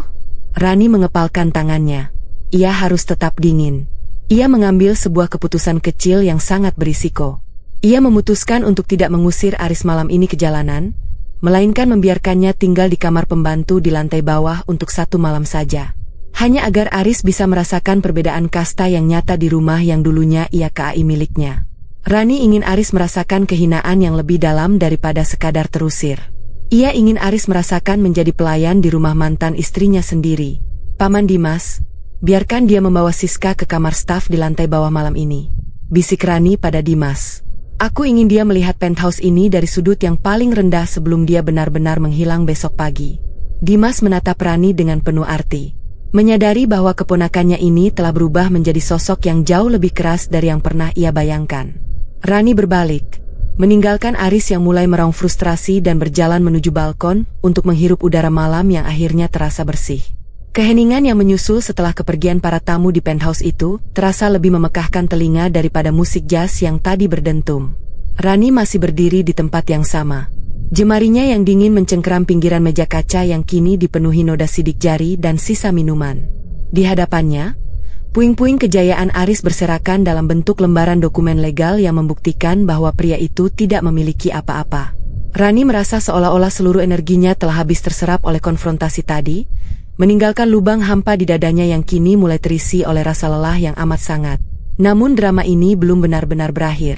Rani mengepalkan tangannya. Ia harus tetap dingin. Ia mengambil sebuah keputusan kecil yang sangat berisiko. Ia memutuskan untuk tidak mengusir Aris malam ini ke jalanan, melainkan membiarkannya tinggal di kamar pembantu di lantai bawah untuk 1 malam saja. Hanya agar Aris bisa merasakan perbedaan kasta yang nyata di rumah yang dulunya ia KAI miliknya. Rani ingin Aris merasakan kehinaan yang lebih dalam daripada sekadar terusir. Ia ingin Aris merasakan menjadi pelayan di rumah mantan istrinya sendiri. Paman Dimas, biarkan dia membawa Siska ke kamar staf di lantai bawah malam ini, bisik Rani pada Dimas. Aku ingin dia melihat penthouse ini dari sudut yang paling rendah sebelum dia benar-benar menghilang besok pagi. Dimas menatap Rani dengan penuh arti, menyadari bahwa keponakannya ini telah berubah menjadi sosok yang jauh lebih keras dari yang pernah ia bayangkan. Rani berbalik, meninggalkan Aris yang mulai meraung frustrasi dan berjalan menuju balkon untuk menghirup udara malam yang akhirnya terasa bersih. Keheningan yang menyusul setelah kepergian para tamu di penthouse itu terasa lebih memekahkan telinga daripada musik jazz yang tadi berdentum. Rani masih berdiri di tempat yang sama. Jemarinya yang dingin mencengkeram pinggiran meja kaca yang kini dipenuhi noda sidik jari dan sisa minuman. Di hadapannya, puing-puing kejayaan Aris berserakan dalam bentuk lembaran dokumen legal yang membuktikan bahwa pria itu tidak memiliki apa-apa. Rani merasa seolah-olah seluruh energinya telah habis terserap oleh konfrontasi tadi, meninggalkan lubang hampa di dadanya yang kini mulai terisi oleh rasa lelah yang amat sangat. Namun drama ini belum benar-benar berakhir.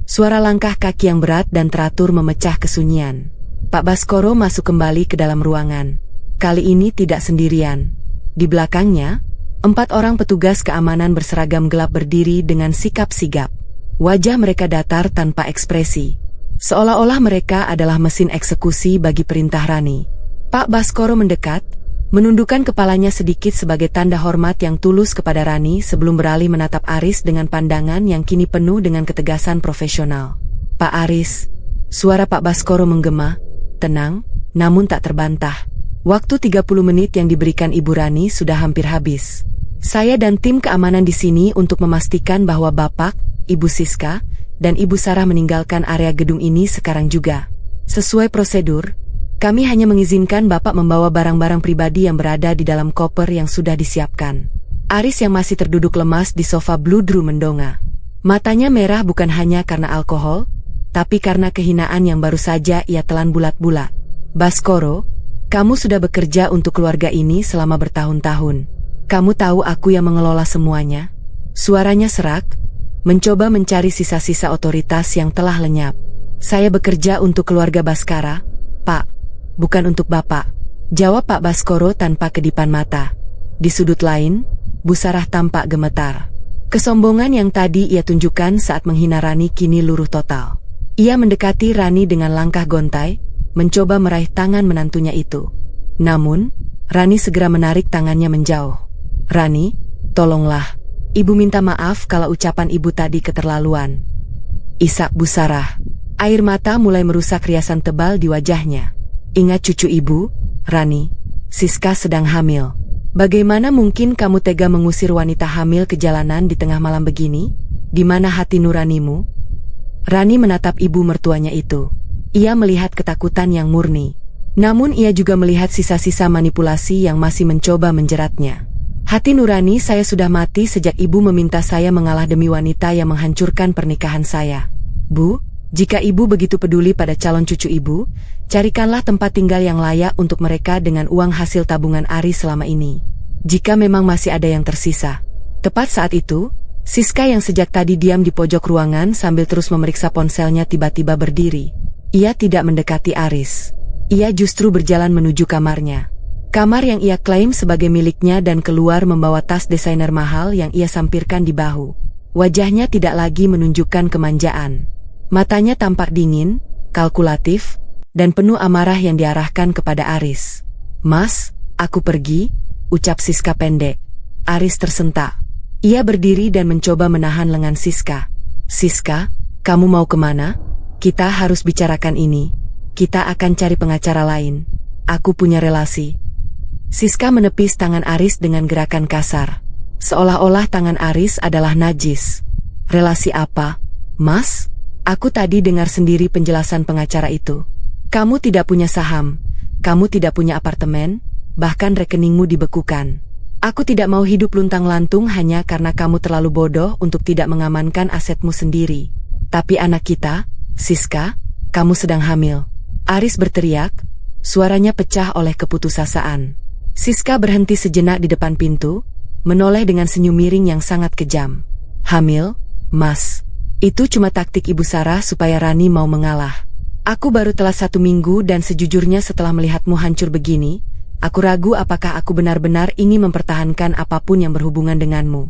Suara langkah kaki yang berat dan teratur memecah kesunyian. Pak Baskoro masuk kembali ke dalam ruangan. Kali ini tidak sendirian. Di belakangnya, 4 orang petugas keamanan berseragam gelap berdiri dengan sikap sigap. Wajah mereka datar tanpa ekspresi, seolah-olah mereka adalah mesin eksekusi bagi perintah Rani. Pak Baskoro mendekat, menundukkan kepalanya sedikit sebagai tanda hormat yang tulus kepada Rani sebelum beralih menatap Aris dengan pandangan yang kini penuh dengan ketegasan profesional. Pak Aris, suara Pak Baskoro menggema, tenang, namun tak terbantah. Waktu 30 menit yang diberikan Ibu Rani sudah hampir habis. Saya dan tim keamanan di sini untuk memastikan bahwa Bapak, Ibu Siska, dan Ibu Sarah meninggalkan area gedung ini sekarang juga. Sesuai prosedur, kami hanya mengizinkan Bapak membawa barang-barang pribadi yang berada di dalam koper yang sudah disiapkan. Aris yang masih terduduk lemas di sofa bludru mendongak. Matanya merah bukan hanya karena alkohol, tapi karena kehinaan yang baru saja ia telan bulat-bulat. Baskoro, kamu sudah bekerja untuk keluarga ini selama bertahun-tahun. Kamu tahu aku yang mengelola semuanya? Suaranya serak, mencoba mencari sisa-sisa otoritas yang telah lenyap. Saya bekerja untuk keluarga Baskara, Pak, bukan untuk Bapak, jawab Pak Baskoro tanpa kedipan mata. Di sudut lain, Bu Sarah tampak gemetar. Kesombongan yang tadi ia tunjukkan saat menghina Rani kini luruh total. Ia mendekati Rani dengan langkah gontai, mencoba meraih tangan menantunya itu. Namun, Rani segera menarik tangannya menjauh. Rani, tolonglah. Ibu minta maaf kalau ucapan ibu tadi keterlaluan. Isak Bu Sarah. Air mata mulai merusak riasan tebal di wajahnya. Ingat cucu ibu, Rani. Siska sedang hamil. Bagaimana mungkin kamu tega mengusir wanita hamil ke jalanan di tengah malam begini? Di mana hati nuranimu? Rani menatap ibu mertuanya itu. Ia melihat ketakutan yang murni. Namun ia juga melihat sisa-sisa manipulasi yang masih mencoba menjeratnya. Hati nurani saya sudah mati sejak ibu meminta saya mengalah demi wanita yang menghancurkan pernikahan saya. Bu, jika ibu begitu peduli pada calon cucu ibu, carikanlah tempat tinggal yang layak untuk mereka dengan uang hasil tabungan Aris selama ini. Jika memang masih ada yang tersisa. Tepat saat itu, Siska yang sejak tadi diam di pojok ruangan sambil terus memeriksa ponselnya tiba-tiba berdiri. Ia tidak mendekati Aris. Ia justru berjalan menuju kamarnya. Kamar yang ia klaim sebagai miliknya dan keluar membawa tas desainer mahal yang ia sampirkan di bahu. Wajahnya tidak lagi menunjukkan kemanjaan. Matanya tampak dingin, kalkulatif, dan penuh amarah yang diarahkan kepada Aris. Mas, aku pergi, ucap Siska pendek. Aris tersentak. Ia berdiri dan mencoba menahan lengan Siska. Siska, kamu mau kemana? Kita harus bicarakan ini. Kita akan cari pengacara lain. Aku punya relasi. Siska menepis tangan Aris dengan gerakan kasar. Seolah-olah tangan Aris adalah najis. Relasi apa, Mas? Aku tadi dengar sendiri penjelasan pengacara itu. Kamu tidak punya saham, kamu tidak punya apartemen, bahkan rekeningmu dibekukan. Aku tidak mau hidup luntang-lantung hanya karena kamu terlalu bodoh untuk tidak mengamankan asetmu sendiri. Tapi anak kita, Siska, kamu sedang hamil. Aris berteriak, suaranya pecah oleh keputusasaan. Siska berhenti sejenak di depan pintu, menoleh dengan senyum miring yang sangat kejam. Hamil, Mas. Itu cuma taktik Ibu Sarah supaya Rani mau mengalah. Aku baru telah 1 minggu dan sejujurnya setelah melihatmu hancur begini, aku ragu apakah aku benar-benar ingin mempertahankan apapun yang berhubungan denganmu.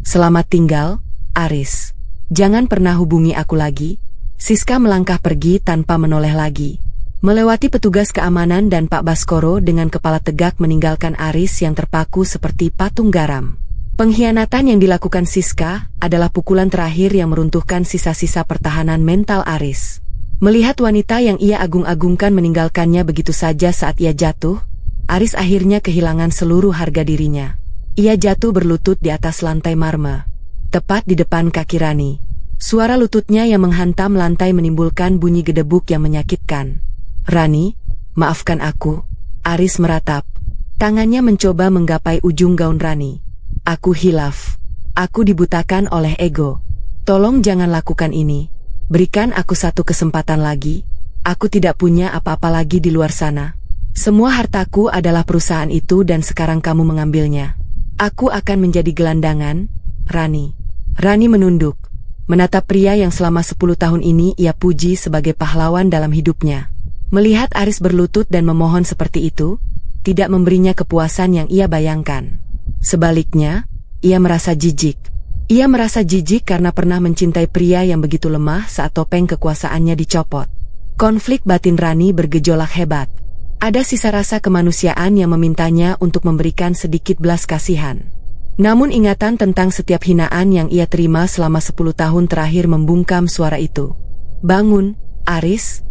Selamat tinggal, Aris. Jangan pernah hubungi aku lagi. Siska melangkah pergi tanpa menoleh lagi. Melewati petugas keamanan dan Pak Baskoro dengan kepala tegak meninggalkan Aris yang terpaku seperti patung garam. Pengkhianatan yang dilakukan Siska adalah pukulan terakhir yang meruntuhkan sisa-sisa pertahanan mental Aris. Melihat wanita yang ia agung-agungkan meninggalkannya begitu saja saat ia jatuh, Aris akhirnya kehilangan seluruh harga dirinya. Ia jatuh berlutut di atas lantai marmer, tepat di depan kaki Rani. Suara lututnya yang menghantam lantai menimbulkan bunyi gedebuk yang menyakitkan. "Rani, maafkan aku." Aris meratap. Tangannya mencoba menggapai ujung gaun Rani. "Aku hilaf. Aku dibutakan oleh ego. Tolong jangan lakukan ini. Berikan aku 1 kesempatan lagi. Aku tidak punya apa-apa lagi di luar sana. Semua hartaku adalah perusahaan itu dan sekarang kamu mengambilnya. Aku akan menjadi gelandangan, Rani." Rani menunduk, menatap pria yang selama 10 tahun ini ia puji sebagai pahlawan dalam hidupnya. Melihat Aris berlutut dan memohon seperti itu, tidak memberinya kepuasan yang ia bayangkan. Sebaliknya, ia merasa jijik. Ia merasa jijik karena pernah mencintai pria yang begitu lemah saat topeng kekuasaannya dicopot. Konflik batin Rani bergejolak hebat. Ada sisa rasa kemanusiaan yang memintanya untuk memberikan sedikit belas kasihan. Namun ingatan tentang setiap hinaan yang ia terima selama 10 tahun terakhir membungkam suara itu. "Bangun, Aris,"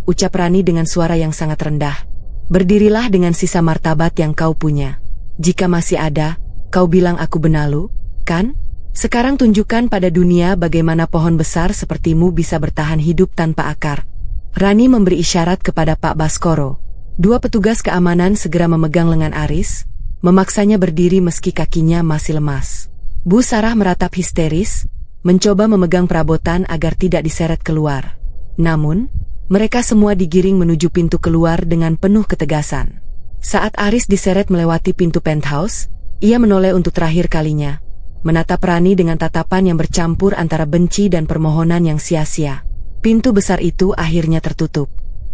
ucap Rani dengan suara yang sangat rendah. "Berdirilah dengan sisa martabat yang kau punya. Jika masih ada, kau bilang aku benalu, kan? Sekarang tunjukkan pada dunia bagaimana pohon besar sepertimu bisa bertahan hidup tanpa akar." Rani memberi isyarat kepada Pak Baskoro. 2 petugas keamanan segera memegang lengan Aris, memaksanya berdiri meski kakinya masih lemas. Bu Sarah meratap histeris, mencoba memegang perabotan agar tidak diseret keluar. Namun, mereka semua digiring menuju pintu keluar dengan penuh ketegasan. Saat Aris diseret melewati pintu penthouse, ia menoleh untuk terakhir kalinya, menatap Rani dengan tatapan yang bercampur antara benci dan permohonan yang sia-sia. Pintu besar itu akhirnya tertutup.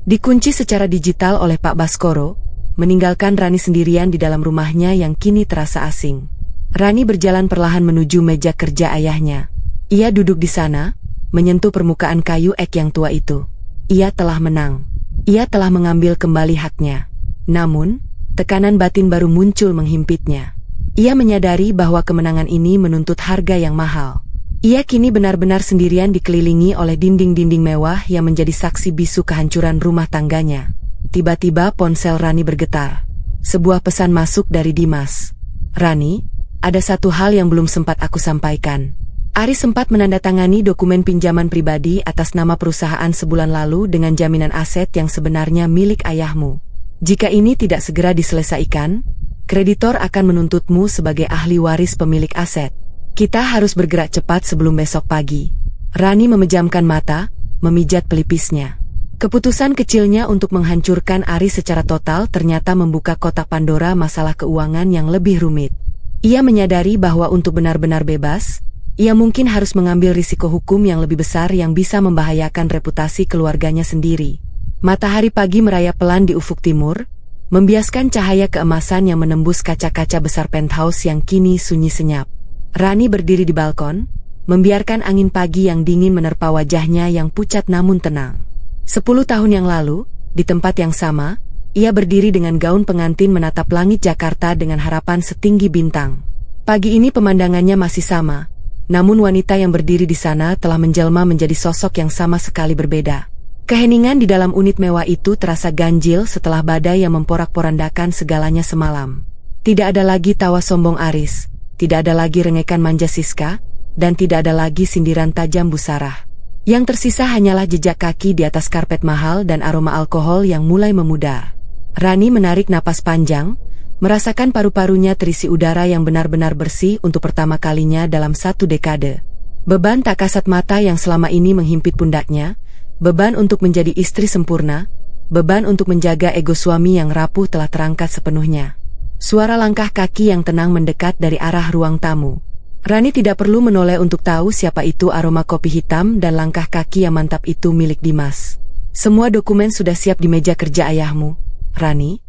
Dikunci secara digital oleh Pak Baskoro, meninggalkan Rani sendirian di dalam rumahnya yang kini terasa asing. Rani berjalan perlahan menuju meja kerja ayahnya. Ia duduk di sana, menyentuh permukaan kayu ek yang tua itu. Ia telah menang. Ia telah mengambil kembali haknya. Namun, tekanan batin baru muncul menghimpitnya. Ia menyadari bahwa kemenangan ini menuntut harga yang mahal. Ia kini benar-benar sendirian dikelilingi oleh dinding-dinding mewah yang menjadi saksi bisu kehancuran rumah tangganya. Tiba-tiba ponsel Rani bergetar. Sebuah pesan masuk dari Dimas. "Rani, ada satu hal yang belum sempat aku sampaikan. Aris sempat menandatangani dokumen pinjaman pribadi atas nama perusahaan sebulan lalu dengan jaminan aset yang sebenarnya milik ayahmu. Jika ini tidak segera diselesaikan, kreditor akan menuntutmu sebagai ahli waris pemilik aset. Kita harus bergerak cepat sebelum besok pagi." Rani memejamkan mata, memijat pelipisnya. Keputusan kecilnya untuk menghancurkan Aris secara total ternyata membuka kotak Pandora masalah keuangan yang lebih rumit. Ia menyadari bahwa untuk benar-benar bebas, ia mungkin harus mengambil risiko hukum yang lebih besar yang bisa membahayakan reputasi keluarganya sendiri. Matahari pagi merayap pelan di ufuk timur, membiaskan cahaya keemasan yang menembus kaca-kaca besar penthouse yang kini sunyi senyap. Rani berdiri di balkon, membiarkan angin pagi yang dingin menerpa wajahnya yang pucat namun tenang. 10 tahun yang lalu, di tempat yang sama, ia berdiri dengan gaun pengantin menatap langit Jakarta dengan harapan setinggi bintang. Pagi ini pemandangannya masih sama, namun wanita yang berdiri di sana telah menjelma menjadi sosok yang sama sekali berbeda. Keheningan di dalam unit mewah itu terasa ganjil setelah badai yang memporak-porandakan segalanya semalam. Tidak ada lagi tawa sombong Aris, tidak ada lagi rengekan manja Siska, dan tidak ada lagi sindiran tajam Bu Sarah. Yang tersisa hanyalah jejak kaki di atas karpet mahal dan aroma alkohol yang mulai memudar. Rani menarik napas panjang, merasakan paru-parunya terisi udara yang benar-benar bersih untuk pertama kalinya dalam 1 dekade. Beban tak kasat mata yang selama ini menghimpit pundaknya, beban untuk menjadi istri sempurna, beban untuk menjaga ego suami yang rapuh telah terangkat sepenuhnya. Suara langkah kaki yang tenang mendekat dari arah ruang tamu. Rani tidak perlu menoleh untuk tahu siapa itu aroma kopi hitam dan langkah kaki yang mantap itu milik Dimas. Semua dokumen sudah siap di meja kerja ayahmu, Rani,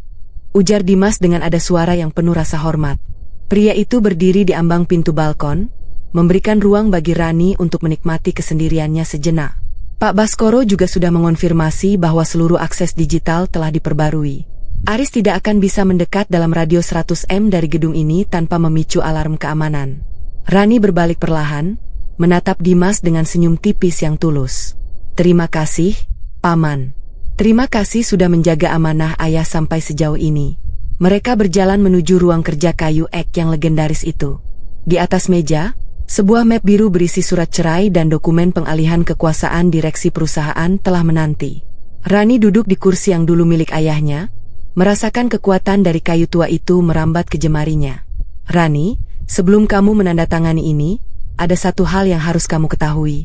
ujar Dimas dengan ada suara yang penuh rasa hormat. Pria itu berdiri di ambang pintu balkon, memberikan ruang bagi Rani untuk menikmati kesendiriannya sejenak. Pak Baskoro juga sudah mengonfirmasi bahwa seluruh akses digital telah diperbarui. Aris tidak akan bisa mendekat dalam radio 100 m dari gedung ini tanpa memicu alarm keamanan. Rani berbalik perlahan, menatap Dimas dengan senyum tipis yang tulus. Terima kasih, Paman. Terima kasih sudah menjaga amanah ayah sampai sejauh ini. Mereka berjalan menuju ruang kerja kayu ek yang legendaris itu. Di atas meja, sebuah map biru berisi surat cerai dan dokumen pengalihan kekuasaan direksi perusahaan telah menanti. Rani duduk di kursi yang dulu milik ayahnya, merasakan kekuatan dari kayu tua itu merambat ke jemarinya. Rani, sebelum kamu menandatangani ini, ada satu hal yang harus kamu ketahui.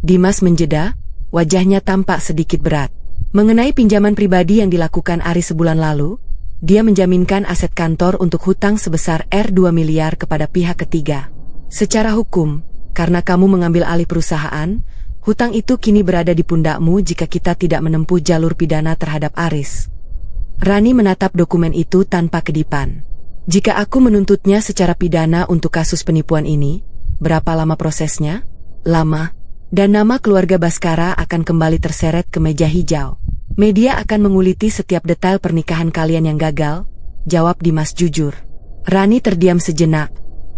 Dimas menjeda, wajahnya tampak sedikit berat. Mengenai pinjaman pribadi yang dilakukan Aris sebulan lalu, dia menjaminkan aset kantor untuk hutang sebesar R2 miliar kepada pihak ketiga. Secara hukum, karena kamu mengambil alih perusahaan, hutang itu kini berada di pundakmu jika kita tidak menempuh jalur pidana terhadap Aris. Rani menatap dokumen itu tanpa kedipan. Jika aku menuntutnya secara pidana untuk kasus penipuan ini, berapa lama prosesnya? Lama. Dan nama keluarga Baskara akan kembali terseret ke meja hijau. Media akan menguliti setiap detail pernikahan kalian yang gagal, jawab Dimas jujur. Rani terdiam sejenak.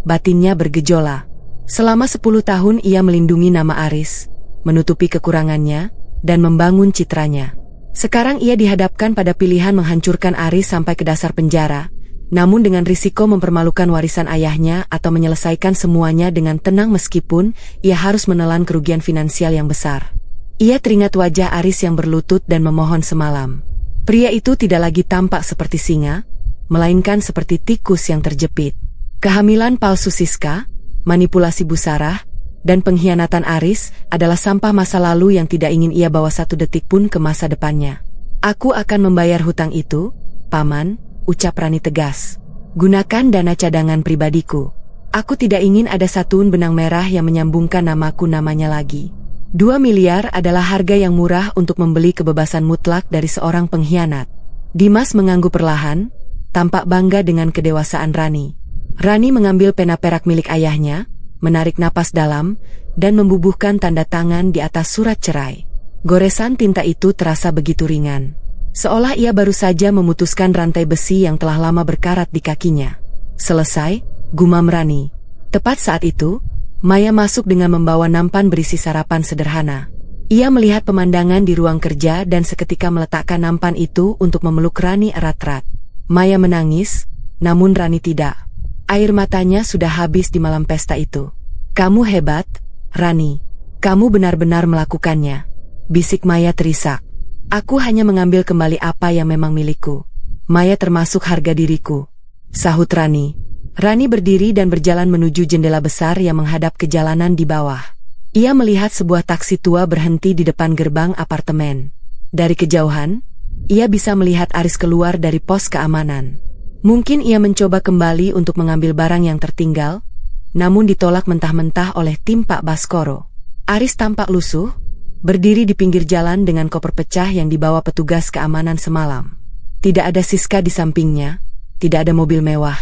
Batinnya bergejolak. Selama 10 tahun ia melindungi nama Aris, menutupi kekurangannya, dan membangun citranya. Sekarang ia dihadapkan pada pilihan menghancurkan Aris sampai ke dasar penjara, namun dengan risiko mempermalukan warisan ayahnya atau menyelesaikan semuanya dengan tenang meskipun ia harus menelan kerugian finansial yang besar. Ia teringat wajah Aris yang berlutut dan memohon semalam. Pria itu tidak lagi tampak seperti singa, melainkan seperti tikus yang terjepit. Kehamilan palsu Siska, manipulasi Busarah, dan pengkhianatan Aris adalah sampah masa lalu yang tidak ingin ia bawa satu detik pun ke masa depannya. Aku akan membayar hutang itu, Paman, ucap Rani tegas. Gunakan dana cadangan pribadiku. Aku tidak ingin ada satuun benang merah yang menyambungkan namaku namanya lagi. 2 miliar adalah harga yang murah untuk membeli kebebasan mutlak dari seorang pengkhianat. Dimas mengangguk perlahan, tampak bangga dengan kedewasaan Rani. Rani mengambil pena perak milik ayahnya, menarik napas dalam, dan membubuhkan tanda tangan di atas surat cerai. Goresan tinta itu terasa begitu ringan. Seolah ia baru saja memutuskan rantai besi yang telah lama berkarat di kakinya. Selesai, gumam Rani. Tepat saat itu, Maya masuk dengan membawa nampan berisi sarapan sederhana. Ia melihat pemandangan di ruang kerja dan seketika meletakkan nampan itu untuk memeluk Rani erat-erat. Maya menangis, namun Rani tidak. Air matanya sudah habis di malam pesta itu. Kamu hebat, Rani. Kamu benar-benar melakukannya. Bisik Maya terisak. Aku hanya mengambil kembali apa yang memang milikku. Maya termasuk harga diriku, sahut Rani. Rani berdiri dan berjalan menuju jendela besar yang menghadap ke jalanan di bawah. Ia melihat sebuah taksi tua berhenti di depan gerbang apartemen. Dari kejauhan, ia bisa melihat Aris keluar dari pos keamanan. Mungkin ia mencoba kembali untuk mengambil barang yang tertinggal, namun ditolak mentah-mentah oleh tim Pak Baskoro. Aris tampak lusuh, berdiri di pinggir jalan dengan koper pecah yang dibawa petugas keamanan semalam. Tidak ada Siska di sampingnya, tidak ada mobil mewah.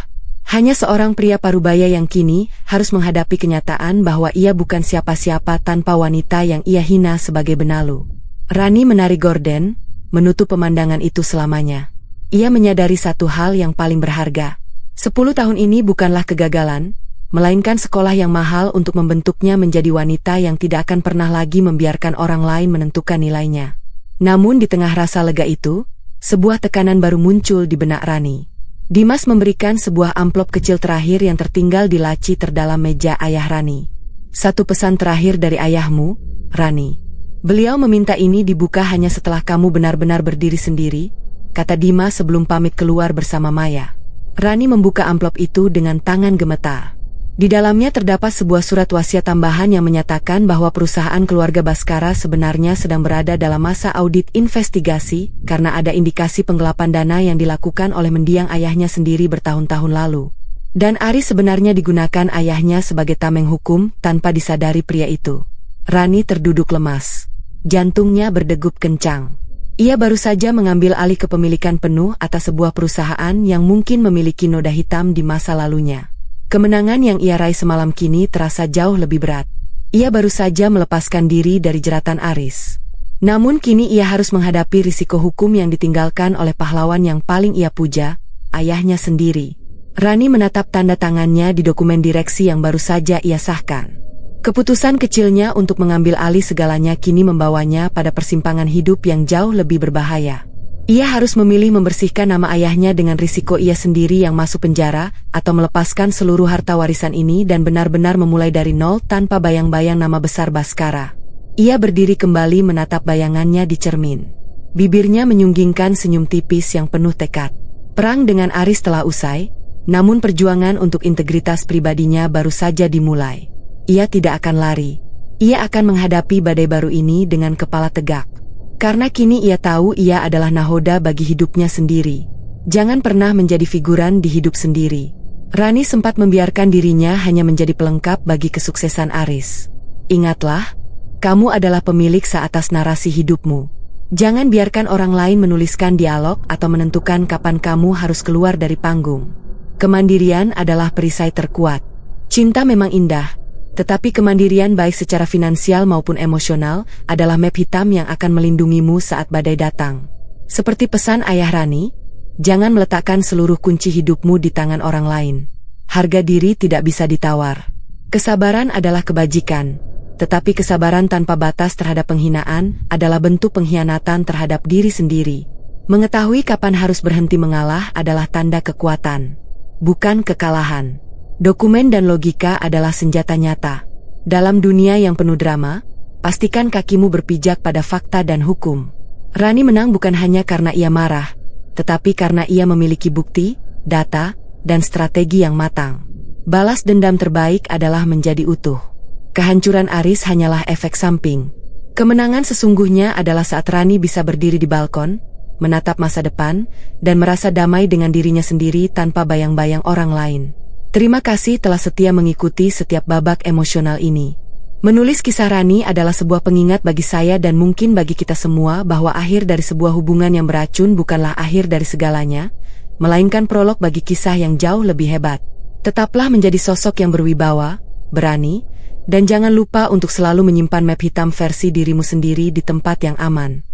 Hanya seorang pria parubaya yang kini harus menghadapi kenyataan bahwa ia bukan siapa-siapa tanpa wanita yang ia hina sebagai benalu. Rani menarik gorden, menutup pemandangan itu selamanya. Ia menyadari satu hal yang paling berharga. 10 tahun ini bukanlah kegagalan, melainkan sekolah yang mahal untuk membentuknya menjadi wanita yang tidak akan pernah lagi membiarkan orang lain menentukan nilainya. Namun di tengah rasa lega itu, sebuah tekanan baru muncul di benak Rani. Dimas memberikan sebuah amplop kecil terakhir yang tertinggal di laci terdalam meja ayah Rani. Satu pesan terakhir dari ayahmu, Rani. Beliau meminta ini dibuka hanya setelah kamu benar-benar berdiri sendiri, kata Dimas sebelum pamit keluar bersama Maya. Rani membuka amplop itu dengan tangan gemetar. Di dalamnya terdapat sebuah surat wasiat tambahan yang menyatakan bahwa perusahaan keluarga Baskara sebenarnya sedang berada dalam masa audit investigasi karena ada indikasi penggelapan dana yang dilakukan oleh mendiang ayahnya sendiri bertahun-tahun lalu. Dan Aris sebenarnya digunakan ayahnya sebagai tameng hukum tanpa disadari pria itu. Rani terduduk lemas. Jantungnya berdegup kencang. Ia baru saja mengambil alih kepemilikan penuh atas sebuah perusahaan yang mungkin memiliki noda hitam di masa lalunya. Kemenangan yang ia raih semalam kini terasa jauh lebih berat. Ia baru saja melepaskan diri dari jeratan Aris. Namun kini ia harus menghadapi risiko hukum yang ditinggalkan oleh pahlawan yang paling ia puja, ayahnya sendiri. Rani menatap tanda tangannya di dokumen direksi yang baru saja ia sahkan. Keputusan kecilnya untuk mengambil alih segalanya kini membawanya pada persimpangan hidup yang jauh lebih berbahaya. Ia harus memilih membersihkan nama ayahnya dengan risiko ia sendiri yang masuk penjara, atau melepaskan seluruh harta warisan ini dan benar-benar memulai dari nol tanpa bayang-bayang nama besar Baskara. Ia berdiri kembali menatap bayangannya di cermin. Bibirnya menyunggingkan senyum tipis yang penuh tekad. Perang dengan Aris telah usai, namun perjuangan untuk integritas pribadinya baru saja dimulai. Ia tidak akan lari. Ia akan menghadapi badai baru ini dengan kepala tegak. Karena kini ia tahu ia adalah nahoda bagi hidupnya sendiri. Jangan pernah menjadi figuran di hidup sendiri. Rani sempat membiarkan dirinya hanya menjadi pelengkap bagi kesuksesan Aris. Ingatlah, kamu adalah pemilik seatas narasi hidupmu. Jangan biarkan orang lain menuliskan dialog atau menentukan kapan kamu harus keluar dari panggung. Kemandirian adalah perisai terkuat. Cinta memang indah, tetapi kemandirian baik secara finansial maupun emosional adalah map hitam yang akan melindungimu saat badai datang. Seperti pesan ayah Rani, jangan meletakkan seluruh kunci hidupmu di tangan orang lain. Harga diri tidak bisa ditawar. Kesabaran adalah kebajikan, tetapi kesabaran tanpa batas terhadap penghinaan adalah bentuk pengkhianatan terhadap diri sendiri. Mengetahui kapan harus berhenti mengalah adalah tanda kekuatan, bukan kekalahan. Dokumen dan logika adalah senjata nyata. Dalam dunia yang penuh drama, pastikan kakimu berpijak pada fakta dan hukum. Rani menang bukan hanya karena ia marah, tetapi karena ia memiliki bukti, data, dan strategi yang matang. Balas dendam terbaik adalah menjadi utuh. Kehancuran Aris hanyalah efek samping. Kemenangan sesungguhnya adalah saat Rani bisa berdiri di balkon, menatap masa depan, dan merasa damai dengan dirinya sendiri tanpa bayang-bayang orang lain. Terima kasih telah setia mengikuti setiap babak emosional ini. Menulis kisah Rani adalah sebuah pengingat bagi saya dan mungkin bagi kita semua bahwa akhir dari sebuah hubungan yang beracun bukanlah akhir dari segalanya, melainkan prolog bagi kisah yang jauh lebih hebat. Tetaplah menjadi sosok yang berwibawa, berani, dan jangan lupa untuk selalu menyimpan map hitam versi dirimu sendiri di tempat yang aman.